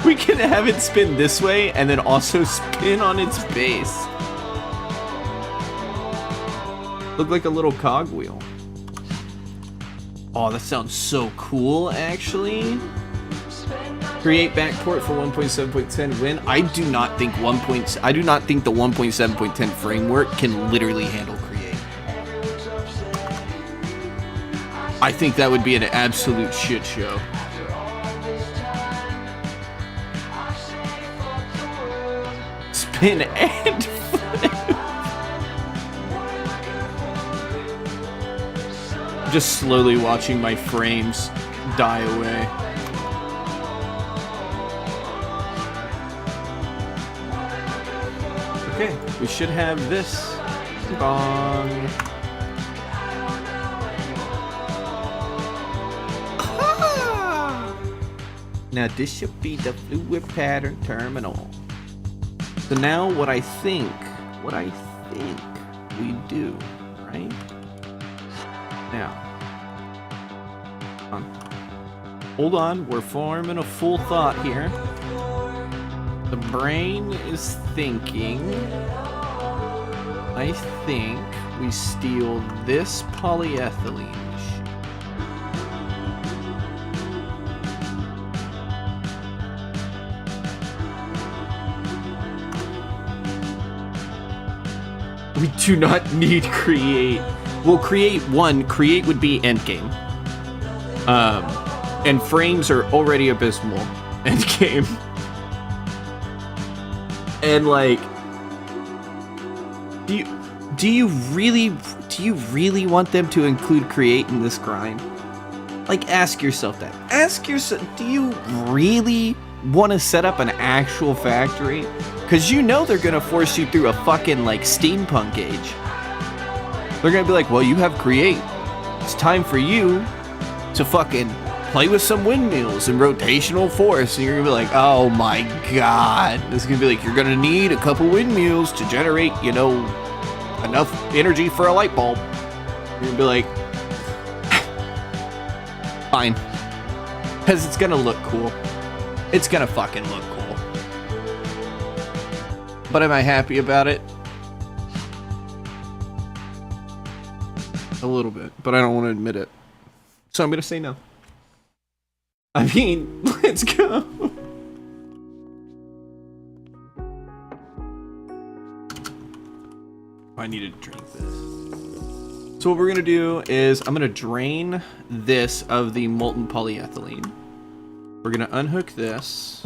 We can have it spin this way and then also spin on its base. Look like a little cogwheel. Oh, that sounds so cool, actually. Create backport for 1.7.10 win. I do not think the 1.7.10 framework can literally handle Create. I think that would be an absolute shit show. Spin and flip. Just slowly watching my frames die away. Okay, we should have this. Bong. Now this should be the fluid pattern terminal. So now what I think we do, right? Now, hold on, we're forming a full thought here. The brain is thinking, I think we steal this polyethylene. We do not need create. We'll create one. Create would be endgame. And frames are already abysmal. Endgame. And like, do you really want them to include create in this grind? Like, ask yourself that. Ask yourself, do you really want to set up an actual factory? Because you know they're gonna force you through a fucking like steampunk age. They're gonna be like, well, you have create. It's time for you to fucking play with some windmills and rotational force. And you're gonna be like, oh my god. It's gonna be like, you're gonna need a couple windmills to generate, you know, enough energy for a light bulb. You're gonna be like, fine. Because it's gonna look cool. It's gonna fucking look cool. But am I happy about it? A little bit, but I don't want to admit it. So I'm gonna say no. I mean, let's go. I need to drink this. So what we're gonna do is I'm gonna drain this of the molten polyethylene. We're gonna unhook this.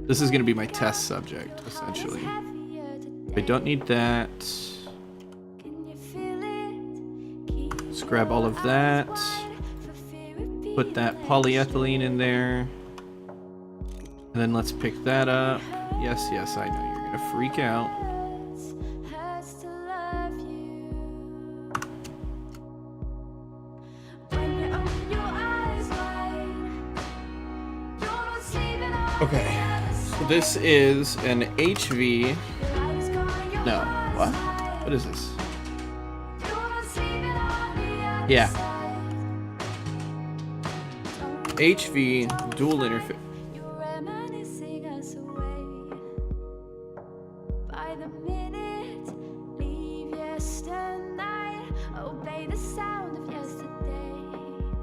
This is gonna be my test subject, essentially. I don't need that. Let's grab all of that. Put that polyethylene in there. And then let's pick that up. Yes, I know you're gonna freak out. Okay, so this is an HV. No, what? What is this? Yeah. HV dual interface.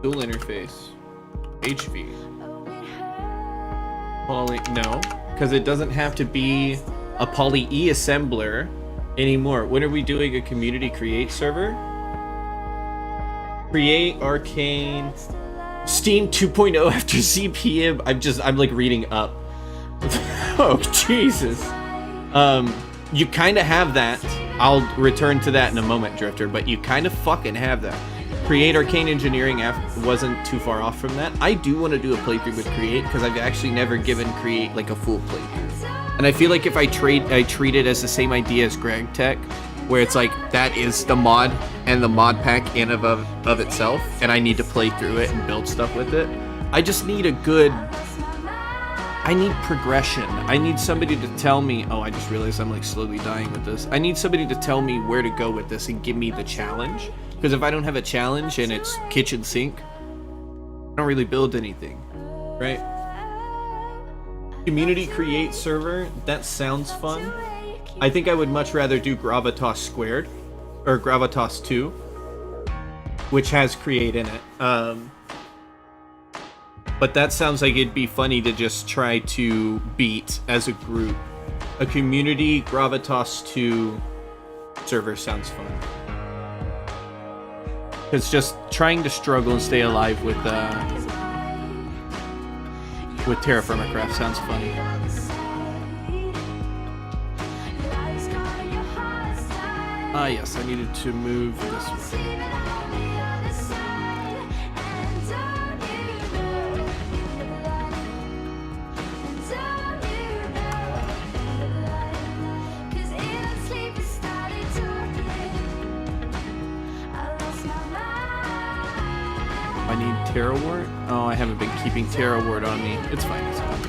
Dual interface. HV. Poly, no, because it doesn't have to be a poly E assembler anymore. When are we doing a community create server? Create Arcane Steam 2.0 after CPM. I'm like reading up. Oh Jesus. You kind of have that. I'll return to that in a moment, Drifter, but you kind of fucking have that. Create Arcane Engineering wasn't too far off from that. I do want to do a playthrough with Create because I've actually never given Create like a full playthrough. And I feel like if I treat it as the same idea as Greg Tech, where it's like that is the mod and the mod pack in of itself, and I need to play through it and build stuff with it. I just need I need progression. I need somebody to tell me, oh, I just realized I'm like slowly dying with this. I need somebody to tell me where to go with this and give me the challenge. Because if I don't have a challenge and it's kitchen sink, I don't really build anything, right? Community create server, that sounds fun. I think I would much rather do Gravitas Squared, or Gravitas 2, which has create in it. But that sounds like it'd be funny to just try to beat as a group. A community Gravitas 2 server sounds fun. Because just trying to struggle and stay alive with Terraformacraft sounds funny. Ah, yes, I needed to move this way. I need Terra Wart? Oh, I haven't been keeping Terra Wart on me. It's fine, it's fine.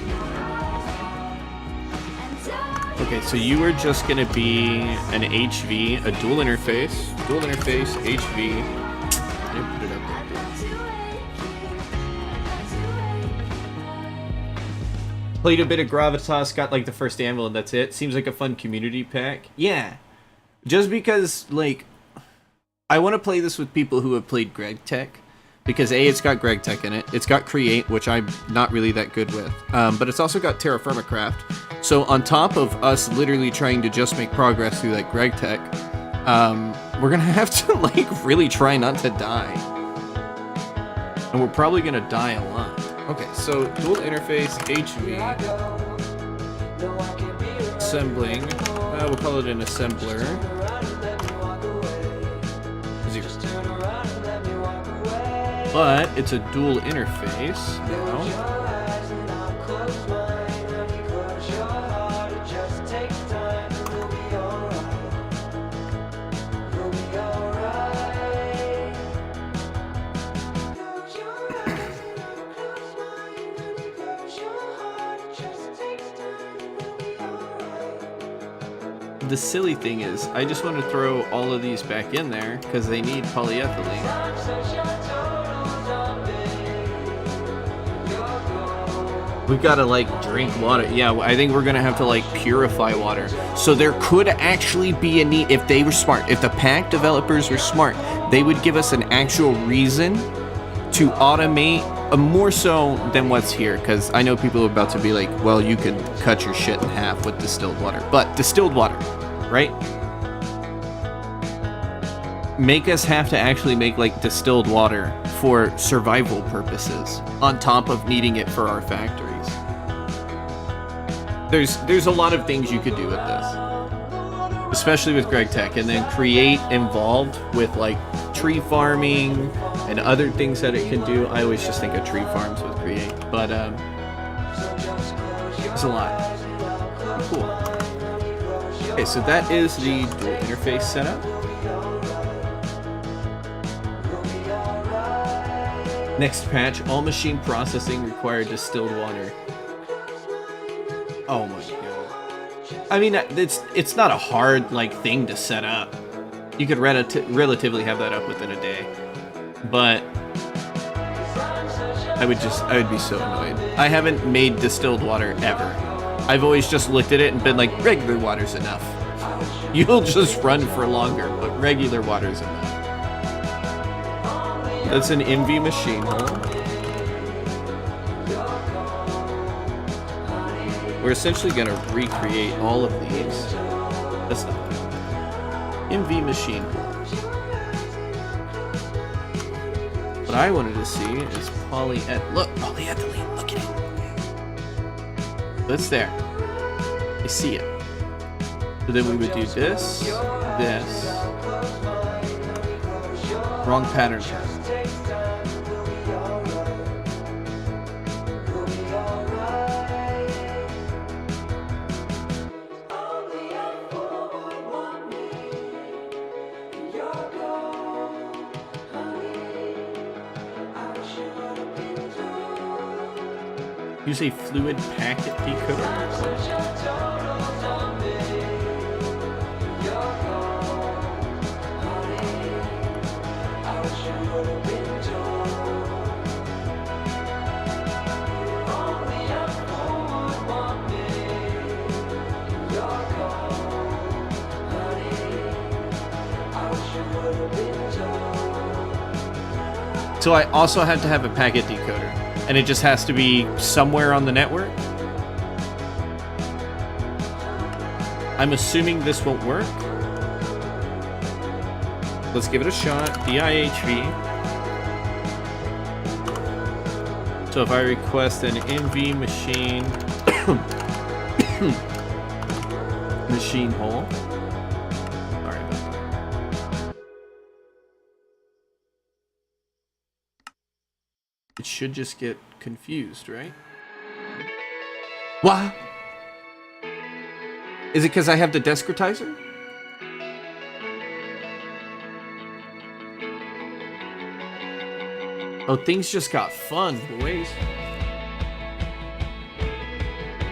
Okay, so you are just gonna be an HV, a dual interface, HV. I didn't put it up there. Played a bit of Gravitas, got like the first anvil, and that's it. Seems like a fun community pack. Yeah, just because like I want to play this with people who have played Greg Tech. Because A, it's got Greg Tech in it. It's got Create, which I'm not really that good with. But it's also got Terraformacraft. So on top of us literally trying to just make progress through like Greg Tech, we're gonna have to like really try not to die. And we're probably gonna die a lot. Okay, so dual interface, HV. Assembling. We'll call it an assembler. But it's a dual interface now. The silly thing is, I just want to throw all of these back in there because they need polyethylene. We've got to like drink water. Yeah, I think we're gonna have to like purify water. So there could actually be a need, if they were smart, if the pack developers were smart, they would give us an actual reason to automate more so than what's here. Because I know people are about to be like, well, you could cut your shit in half with distilled water. But distilled water, right? Make us have to actually make like distilled water for survival purposes on top of needing it for our factories. There's a lot of things you could do with this, especially with Greg Tech, and then create involved with like tree farming and other things that it can do. I always just think of tree farms with create, but it's a lot. Cool. Okay, so that is the dual interface setup. Next patch, all machine processing required distilled water. Oh my god. I mean, it's not a hard like thing to set up. You could relatively have that up within a day. But I would be so annoyed. I haven't made distilled water ever. I've always just looked at it and been like, regular water's enough. You'll just run for longer, but regular water's enough. That's an MV machine, huh? We're essentially gonna recreate all of these. That's not good. MV machine. What I wanted to see is polyethylene. Look, polyethylene, look at it. That's there. I see it. So then we would do this, this. Wrong pattern. Use a fluid packet decoder. So I also have to have a packet decoder, and it just has to be somewhere on the network. I'm assuming this won't work. Let's give it a shot. DIHV. So if I request an MV machine machine hole. Sorry about that. It should just get confused, right? What? Is it because I have the discretizer? Oh, things just got fun, boys.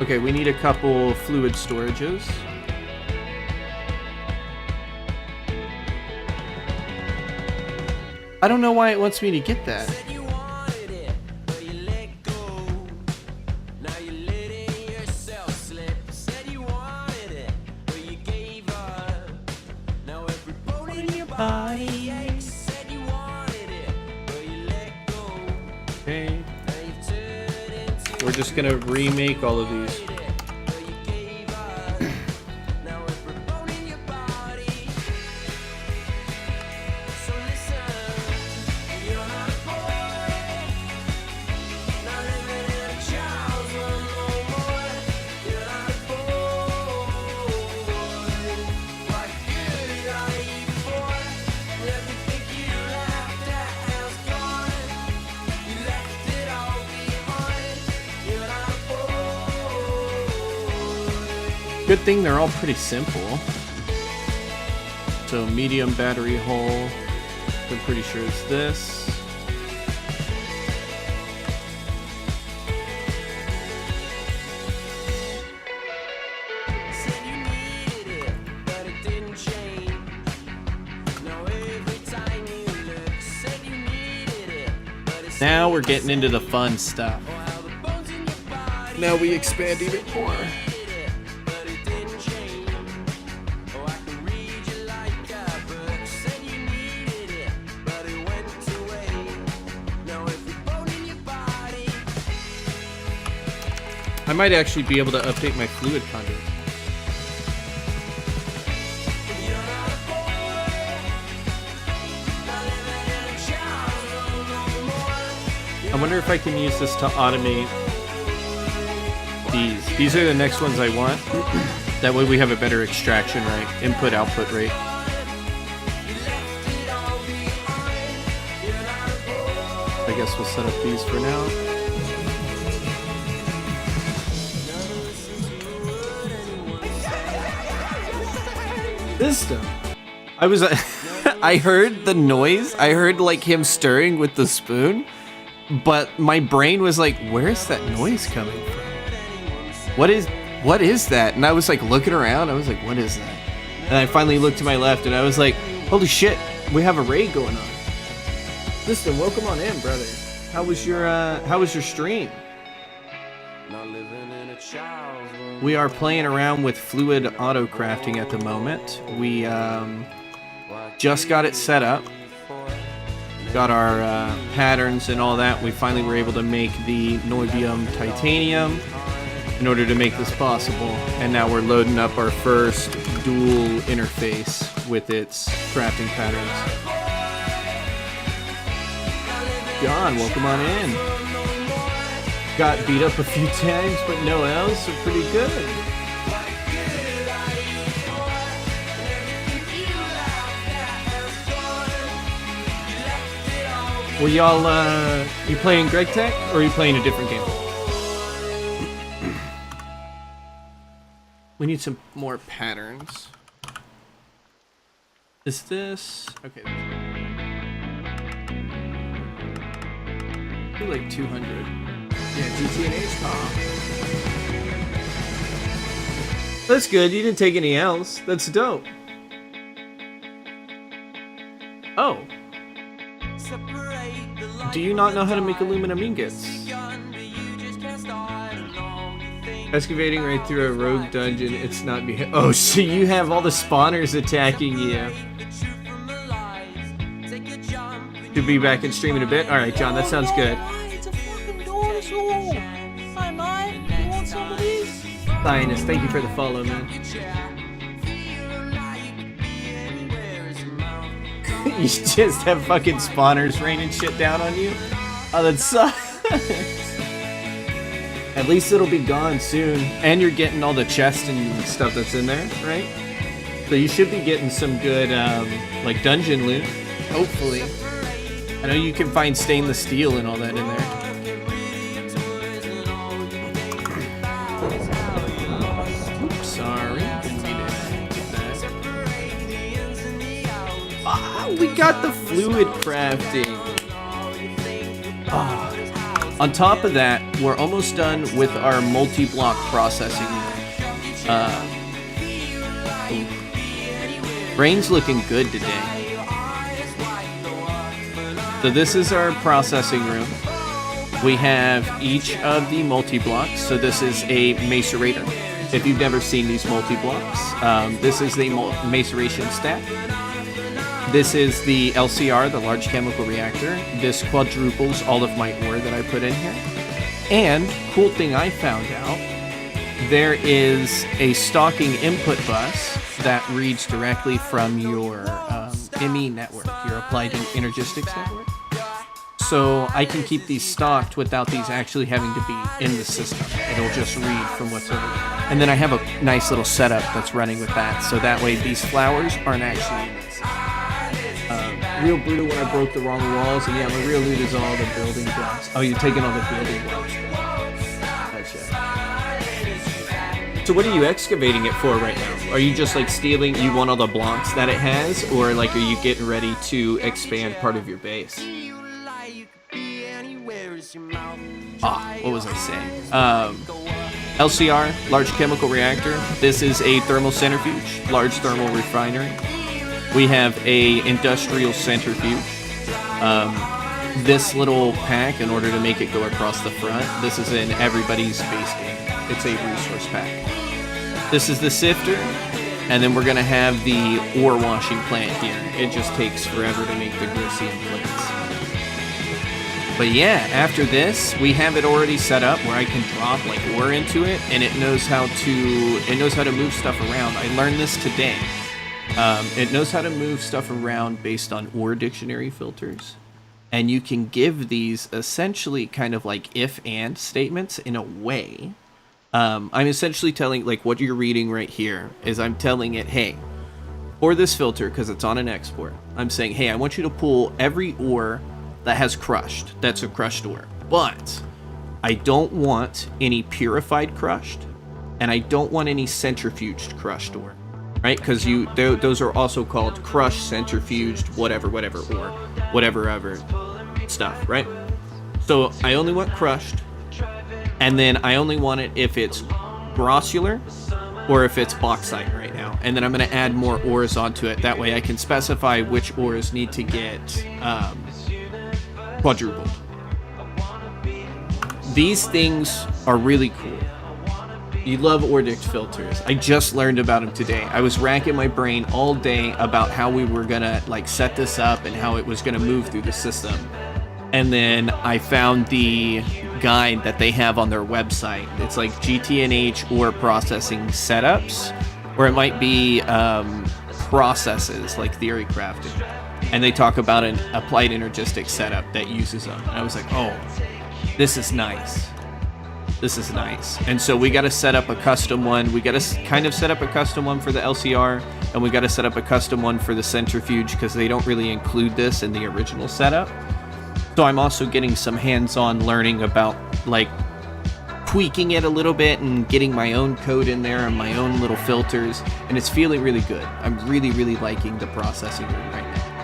Okay, we need a couple fluid storages. I don't know why it wants me to get that. Okay. We're just gonna remake all of these. Good thing they're all pretty simple. So medium battery hole. I'm pretty sure it's this. Now we're getting into the fun stuff. Now we expand even more. I might actually be able to update my fluid conduit. I wonder if I can use this to automate these. These are the next ones I want. That way we have a better extraction rate, input-output rate. I guess we'll set up these for now. This stuff. I was, I heard the noise. I heard like him stirring with the spoon, but my brain was like, "Where's that noise coming from? What is that?" And I was like looking around. I was like, "What is that?" And I finally looked to my left, and I was like, "Holy shit! We have a raid going on." Listen, welcome on in, brother. How was your stream? We are playing around with fluid auto crafting at the moment. We just got it set up. Got our patterns and all that. We finally were able to make the Noibium titanium in order to make this possible. And now we're loading up our first dual interface with its crafting patterns. John, welcome on in. Got beat up a few times, but no else, so pretty good. Well, y'all, you playing Greg Tech, or are you playing a different game? We need some more patterns. Is this... Okay. Do like 200. Yeah, GTNH. That's good. You didn't take any L's. That's dope. Oh. Do you not know how to make aluminum ingots? Excavating right through a rogue dungeon. It's not me. Oh, so you have all the spawners attacking you. To be back in stream in a bit. All right, John, that sounds good. It's a fucking dinosaur. Hi, mate. You want some of these? Lioness, thank you for the follow, man. You just have fucking spawners raining shit down on you? Oh, that sucks. At least it'll be gone soon. And you're getting all the chests and stuff that's in there, right? So you should be getting some good, like, dungeon loot. Hopefully. I know you can find stainless steel and all that in there. Oops, sorry. Didn't mean to hit that. Ah, we got the fluid crafting. Ah. On top of that, we're almost done with our multi-block processing. Brain's looking good today. So this is our processing room. We have each of the multi-blocks. So this is a macerator. If you've never seen these multi-blocks, this is the maceration stack. This is the LCR, the large chemical reactor. This quadruples all of my ore that I put in here. And, cool thing I found out, there is a stocking input bus that reads directly from your ME network, your Applied Energistics network. So I can keep these stocked without these actually having to be in the system. It'll just read from what's over there. And then I have a nice little setup that's running with that, so that way these flowers aren't actually in the system. Real brutal when I broke the wrong walls, and yeah, my real loot is all the building blocks. Oh, you're taking all the building blocks. Gotcha. So what are you excavating it for right now? Are you just like stealing, you want all the blocks that it has, or like are you getting ready to expand part of your base? What was I saying? LCR, large chemical reactor. This is a thermal centrifuge, large thermal refinery. We have a industrial centrifuge. This little pack, in order to make it go across the front, this is in everybody's base game. It's a resource pack. This is the sifter, and then we're gonna have the ore washing plant here. It just takes forever to make the Grissian plates. But yeah, after this, we have it already set up where I can drop like ore into it, and it knows how to move stuff around. I learned this today. It knows how to move stuff around based on OreDictionary filters. And you can give these essentially kind of like if-and statements in a way. I'm essentially telling, like what you're reading right here, is I'm telling it, hey, for this filter, because it's on an export, I'm saying, hey, I want you to pull every ore that has crushed, that's a crushed ore. But I don't want any purified crushed, and I don't want any centrifuged crushed ore. Right, because those are also called crushed, centrifuged, whatever, or whatever stuff, right? So I only want crushed, and then I only want it if it's grossular or if it's bauxite right now. And then I'm going to add more ores onto it. That way I can specify which ores need to get quadrupled. These things are really cool. You love OreDict filters. I just learned about them today. I was racking my brain all day about how we were gonna like set this up and how it was gonna move through the system. And then I found the guide that they have on their website. It's like GTNH ore processing setups, or it might be processes like theory crafting. And they talk about an applied energistics setup that uses them. And I was like, oh, this is nice. This is nice. And so we got to set up a custom one. We got to kind of set up a custom one for the LCR, and we got to set up a custom one for the centrifuge because they don't really include this in the original setup. So I'm also getting some hands-on learning about like tweaking it a little bit and getting my own code in there and my own little filters, and it's feeling really good. I'm really, really liking the processing room right now.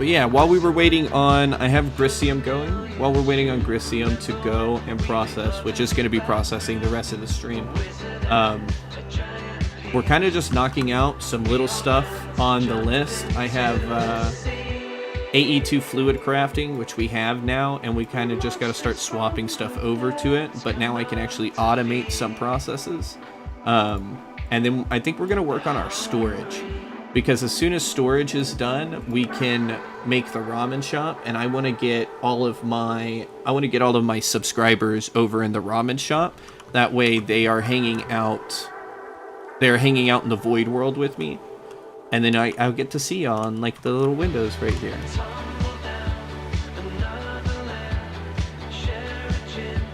But yeah, while we were waiting on, I have Grisium going. While we're waiting on Grisium to go and process, which is going to be processing the rest of the stream, we're kind of just knocking out some little stuff on the list. I have AE2 fluid crafting, which we have now, and we kind of just got to start swapping stuff over to it. But now I can actually automate some processes. And then I think we're going to work on our storage, because as soon as storage is done, we can make the ramen shop, and I want to get all of my subscribers over in the ramen shop. That way they are hanging out. They're hanging out in the void world with me, and then I'll get to see on like the little windows right here.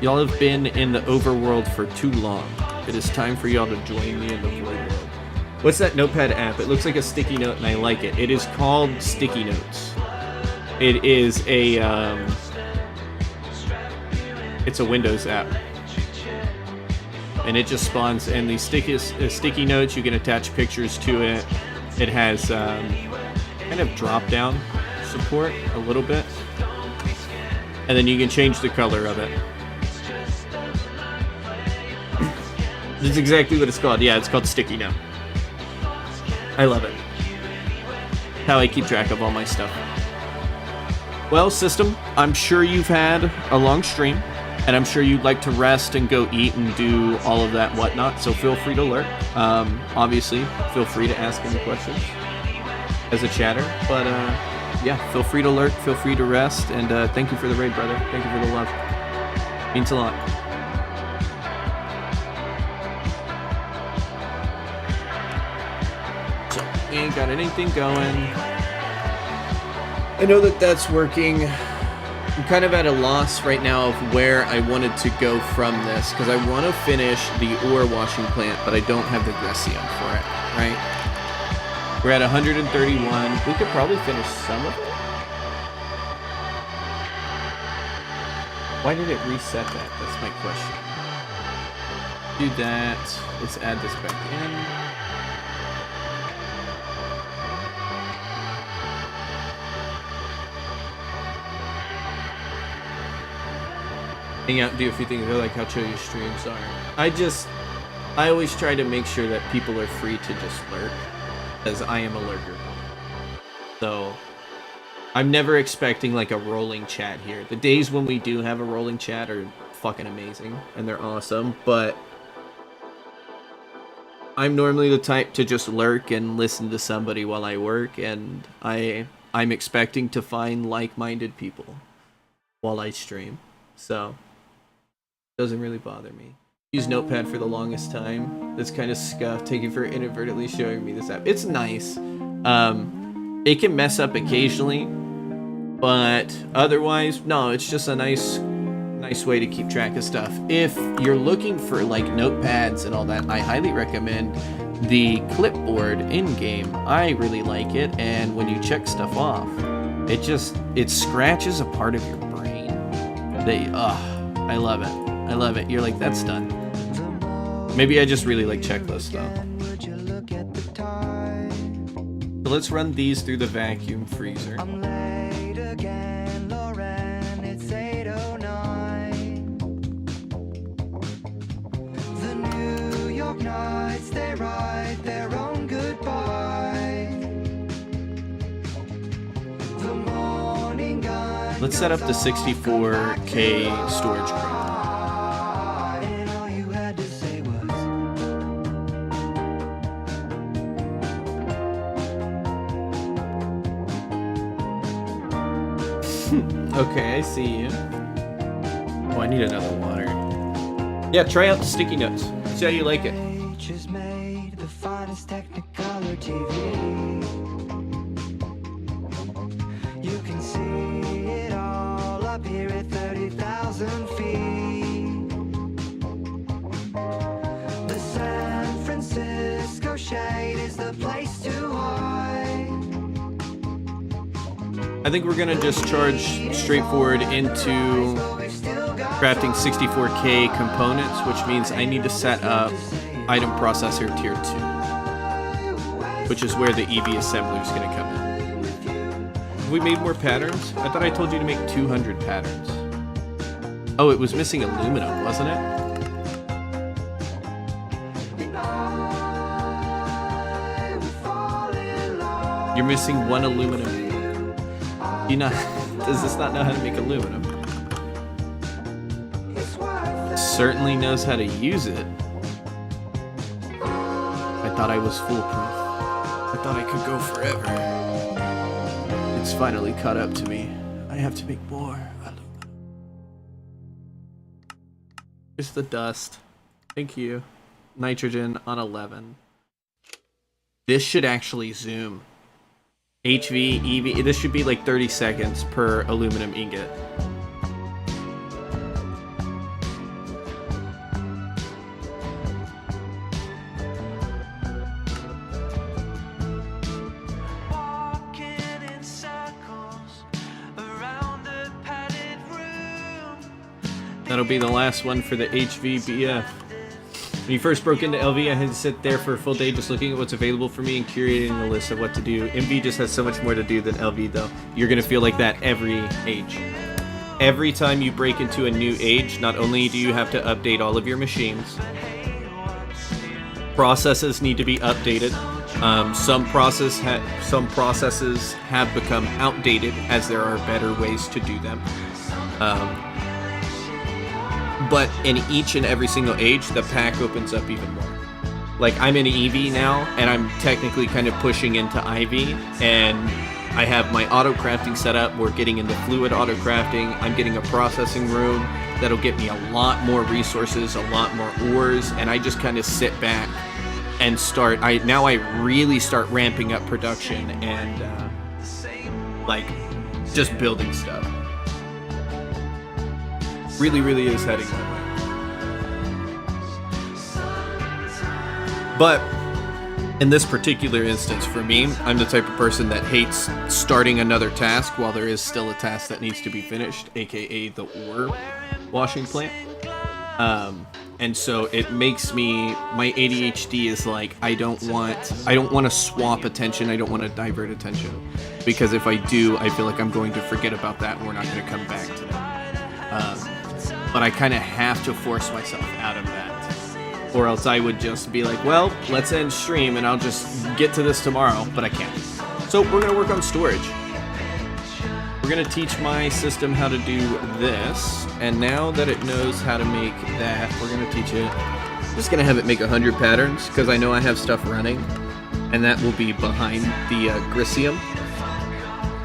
Y'all have been in the overworld for too long. It is time for y'all to join me in the void world. What's that notepad app? It looks like a sticky note and I like it. It is called Sticky Notes. It is a it's a Windows app. And it just spawns, and these sticky notes, you can attach pictures to it. It has kind of drop-down support a little bit. And then you can change the color of it. That's exactly what it's called. Yeah, it's called Sticky Note. I love it. How I keep track of all my stuff. Well, system, I'm sure you've had a long stream, and I'm sure you'd like to rest and go eat and do all of that whatnot, so feel free to lurk. Obviously, feel free to ask any questions as a chatter, but yeah, feel free to lurk, feel free to rest, and thank you for the raid, brother. Thank you for the love. Means a lot. So, we ain't got anything going. I know that that's working. I'm kind of at a loss right now of where I wanted to go from this, because I want to finish the ore washing plant, but I don't have the Grisium for it, right? We're at 131. We could probably finish some of it. Why did it reset that? That's my question. Do that. Let's add this back in. Hang out and do a few things. I like how chill your streams are. I always try to make sure that people are free to just lurk, because I am a lurker. So I'm never expecting like a rolling chat here. The days when we do have a rolling chat are fucking amazing and they're awesome, but I'm normally the type to just lurk and listen to somebody while I work, and I'm expecting to find like-minded people while I stream. So doesn't really bother me. Use Notepad for the longest time. That's kind of scuffed. Thank you for inadvertently showing me this app. It's nice. It can mess up occasionally, but otherwise, no, it's just a nice way to keep track of stuff. If you're looking for like notepads and all that, I highly recommend the clipboard in-game. I really like it, and when you check stuff off, it scratches a part of your brain. I love it. I love it. You're like, that's done. Maybe I just really like checklists though. So let's run these through the vacuum freezer. They write their own goodbye. The morning gun. Let's set up the 64K storage crate. And all you had to say was Okay, I see you. Oh, I need another water. Yeah, try out the sticky notes. See how you like it. Just made the finest Technicolor TV. You can see it all up here at 30,000 feet. The San Francisco shade is the place to hide. I think we're gonna just charge straightforward into crafting 64K components, which means I need to set up item processor tier 2, which is where the EV assembler is going to come in. We made more patterns? I thought I told you to make 200 patterns. Oh, it was missing aluminum, wasn't it? You're missing one aluminum. Does this not know how to make aluminum? Certainly knows how to use it. I thought I was foolproof. I thought I could go forever. It's finally caught up to me. I have to make more aluminum. Here's the dust. Thank you. Nitrogen on 11. This should actually zoom. HV, EV, this should be like 30 seconds per aluminum ingot. That'll be the last one for the HVBF. When you first broke into LV, I had to sit there for a full day just looking at what's available for me and curating a list of what to do. MV just has so much more to do than LV though. You're gonna feel like that every age. Every time you break into a new age, not only do you have to update all of your machines, processes need to be updated. Some processes have become outdated as there are better ways to do them. But in each and every single age, the pack opens up even more. Like, I'm in EV now, and I'm technically kind of pushing into IV, and I have my auto crafting set up. We're getting into fluid auto crafting. I'm getting a processing room that'll get me a lot more resources, a lot more ores, and I just kind of sit back and start. Now I really start ramping up production and like just building stuff. Really is heading that way. But in this particular instance, for me, I'm the type of person that hates starting another task while there is still a task that needs to be finished, aka the ore washing plant. And so it makes me, my ADHD is like, I don't want to swap attention, I don't want to divert attention, because if I do, I feel like I'm going to forget about that and we're not going to come back to that. But I kind of have to force myself out of that, or else I would just be like, well, let's end stream and I'll just get to this tomorrow, but I can't. So we're going to work on storage. We're going to teach my system how to do this, and now that it knows how to make that, we're going to teach it. I'm just going to have it make 100 patterns, because I know I have stuff running, and that will be behind the Grisium,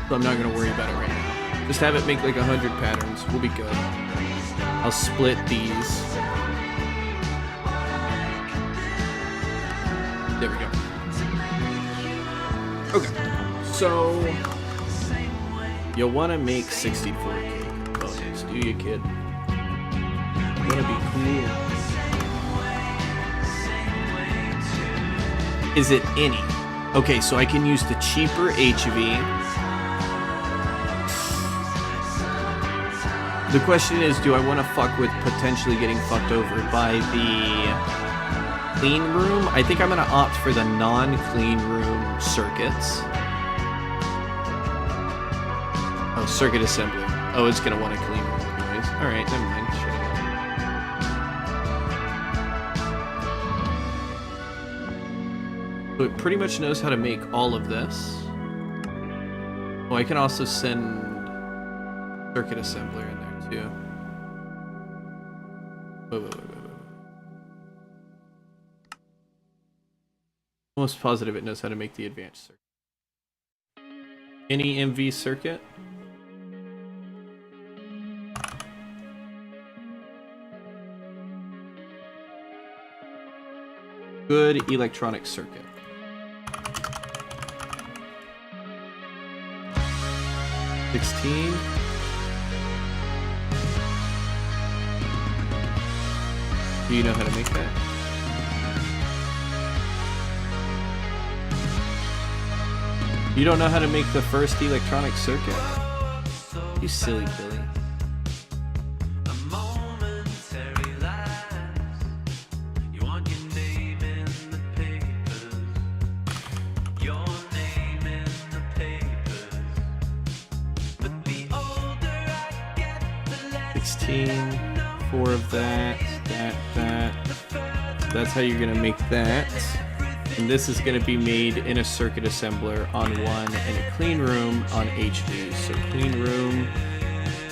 so I'm not going to worry about it right now. Just have it make like 100 patterns, we'll be good. I'll split these. There we go. Okay, so you'll want to make 64 components, do you, kid? You want to be cool. Is it any? Okay, so I can use the cheaper HV. The question is, do I want to fuck with potentially getting fucked over by the clean room? I think I'm going to opt for the non-clean room circuits. Oh, circuit assembly. Oh, it's going to want a clean room anyways. Alright, never mind. Sure. So it pretty much knows how to make all of this. Oh, I can also send circuit assembler in there. Yeah. Wait. Almost positive it knows how to make the advanced circuit. Any MV circuit? Good electronic circuit. $16. Do you know how to make that? You don't know how to make the first electronic circuit? You silly Billy. 16, 4 of that. That's how you're gonna make that. And this is gonna be made in a circuit assembler on 1 and a clean room on HV. So clean room,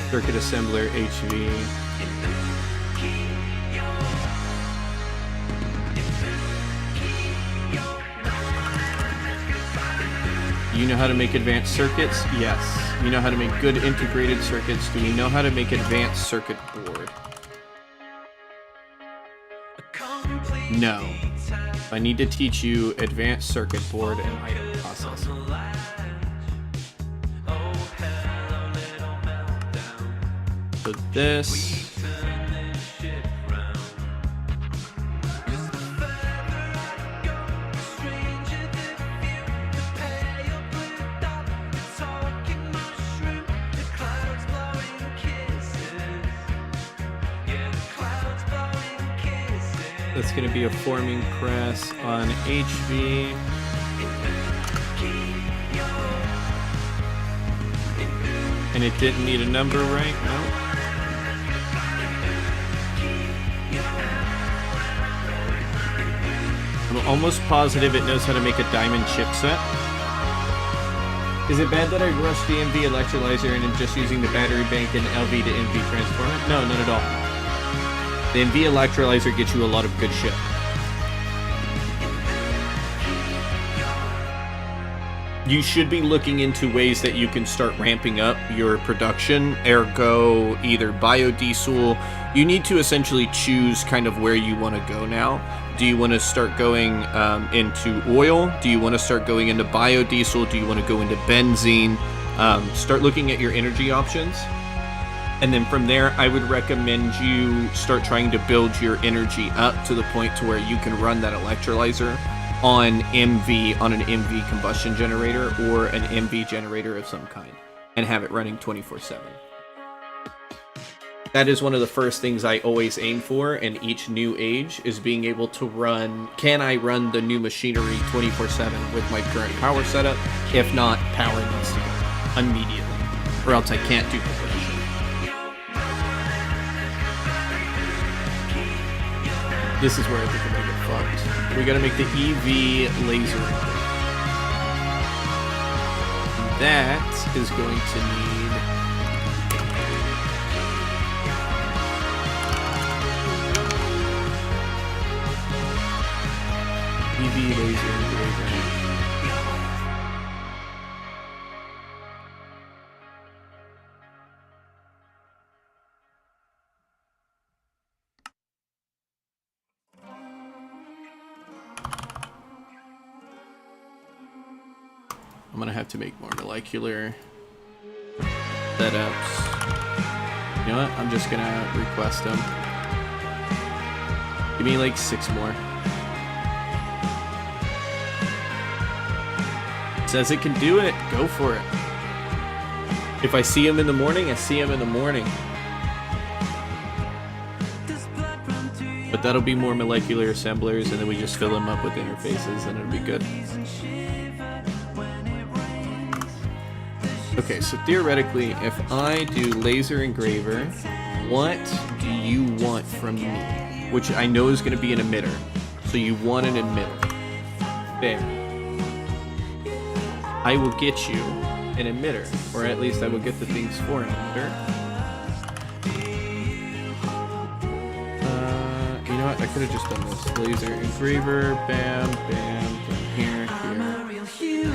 circuit assembler, HV. You know how to make advanced circuits? Yes. You know how to make good integrated circuits. Do we know how to make advanced circuit board? No. I need to teach you advanced circuit board and item processing. So this... That's going to be a forming press on HV. And it didn't need a number, right? No. I'm almost positive it knows how to make a diamond chipset. Is it bad that I rushed the MV electrolyzer and am just using the battery bank and LV to MV transformer? No, not at all. The MV electrolyzer gets you a lot of good shit. You should be looking into ways that you can start ramping up your production, ergo either biodiesel. You need to essentially choose kind of where you want to go now. Do you want to start going into oil? Do you want to start going into biodiesel? Do you want to go into benzene? Start looking at your energy options. And then from there, I would recommend you start trying to build your energy up to the point to where you can run that electrolyzer on an MV combustion generator or an MV generator of some kind and have it running 24/7. That is one of the first things I always aim for in each new age is being able to run, can I run the new machinery 24/7 with my current power setup? If not, power needs to go immediately or else I can't do production. This is where I think I'm gonna get fucked. We gotta make the EV laser. That is going to need EV laser engraver. I'm gonna have to make more molecular setups. You know what? I'm just gonna request them. Give me like 6 more. It says it can do it. Go for it. If I see them in the morning, I see them in the morning. But that'll be more molecular assemblers, and then we just fill them up with interfaces, and it'll be good. Okay, so theoretically, if I do laser engraver, what do you want from me? Which I know is going to be an emitter. So you want an emitter. There. I will get you an emitter. Or at least I will get the things for an emitter. You know what? I could have just done this. Laser engraver, bam, bam, from here, here.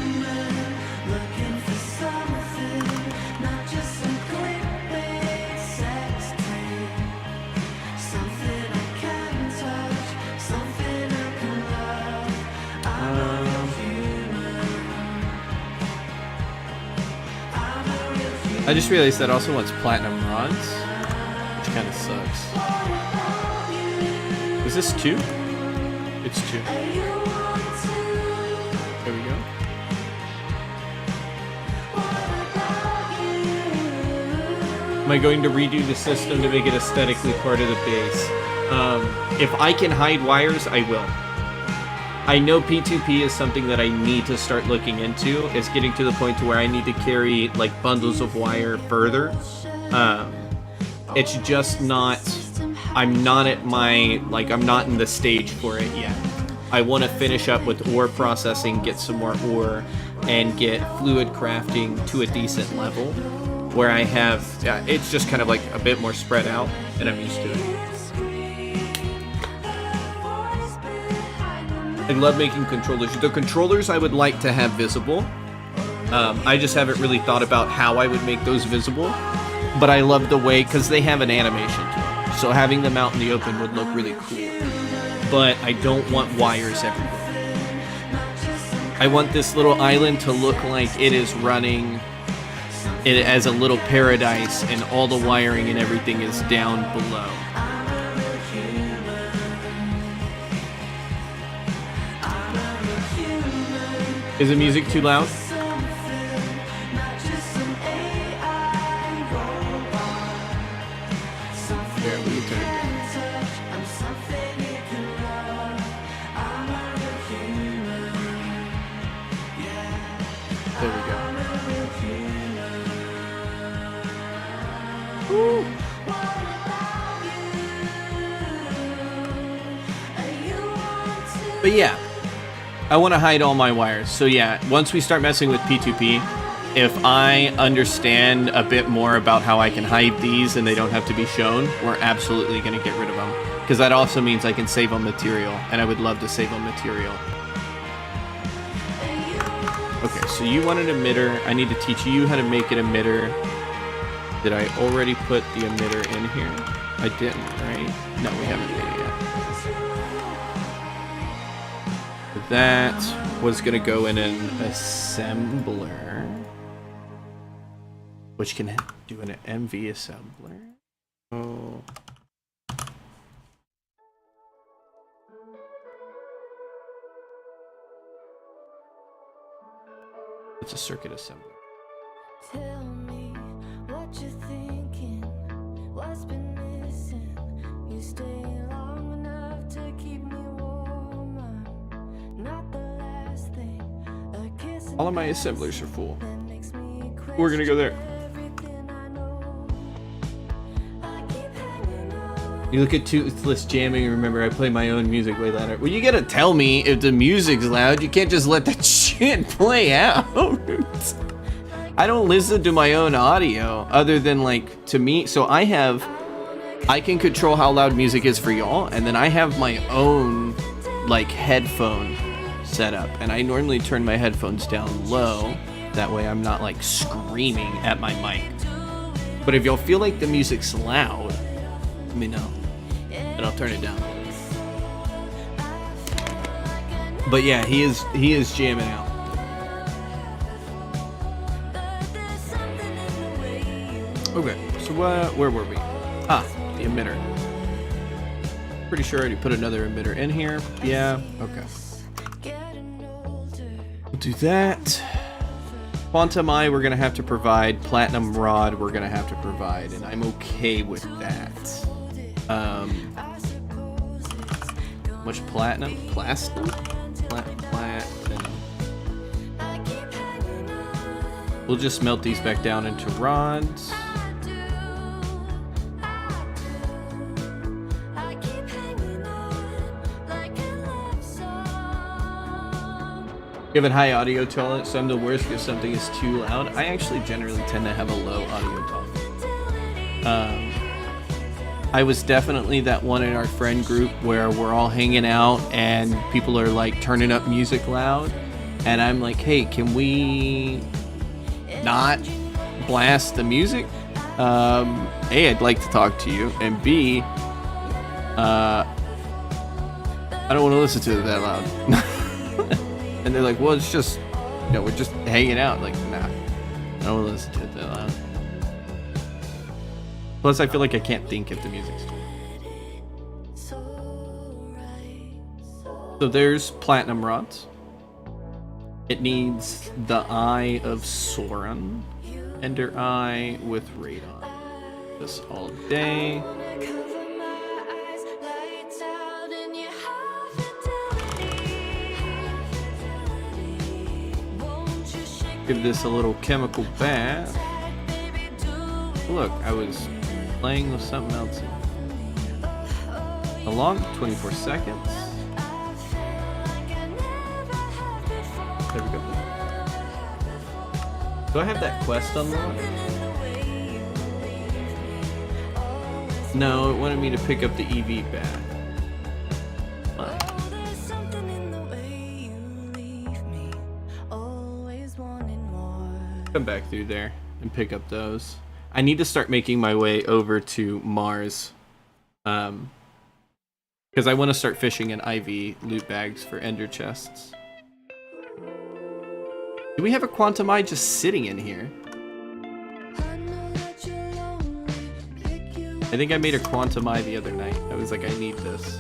I just realized that also wants platinum rods, which kind of sucks. Is this 2? It's 2. There we go. Am I going to redo the system to make it aesthetically part of the base? If I can hide wires, I will. I know P2P is something that I need to start looking into. It's getting to the point to where I need to carry like bundles of wire further. It's just not, I'm not at my, like, I'm not in the stage for it yet. I want to finish up with ore processing, get some more ore, and get fluid crafting to a decent level where I have, it's just kind of like a bit more spread out, and I'm used to it. I love making controllers. The controllers I would like to have visible. I just haven't really thought about how I would make those visible, but I love the way, because they have an animation to them. So having them out in the open would look really cool. But I don't want wires everywhere. I want this little island to look like it is running it as a little paradise, and all the wiring and everything is down below. Is the music too loud? Here, let me turn it down. There we go. Woo. But yeah, I want to hide all my wires. So yeah, once we start messing with P2P, if I understand a bit more about how I can hide these and they don't have to be shown, we're absolutely going to get rid of them. Because that also means I can save on material, and I would love to save on material. Okay, so you want an emitter. I need to teach you how to make an emitter. Did I already put the emitter in here? I didn't, right? No, we haven't made it yet. That was going to go in an assembler, which can do an MV assembler. Oh. It's a circuit assembler. Tell me what you're thinking, what's been missing. You stay long enough to keep me warmer. Not the last thing, a kiss. All of my assemblers are full. We're gonna go there. You look at Toothless jamming. Remember, I play my own music way louder. Well, you gotta tell me if the music's loud. You can't just let that shit play out. I don't listen to my own audio other than, like, to me. So I can control how loud music is for y'all, and then I have my own, like, headphone setup, and I normally turn my headphones down low. That way I'm not, like, screaming at my mic. But if y'all feel like the music's loud, let me know, and I'll turn it down. But yeah, he is jamming out. Okay, so where were we? Ah, the emitter. Pretty sure I already put another emitter in here. Yeah, okay. We'll do that. Quantum Eye we're gonna have to provide. Platinum Rod we're gonna have to provide, and I'm okay with that. Much platinum? Platinum? Platinum. We'll just melt these back down into rods. Given high audio tolerance, so I'm the worst if something is too loud. I actually generally tend to have a low audio tolerance. I was definitely that one in our friend group where we're all hanging out and people are like turning up music loud, and I'm like, hey, can we not blast the music? A, I'd like to talk to you, and B, I don't want to listen to it that loud. And they're like, well, it's just, you know, we're just hanging out. Like, nah, I don't want to listen to it that loud. Plus, I feel like I can't think if the music's cool. So there's platinum rods. It needs the Eye of Sauron. Ender Eye with Radon. This all day. Give this a little chemical bath. Look, I was playing with something else. Along 24 seconds. There we go. Do I have that quest unlocked? No, it wanted me to pick up the EV bat. Come back through there and pick up those. I need to start making my way over to Mars. Because I want to start fishing in IV loot bags for ender chests. Do we have a quantum eye just sitting in here? I think I made a quantum eye the other night. I was like, I need this.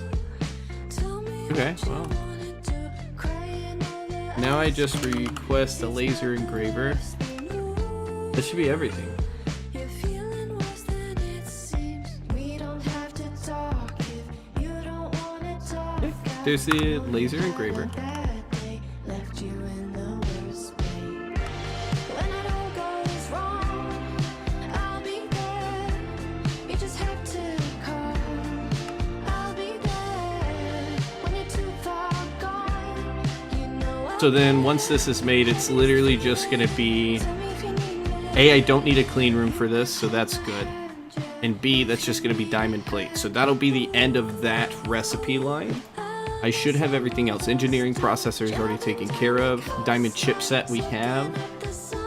Okay, well. Now I just request a laser engraver. That should be everything. Okay, there's the laser engraver. So then once this is made, it's literally just going to be, A, I don't need a clean room for this, so that's good. And B, that's just going to be diamond plate. So that'll be the end of that recipe line. I should have everything else. Engineering processor is already taken care of. Diamond chipset we have.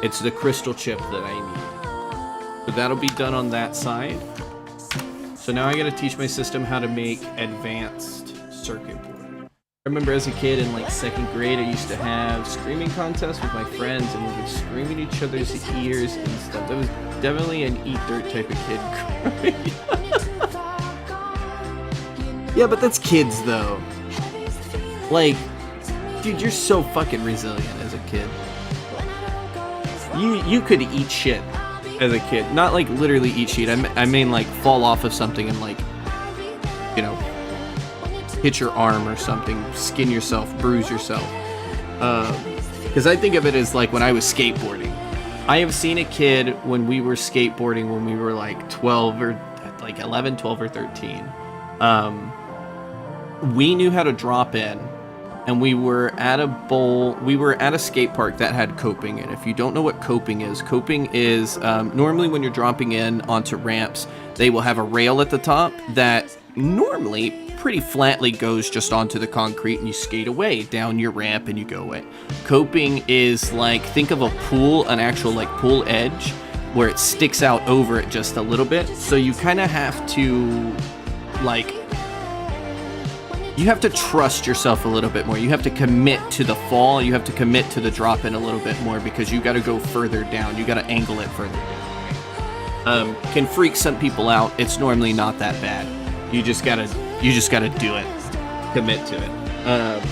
It's the crystal chip that I need. So that'll be done on that side. So now I got to teach my system how to make advanced circuit board. I remember as a kid in like 2nd grade, I used to have screaming contests with my friends, and we would scream in each other's ears and stuff. That was definitely an eat dirt type of kid. Yeah, but that's kids though. Like, dude, you're so fucking resilient as a kid. You could eat shit as a kid. Not like literally eat shit. I mean like fall off of something and like, you know, hit your arm or something, skin yourself, bruise yourself. Because I think of it as like when I was skateboarding. I have seen a kid when we were skateboarding when we were like 12 or like 11, 12 or 13. We knew how to drop in, and we were at a skate park that had coping. And if you don't know what coping is normally when you're dropping in onto ramps, they will have a rail at the top that normally pretty flatly goes just onto the concrete, and you skate away down your ramp and you go away. Coping is like, think of a pool, an actual like pool edge where it sticks out over it just a little bit. So you kind of have to like, you have to trust yourself a little bit more. You have to commit to the fall. You have to commit to the drop in a little bit more because you got to go further down. You got to angle it further down. Can freak some people out. It's normally not that bad. You just gotta do it. Commit to it.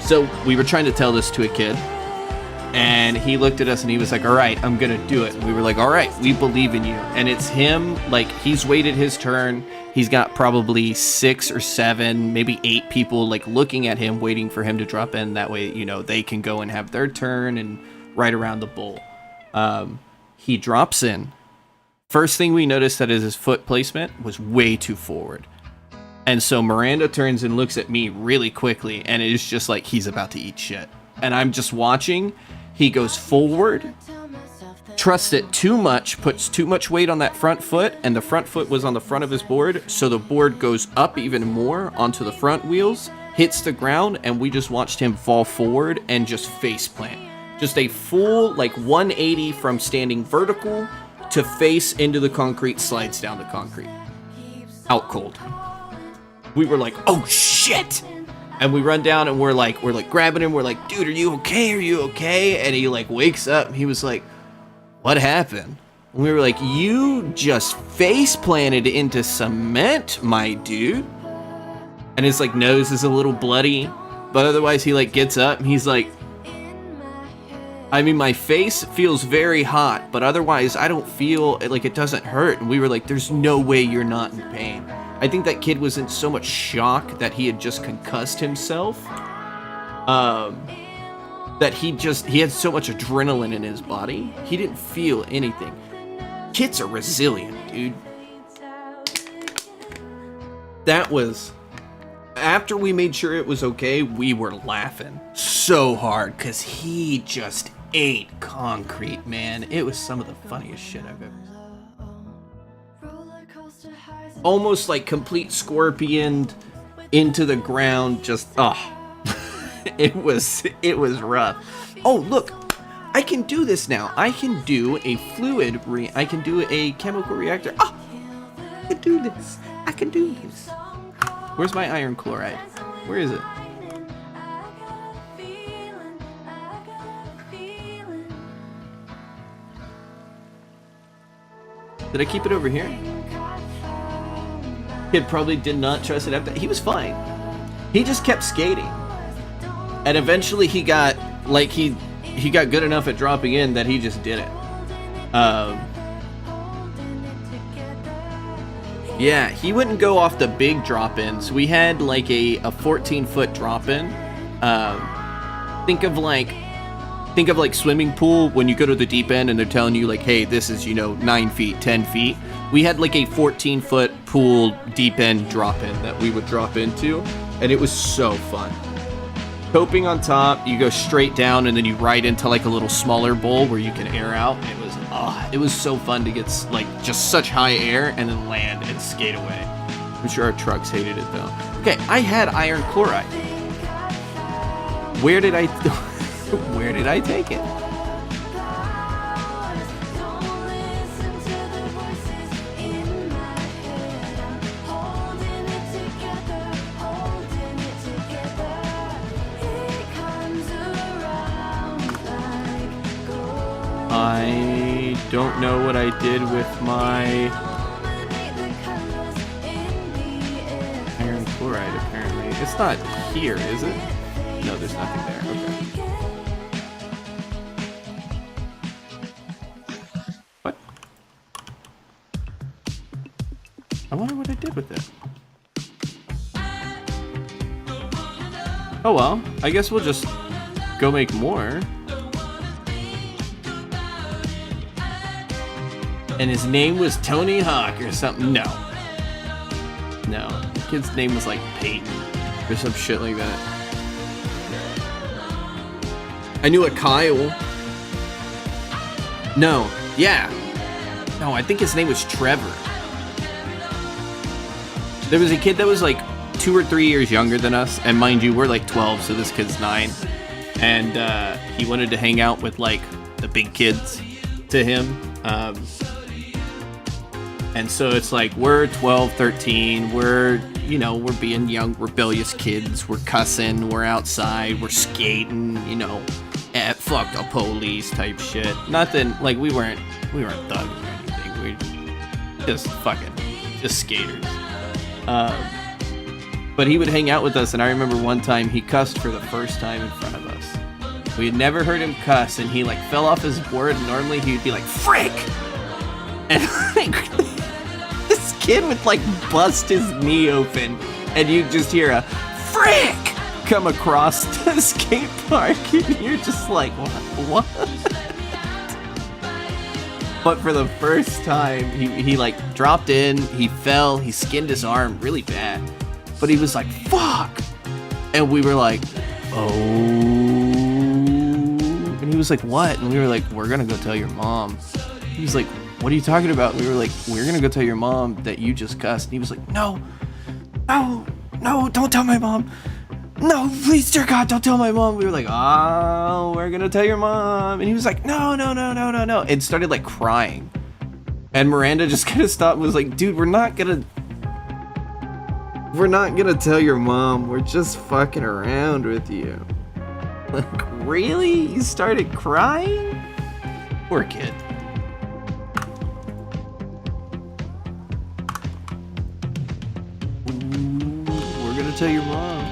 So we were trying to tell this to a kid, and he looked at us and he was like, all right, I'm gonna do it. And we were like, all right, we believe in you. And it's him, like, he's waited his turn. He's got probably 6 or 7, maybe 8 people like looking at him, waiting for him to drop in. That way, you know, they can go and have their turn and right around the bowl. He drops in. First thing we noticed that is his foot placement was way too forward. And so Miranda turns and looks at me really quickly, and it is just like he's about to eat shit. And I'm just watching. He goes forward, trusts it too much, puts too much weight on that front foot, and the front foot was on the front of his board, so the board goes up even more onto the front wheels, hits the ground, and we just watched him fall forward and just face plant. Just a full, like, 180 from standing vertical to face into the concrete, slides down the concrete. Out cold. We were like, oh shit! And we run down and we're like grabbing him. We're like, dude, are you okay? Are you okay? And he like wakes up and he was like, what happened? And we were like, you just face planted into cement, my dude. And his like nose is a little bloody, but otherwise he like gets up and he's like, I mean, my face feels very hot, but otherwise I don't feel like it doesn't hurt. And we were like, there's no way you're not in pain. I think that kid was in so much shock that he had just concussed himself, that he had so much adrenaline in his body, he didn't feel anything. Kids are resilient, dude. That was, after we made sure it was okay, we were laughing so hard because he just ate concrete, man. It was some of the funniest shit I've ever seen. Almost like complete scorpioned into the ground, just, it was rough. Oh, look, I can do this now. I can do a I can do a chemical reactor. Oh, I can do this. I can do this. Where's my iron chloride? Where is it? Did I keep it over here? Kid probably did not trust it after. He was fine. He just kept skating. And eventually he got, like, he got good enough at dropping in that he just did it. Yeah, he wouldn't go off the big drop-ins. We had like a 14-foot drop-in. Think of like swimming pool when you go to the deep end and they're telling you like, hey, this is, 9 feet, 10 feet. We had like a 14-foot pool deep end drop-in that we would drop into, and it was so fun. Coping on top, you go straight down and then you ride into like a little smaller bowl where you can air out. It was so fun to get like just such high air and then land and skate away. I'm sure our trucks hated it though. Okay, I had iron chloride. Where did I take it? I don't know what I did with my iron chloride, apparently. It's not here, is it? No, there's nothing there. Okay. What? I wonder what I did with it. Oh well, I guess we'll just go make more. And his name was Tony Hawk or something. No. The kid's name was like Peyton or some shit like that. I knew a Kyle. No. Yeah. No, I think his name was Trevor. There was a kid that was like 2 or 3 years younger than us. And mind you, we're like 12, so this kid's 9. And he wanted to hang out with like the big kids to him. And so it's like, we're 12, 13, we're being young, rebellious kids, we're cussing, we're outside, we're skating, fuck the police type shit. Nothing, like, we weren't thugs or anything, we just skaters. But he would hang out with us, and I remember one time he cussed for the first time in front of us. We had never heard him cuss, and he, like, fell off his board, and normally he'd be like, frick! And, like, this kid would like bust his knee open and you just hear a frick come across the skate park and you're just like, what? But for the first time, he like dropped in, he fell, he skinned his arm really bad. But he was like, fuck! And we were like, oh. And he was like, what? And we were like, we're gonna go tell your mom. He was like, what are you talking about? We were like, we're gonna go tell your mom that you just cussed. And he was like, no, don't tell my mom. No, please, dear God, don't tell my mom. We were like, oh, we're gonna tell your mom. And he was like, no. And started like crying. And Miranda just kind of stopped and was like, dude, we're not gonna tell your mom. We're just fucking around with you. Like, really? You started crying? Poor kid. Tell your mom.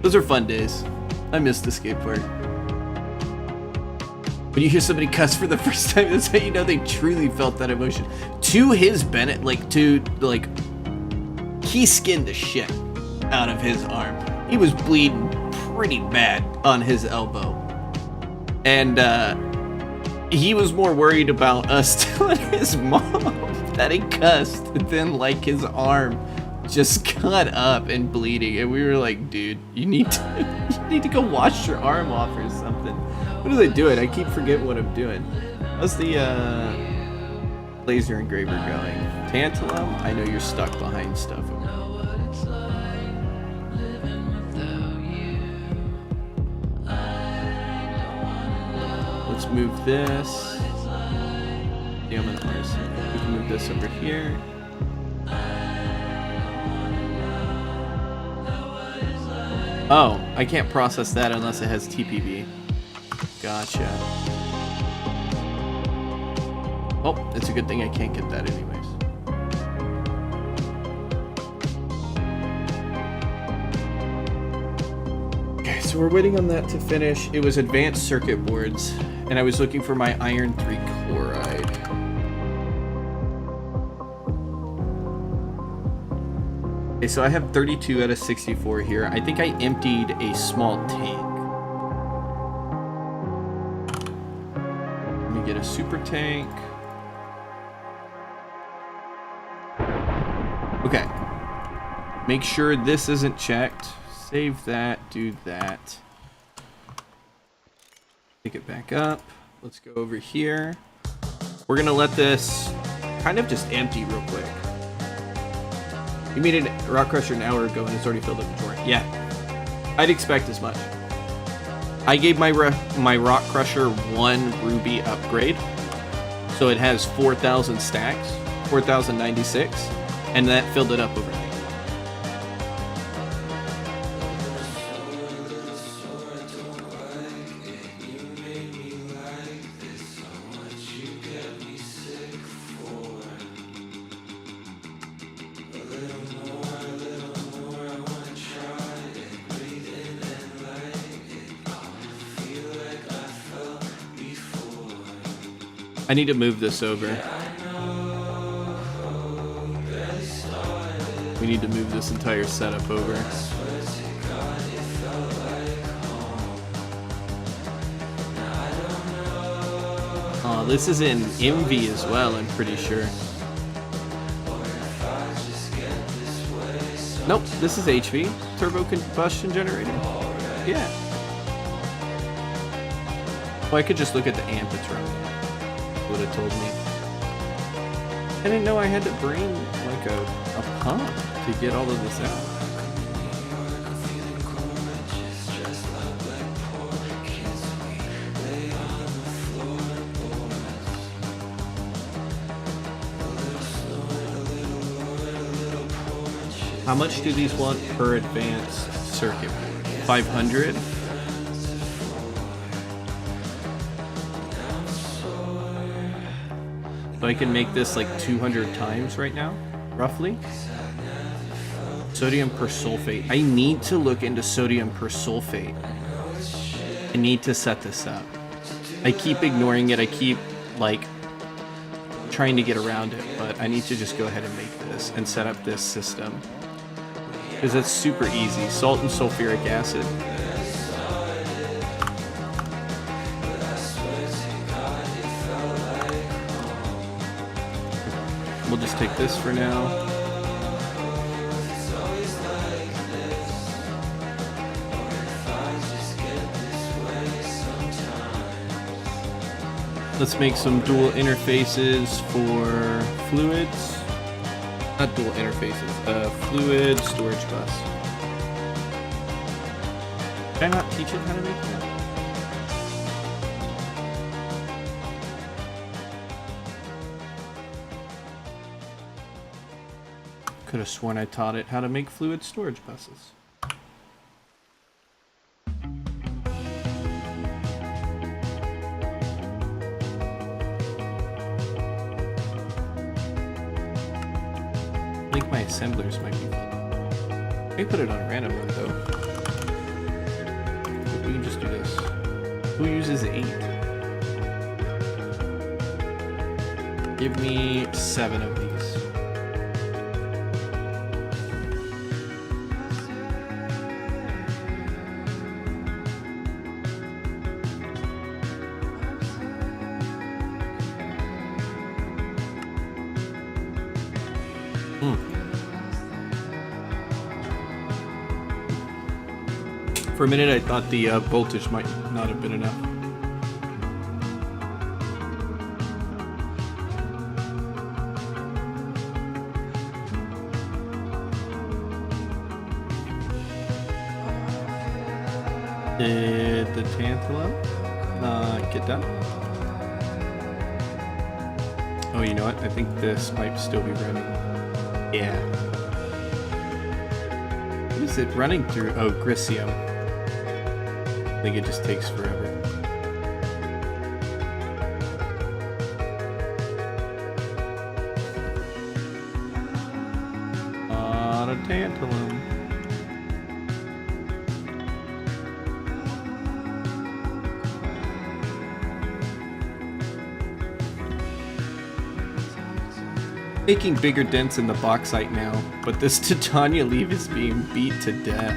Those are fun days. I miss the skate park. When you hear somebody cuss for the first time, that's how you know they truly felt that emotion. To his Bennett, he skinned the shit out of his arm. He was bleeding pretty bad on his elbow. And he was more worried about us telling his mom that he cussed than like his arm just cut up and bleeding, and we were like, dude, you need to go wash your arm off or something. What is I doing? I keep forgetting what I'm doing. How's the laser engraver going? Tantalum? I know you're stuck behind stuff over there. Let's move this. Yeah, I'm an artist. We can move this over here. Oh, I can't process that unless it has TPV. Gotcha. Oh, it's a good thing I can't get that anyways. Okay, so we're waiting on that to finish. It was advanced circuit boards, and I was looking for my iron 3 chloride. Okay, so I have 32 out of 64 here. I think I emptied a small tank. Let me get a super tank. Okay. Make sure this isn't checked. Save that, do that. Pick it back up. Let's go over here. We're gonna let this kind of just empty real quick. You made a rock crusher an hour ago and it's already filled up the drawer. Yeah, I'd expect as much. I gave my rock crusher 1 ruby upgrade, so it has 4,000 stacks, 4,096, and that filled it up overnight. I need to move this over. We need to move this entire setup over. Oh, this is in MV as well, I'm pretty sure. Nope, this is HV, turbo combustion generator. Yeah. Well, I could just look at the amp it's running. Would have told me. I didn't know I had to bring like a pump to get all of this out. How much do these want per advanced circuit board? 500? So I can make this like 200 times right now, roughly. Sodium persulfate. I need to look into sodium persulfate. I need to set this up. I keep ignoring it. I keep like trying to get around it, but I need to just go ahead and make this and set up this system. Because it's super easy. Salt and sulfuric acid. We'll just take this for now. Let's make some dual interfaces for fluids. Not dual interfaces, fluid storage bus. Did I not teach it how to make that? Could have sworn I taught it how to make fluid storage buses. I think my assemblers might be full. Let me put it on random mode though. We can just do this. Who uses 8? Give me 7 of these. For a minute, I thought the voltage might not have been enough. Did the tantalum get done? Oh, you know what? I think this might still be running. Yeah. What is it running through? Oh, Grisium. I think it just takes forever. Lot of tantalum. Making bigger dents in the bauxite now, but this Titania leaf is being beat to death.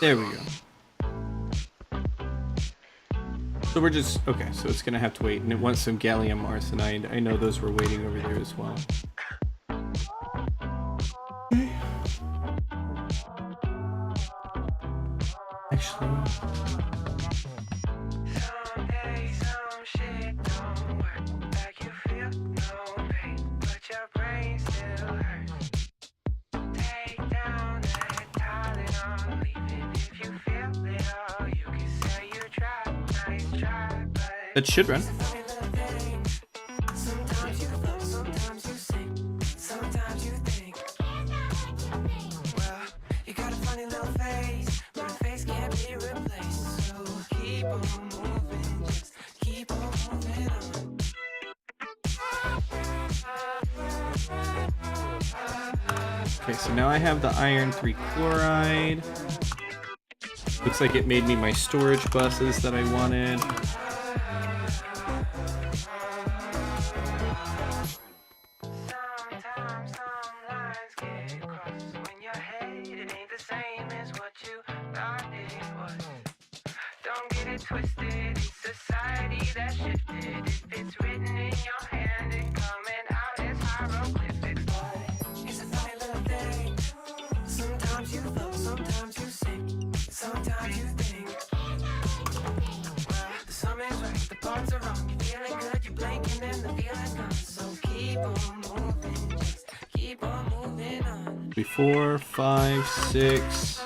There we go. So we're just, okay, so it's gonna have to wait, and it wants some gallium arsenide. I know those were waiting over there as well. Actually... That should run. Okay, so now I have the iron 3 chloride. Looks like it made me my storage buses that I wanted. Be 4, 5, 6.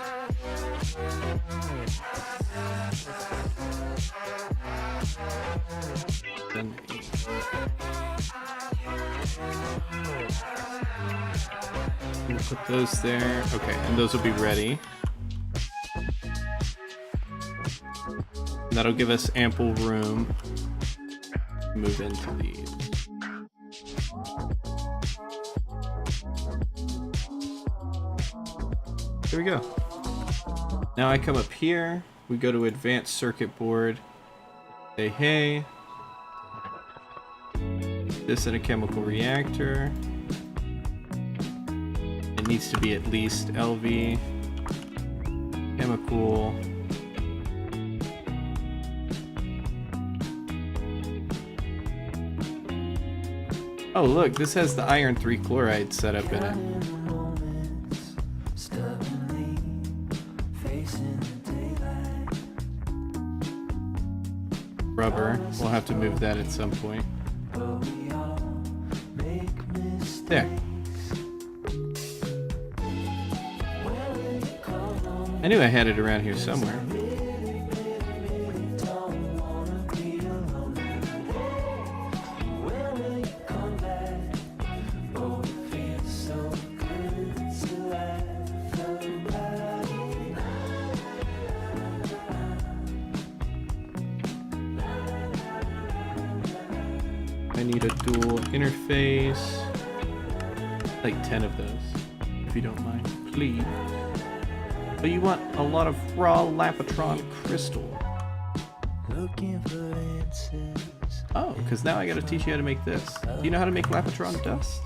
Then 8. I'm gonna put those there. Okay, and those will be ready. And that'll give us ample room to move into these. There we go. Now I come up here, we go to advanced circuit board, say hey, this in a chemical reactor, it needs to be at least LV, chemical, oh look, this has the iron 3 chloride set up in it. Rubber. We'll have to move that at some point. There. I knew I had it around here somewhere. I need a dual interface, like 10 of those. if you don't mind, please. But you want a lot of raw Lapotron crystal. Looking for answers. Oh, because now I gotta teach you how to make this. Do you know how to make Lapotron dust?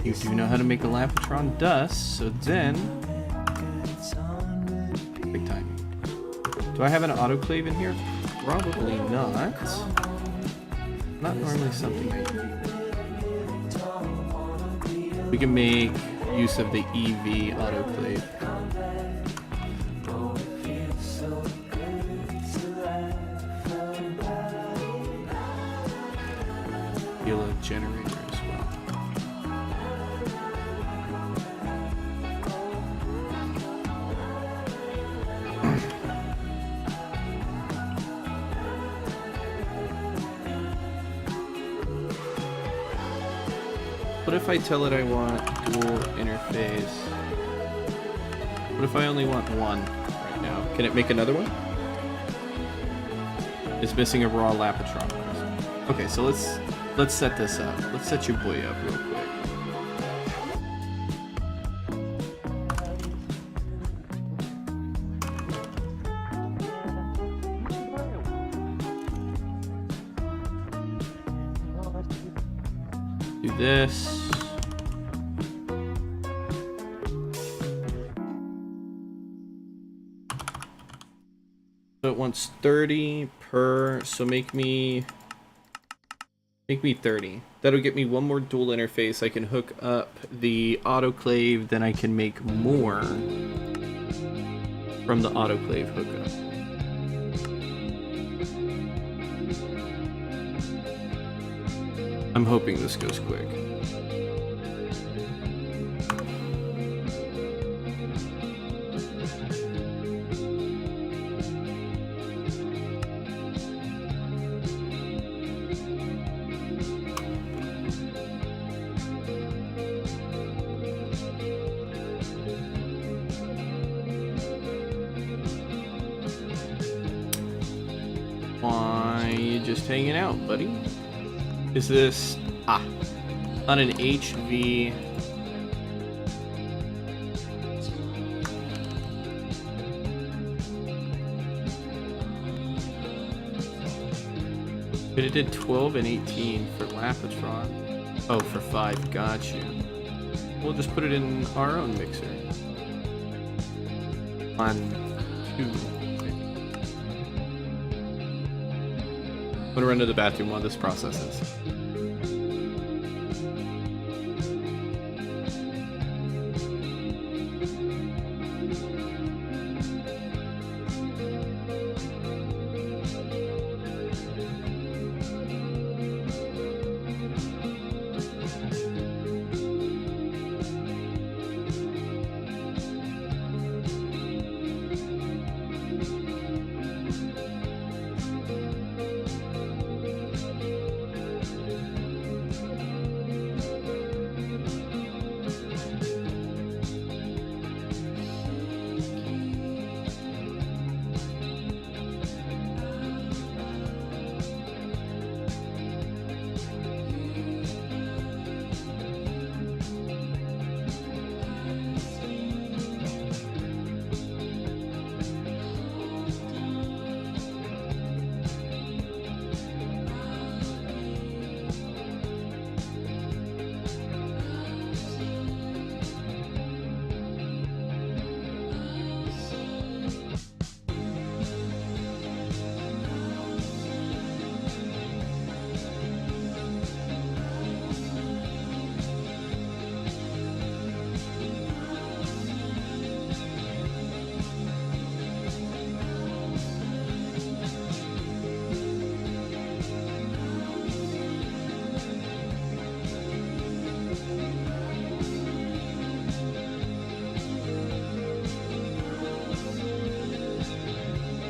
You do know how to make a Lapotron dust, so then... Big time. Do I have an autoclave in here? Probably not. Not normally something I do. We can make use of the EV autoclave. Fuel generator as well. What if I tell it I want dual interface? What if I only want one right now? Can it make another one? It's missing a raw Lapotron. Okay, so let's set this up. Let's set your boy up real quick. Do this. So it wants 30 per, so make me 30. That'll get me one more dual interface. I can hook up the autoclave, then I can make more from the autoclave hookup. I'm hoping this goes quick. Why you just hanging out, buddy? Is this on an HV? But it did 12 and 18 for Lapotron. Oh, for 5, got you. We'll just put it in our own mixer. On 2. I'm gonna run to the bathroom while this processes.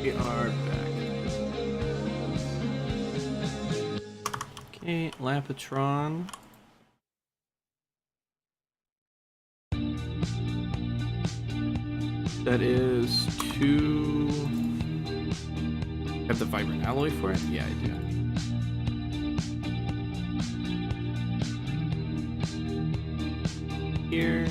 We are back. Okay, Lapotron. That is 2. Have the vibrant alloy for it? Yeah, I do. here.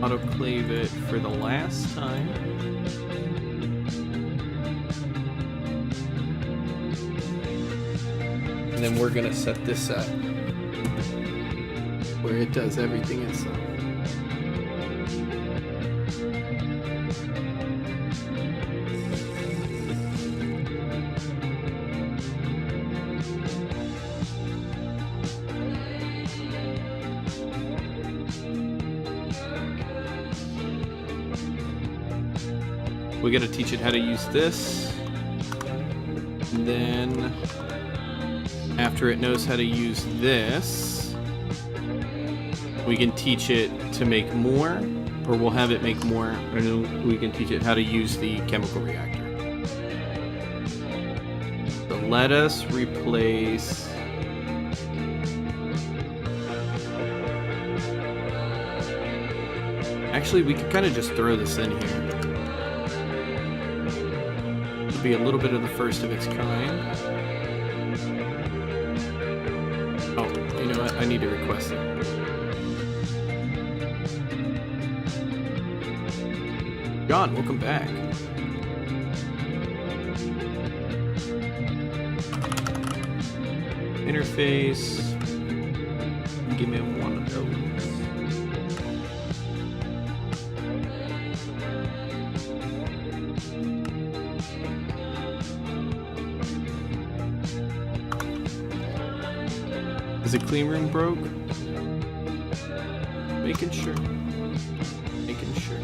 Autoclave it for the last time. And then we're gonna set this up where it does everything itself. We gotta teach it how to use this. And then after it knows how to use this, we can teach it to make more, or we'll have it make more, and then we can teach it how to use the chemical reactor. So let us replace actually, we could kind of just throw this in here. It'll be a little bit of the first of its kind. Oh, you know what? I need to request it. John, welcome back. Interface. Give me one of those. Is the clean room broke? Making sure. Making sure.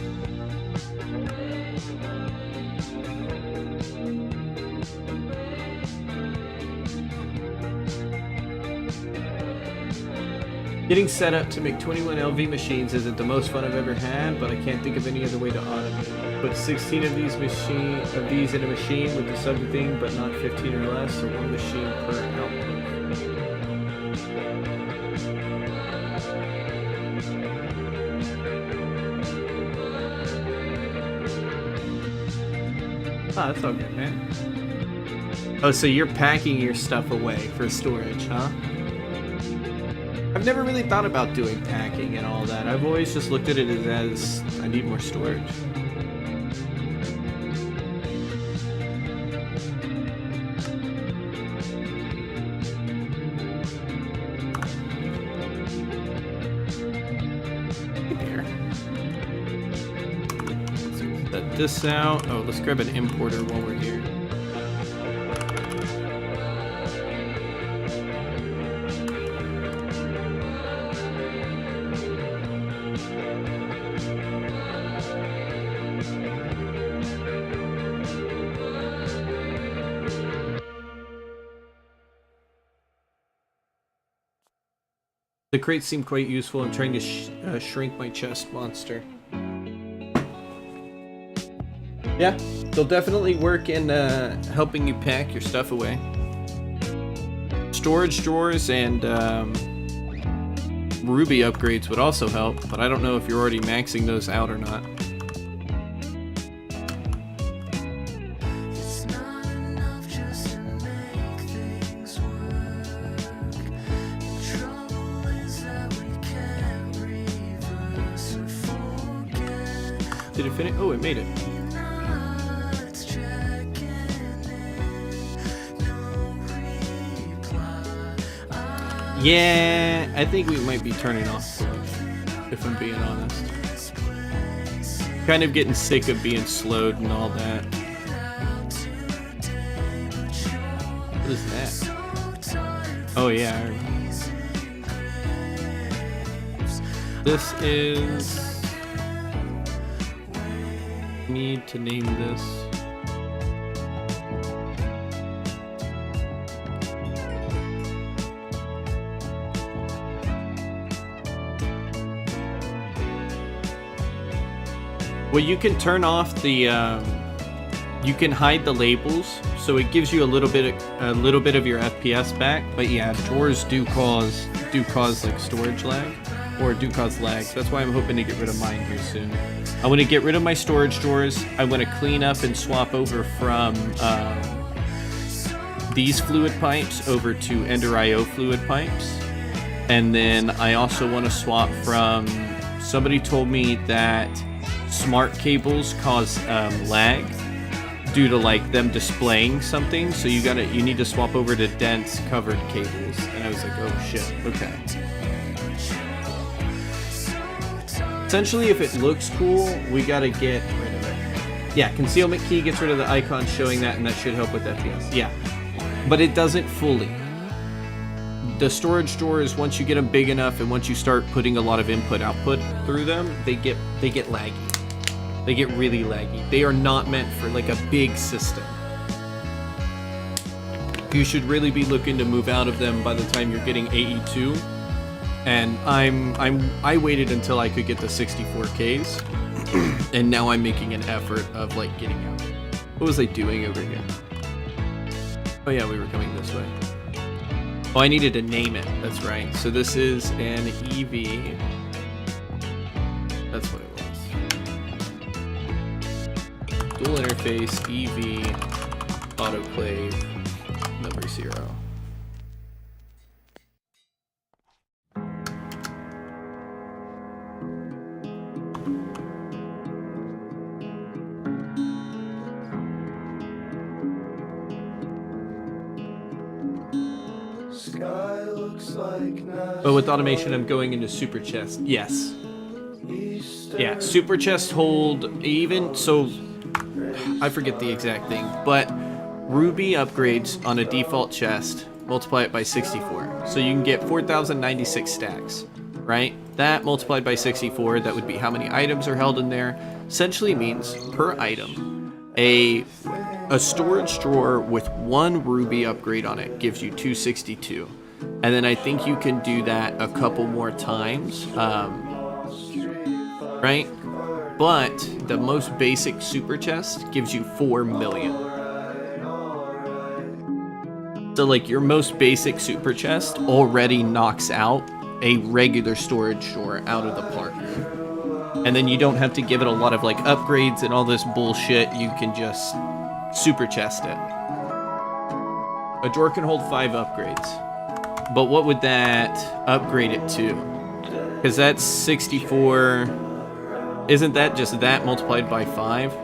Getting set up to make 21 LV machines isn't the most fun I've ever had, but I can't think of any other way to automate. Put 16 of these in a machine with the subject thing, but not 15 or less, so one machine per output. Oh, that's all good, man. Oh, so you're packing your stuff away for storage, huh? I've never really thought about doing packing and all that. I've always just looked at it as I need more storage. Set this out. Oh, let's grab an importer while we're here. The crates seem quite useful. I'm trying to shrink my chest monster. Yeah, they'll definitely work in helping you pack your stuff away. Storage drawers and Ruby upgrades would also help, but I don't know if you're already maxing those out or not. Did it finish? Oh, it made it. Yeah, I think we might be turning off, if I'm being honest. Kind of getting sick of being slowed and all that. What is that? Oh yeah. This is... need to name this. Well, you can turn off the you can hide the labels, so it gives you a little bit of your FPS back. But yeah, drawers do cause like storage lag. or do cause lag. That's why I'm hoping to get rid of mine here soon. I want to get rid of my storage drawers. I want to clean up and swap over from these fluid pipes over to Ender IO fluid pipes. And then I also want to swap from, somebody told me that smart cables cause lag due to like them displaying something, so you need to swap over to dense covered cables. And I was like, oh shit, okay. Essentially, if it looks cool, we gotta get rid of it. Yeah, concealment key gets rid of the icon showing that, and that should help with FPS. Yeah, but it doesn't fully. The storage drawers, once you get them big enough and once you start putting a lot of input-output through them, they get laggy. They get really laggy. They are not meant for like a big system. You should really be looking to move out of them by the time you're getting AE2. And I waited until I could get the 64Ks, and now I'm making an effort of like getting out. What was I doing over here? Oh yeah, we were coming this way. Oh, I needed to name it. That's right. So this is an EV. That's what it was. Dual interface EV autoclave number 0. But with automation, I'm going into super chest. Yes. Yeah, super chest hold even so. I forget the exact thing, but Ruby upgrades on a default chest. Multiply it by 64, so you can get 4,096 stacks. Right? That multiplied by 64, that would be how many items are held in there. Essentially means per item, a storage drawer with 1 Ruby upgrade on it gives you 262. And then I think you can do that a couple more times, right? But the most basic super chest gives you 4 million. So like your most basic super chest already knocks out a regular storage drawer out of the park. And then you don't have to give it a lot of like upgrades and all this bullshit. You can just super chest it. A drawer can hold 5 upgrades. But what would that upgrade it to? Because that's 64. Isn't that just that multiplied by 5?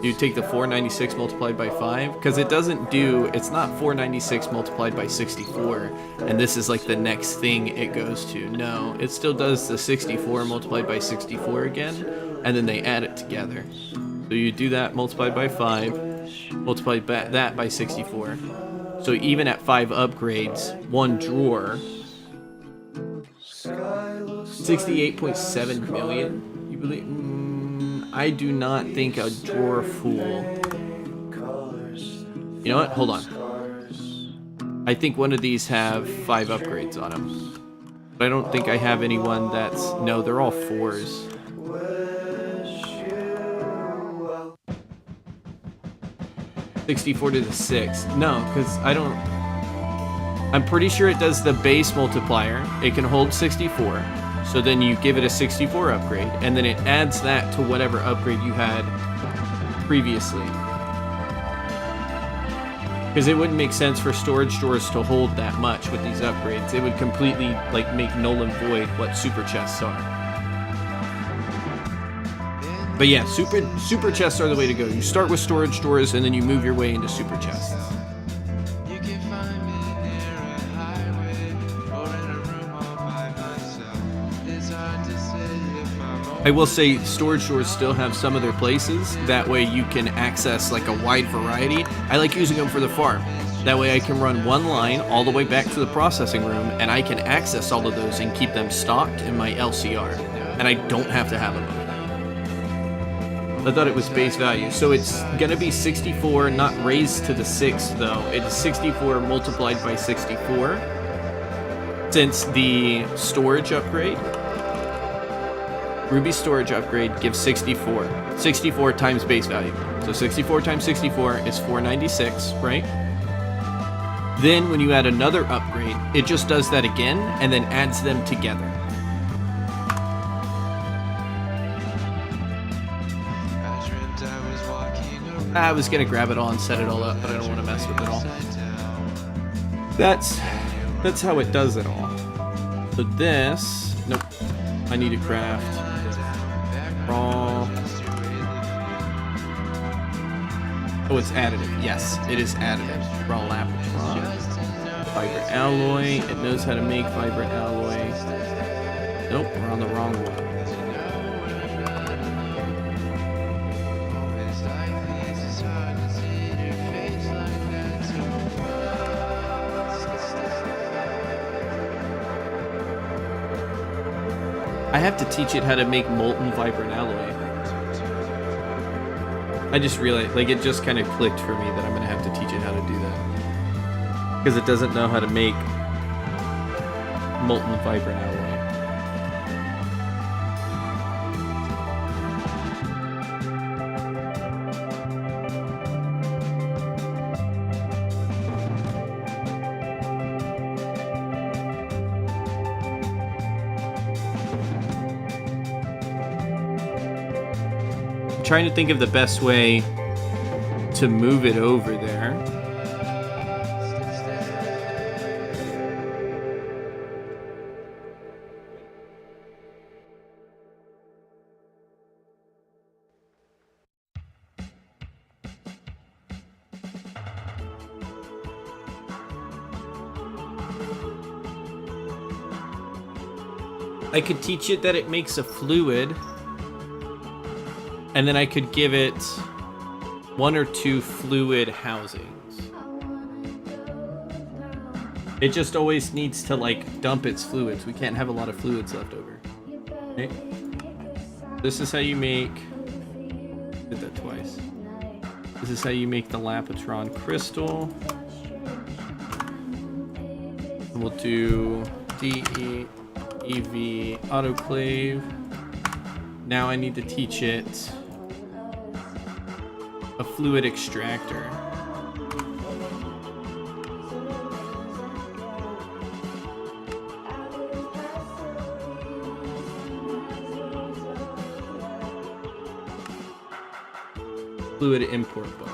You take the 496 multiplied by 5? Because it doesn't do, it's not 496 multiplied by 64. And this is like the next thing it goes to. No, it still does the 64 multiplied by 64 again. And then they add it together. So you do that multiplied by 5. Multiply that by 64. So even at 5 upgrades, 1 drawer, 68.7 million. You believe? I do not think a drawer full. You know what? Hold on. I think one of these have 5 upgrades on them. But I don't think I have anyone that's... No, they're all 4s. $64 to the 6. No, because I don't... I'm pretty sure it does the base multiplier. It can hold 64. So then you give it a 64 upgrade, and then it adds that to whatever upgrade you had previously. Because it wouldn't make sense for storage drawers to hold that much with these upgrades. It would completely like make null and void what super chests are. But yeah, super chests are the way to go. You start with storage drawers and then you move your way into super chests. I will say storage drawers still have some of their places. That way you can access like a wide variety. I like using them for the farm. That way I can run one line all the way back to the processing room and I can access all of those and keep them stocked in my LCR. And I don't have to have them. I thought it was base value. So it's gonna be 64, not raised to the 6 though. It's 64 multiplied by 64. Since the storage upgrade, Ruby storage upgrade gives 64. 64 times base value. So 64 times 64 is 496, right? Then when you add another upgrade, it just does that again and then adds them together. I was gonna grab it all and set it all up, but I don't want to mess with it all. That's how it does it all. So this, nope. I need to craft raw. Oh, it's additive. Yes, it is additive. Raw lapotron. Vibrant alloy. It knows how to make vibrant alloy. Nope, we're on the wrong one. I have to teach it how to make molten vibrant alloy. I just realized, like, it just kind of clicked for me that I'm gonna have to teach it how to do that. Because it doesn't know how to make molten vibrant alloy. Trying to think of the best way to move it over there. I could teach it that it makes a fluid. And then I could give it 1 or 2 fluid housings. It just always needs to, like, dump its fluids. We can't have a lot of fluids left over. Okay. This is how you make... Did that twice. This is how you make the Lapotron crystal. And we'll do DE, EV, autoclave. Now I need to teach it a fluid extractor. Fluid import bus.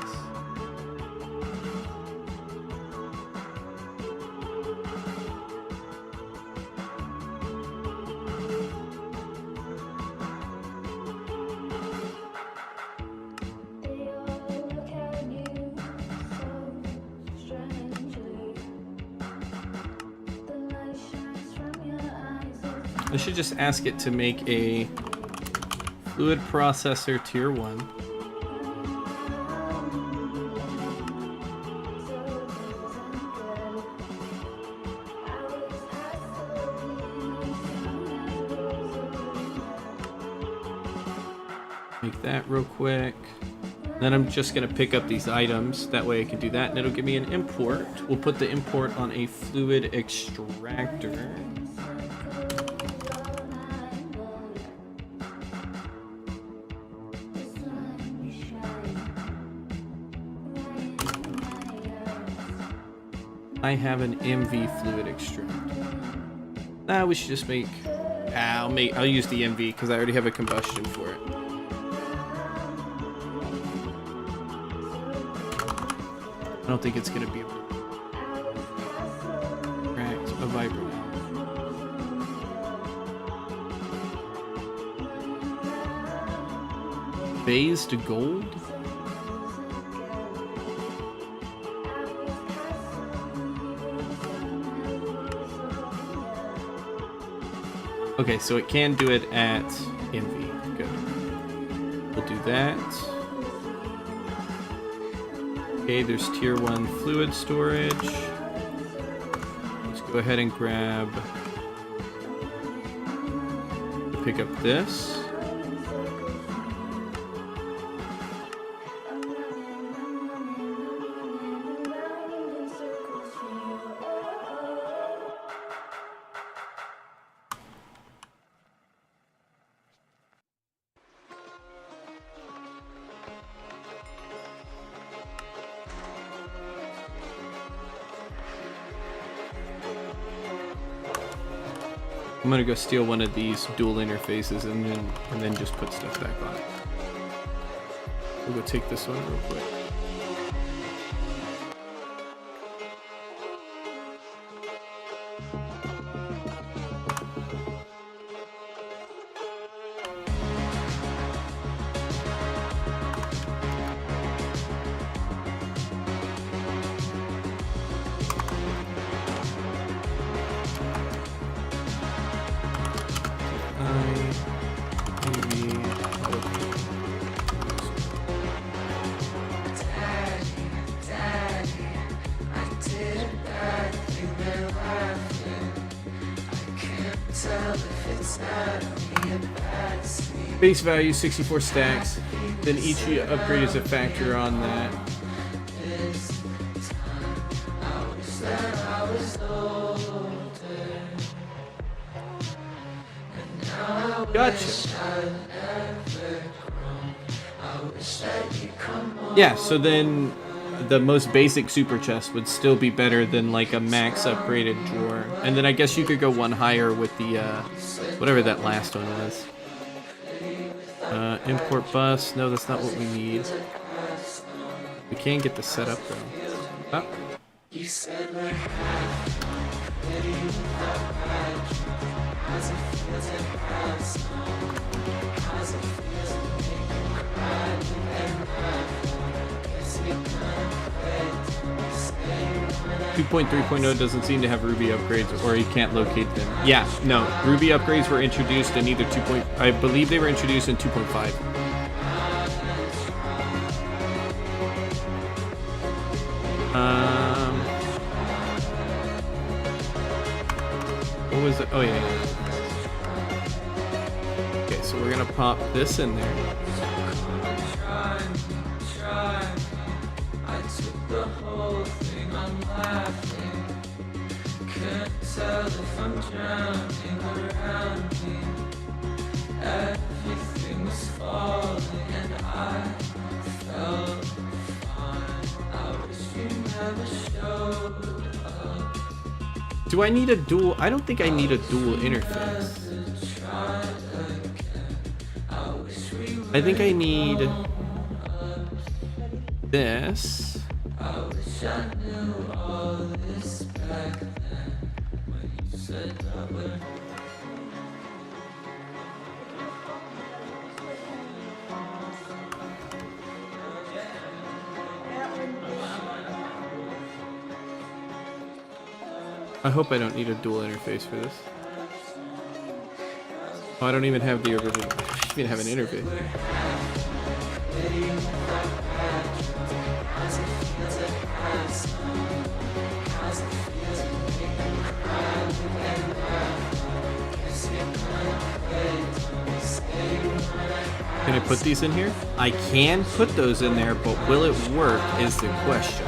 I should just ask it to make a fluid processor tier 1. Make that real quick. Then I'm just going to pick up these items. That way I can do that, and it'll give me an import. We'll put the import on a fluid extractor. I have an MV fluid extractor. We should just make... I'll use the MV because I already have a combustion for it. I don't think it's going to be able to extract a vibrant. Phase to gold? Okay, so it can do it at MV. Good. We'll do that. Okay, there's tier 1 fluid storage. Let's go ahead and pick up this. I'm gonna go steal one of these dual interfaces and then just put stuff back on it. We'll go take this one real quick. Base value 64 stacks. Then each upgrade is a factor on that. Gotcha. Yeah, so then the most basic super chest would still be better than like a max upgraded drawer. And then I guess you could go one higher with the whatever that last one was. Import bus. No, that's not what we need. We can get the setup though. Oh. Two 2.3.0 doesn't seem to have Ruby upgrades, or you can't locate them. Yeah, no, Ruby upgrades were introduced in either 2. I believe they were introduced in 2.5. What was it? Oh yeah. Okay, so we're gonna pop this in there. Tell if I'm drowning around me. Everything was falling and I felt fine. I wish you never showed up. Do I need a dual? I don't think I need a dual interface. I think I need this. I wish I knew all this back then. I hope I don't need a dual interface for this. Oh, I don't even have the original. I don't even have an interface. Can I put these in here? I can put those in there, but will it work is the question.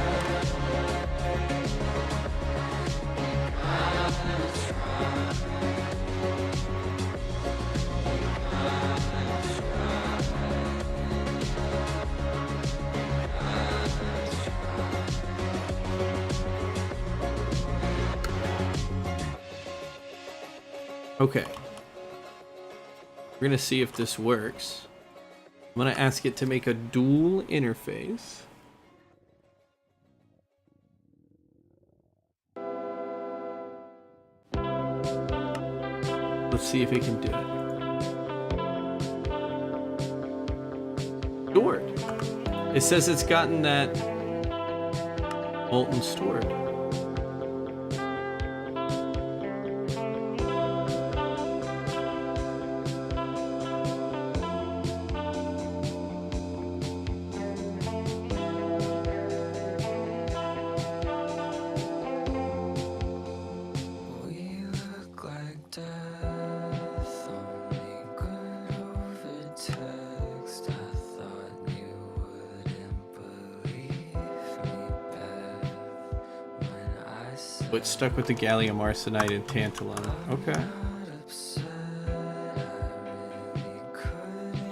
Okay. We're gonna see if this works. I'm gonna ask it to make a dual interface. Let's see if it can do it. Stored. It says it's gotten that molten stored. But stuck with the gallium arsenide and tantalum. Okay.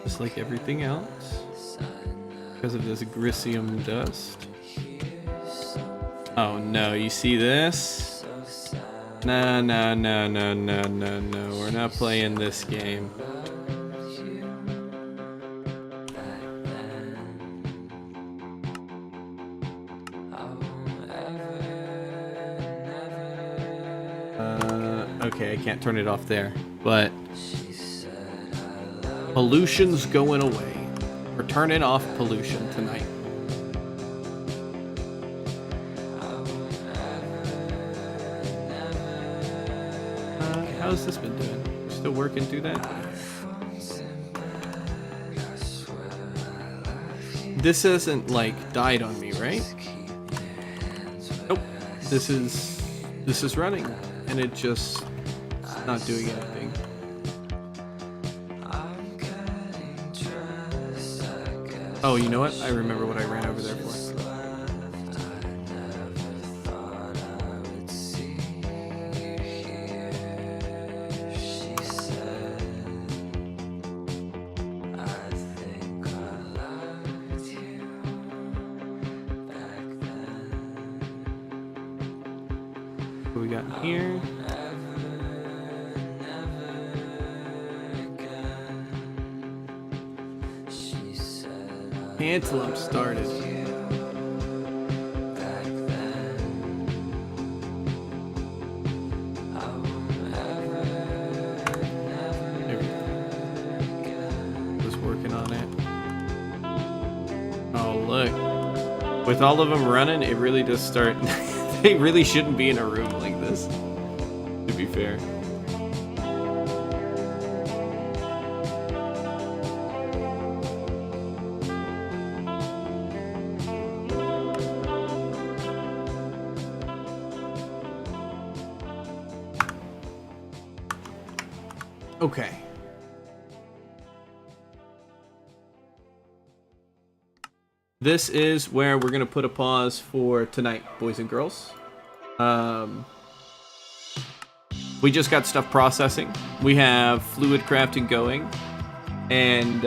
Just like everything else. Because of this grisium dust. Oh no, you see this? No, no, no, no, no, no, no. We're not playing this game. Okay, I can't turn it off there, but pollution's going away. We're turning off pollution tonight. How's this been doing? Still working through that? This hasn't like died on me, right? Nope. This is running, and it just not doing anything. Oh, you know what? I remember what I ran over there for. What we got here? Cantaloupe started. There we go. Was working on it. Oh look. With all of them running, it really does start. They really shouldn't be in a room like this, to be fair. Okay. This is where we're gonna put a pause for tonight, boys and girls. We just got stuff processing. We have fluid crafting going, and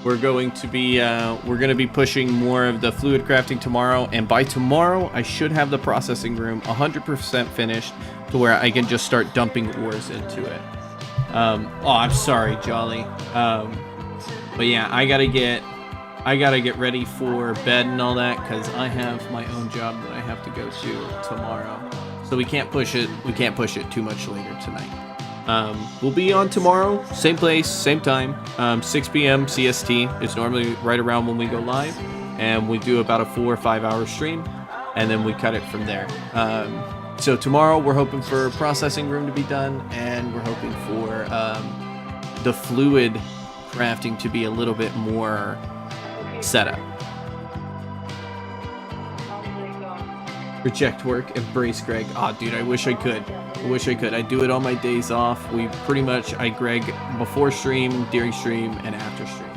we're gonna be pushing more of the fluid crafting tomorrow. And by tomorrow, I should have the processing room 100% finished to where I can just start dumping ores into it. Oh, I'm sorry, Jolly. But yeah, I gotta get ready for bed and all that, because I have my own job that I have to go to tomorrow. So we can't push it too much later tonight. We'll be on tomorrow, same place, same time, 6 p.m. CST. It's normally right around when we go live, and we do about a 4 or 5 hour stream, and then we cut it from there. So tomorrow we're hoping for processing room to be done, and we're hoping for the fluid crafting to be a little bit more set up. Reject work, embrace Greg. Aw, dude, I wish I could. I do it on my days off. I Greg before stream, during stream, and after stream.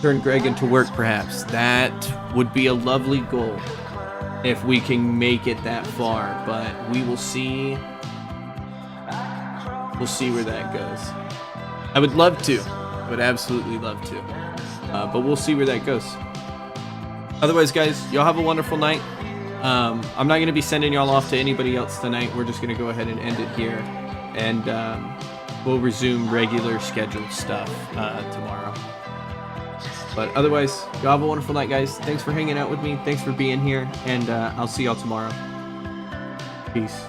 Turn Greg into work, perhaps. That would be a lovely goal if we can make it that far, but we will see. We'll see where that goes. I would love to. I would absolutely love to. But we'll see where that goes. Otherwise, guys, y'all have a wonderful night. I'm not going to be sending y'all off to anybody else tonight. We're just going to go ahead and end it here. And we'll resume regular scheduled stuff tomorrow. But otherwise, y'all have a wonderful night, guys. Thanks for hanging out with me. Thanks for being here. And I'll see y'all tomorrow. Peace.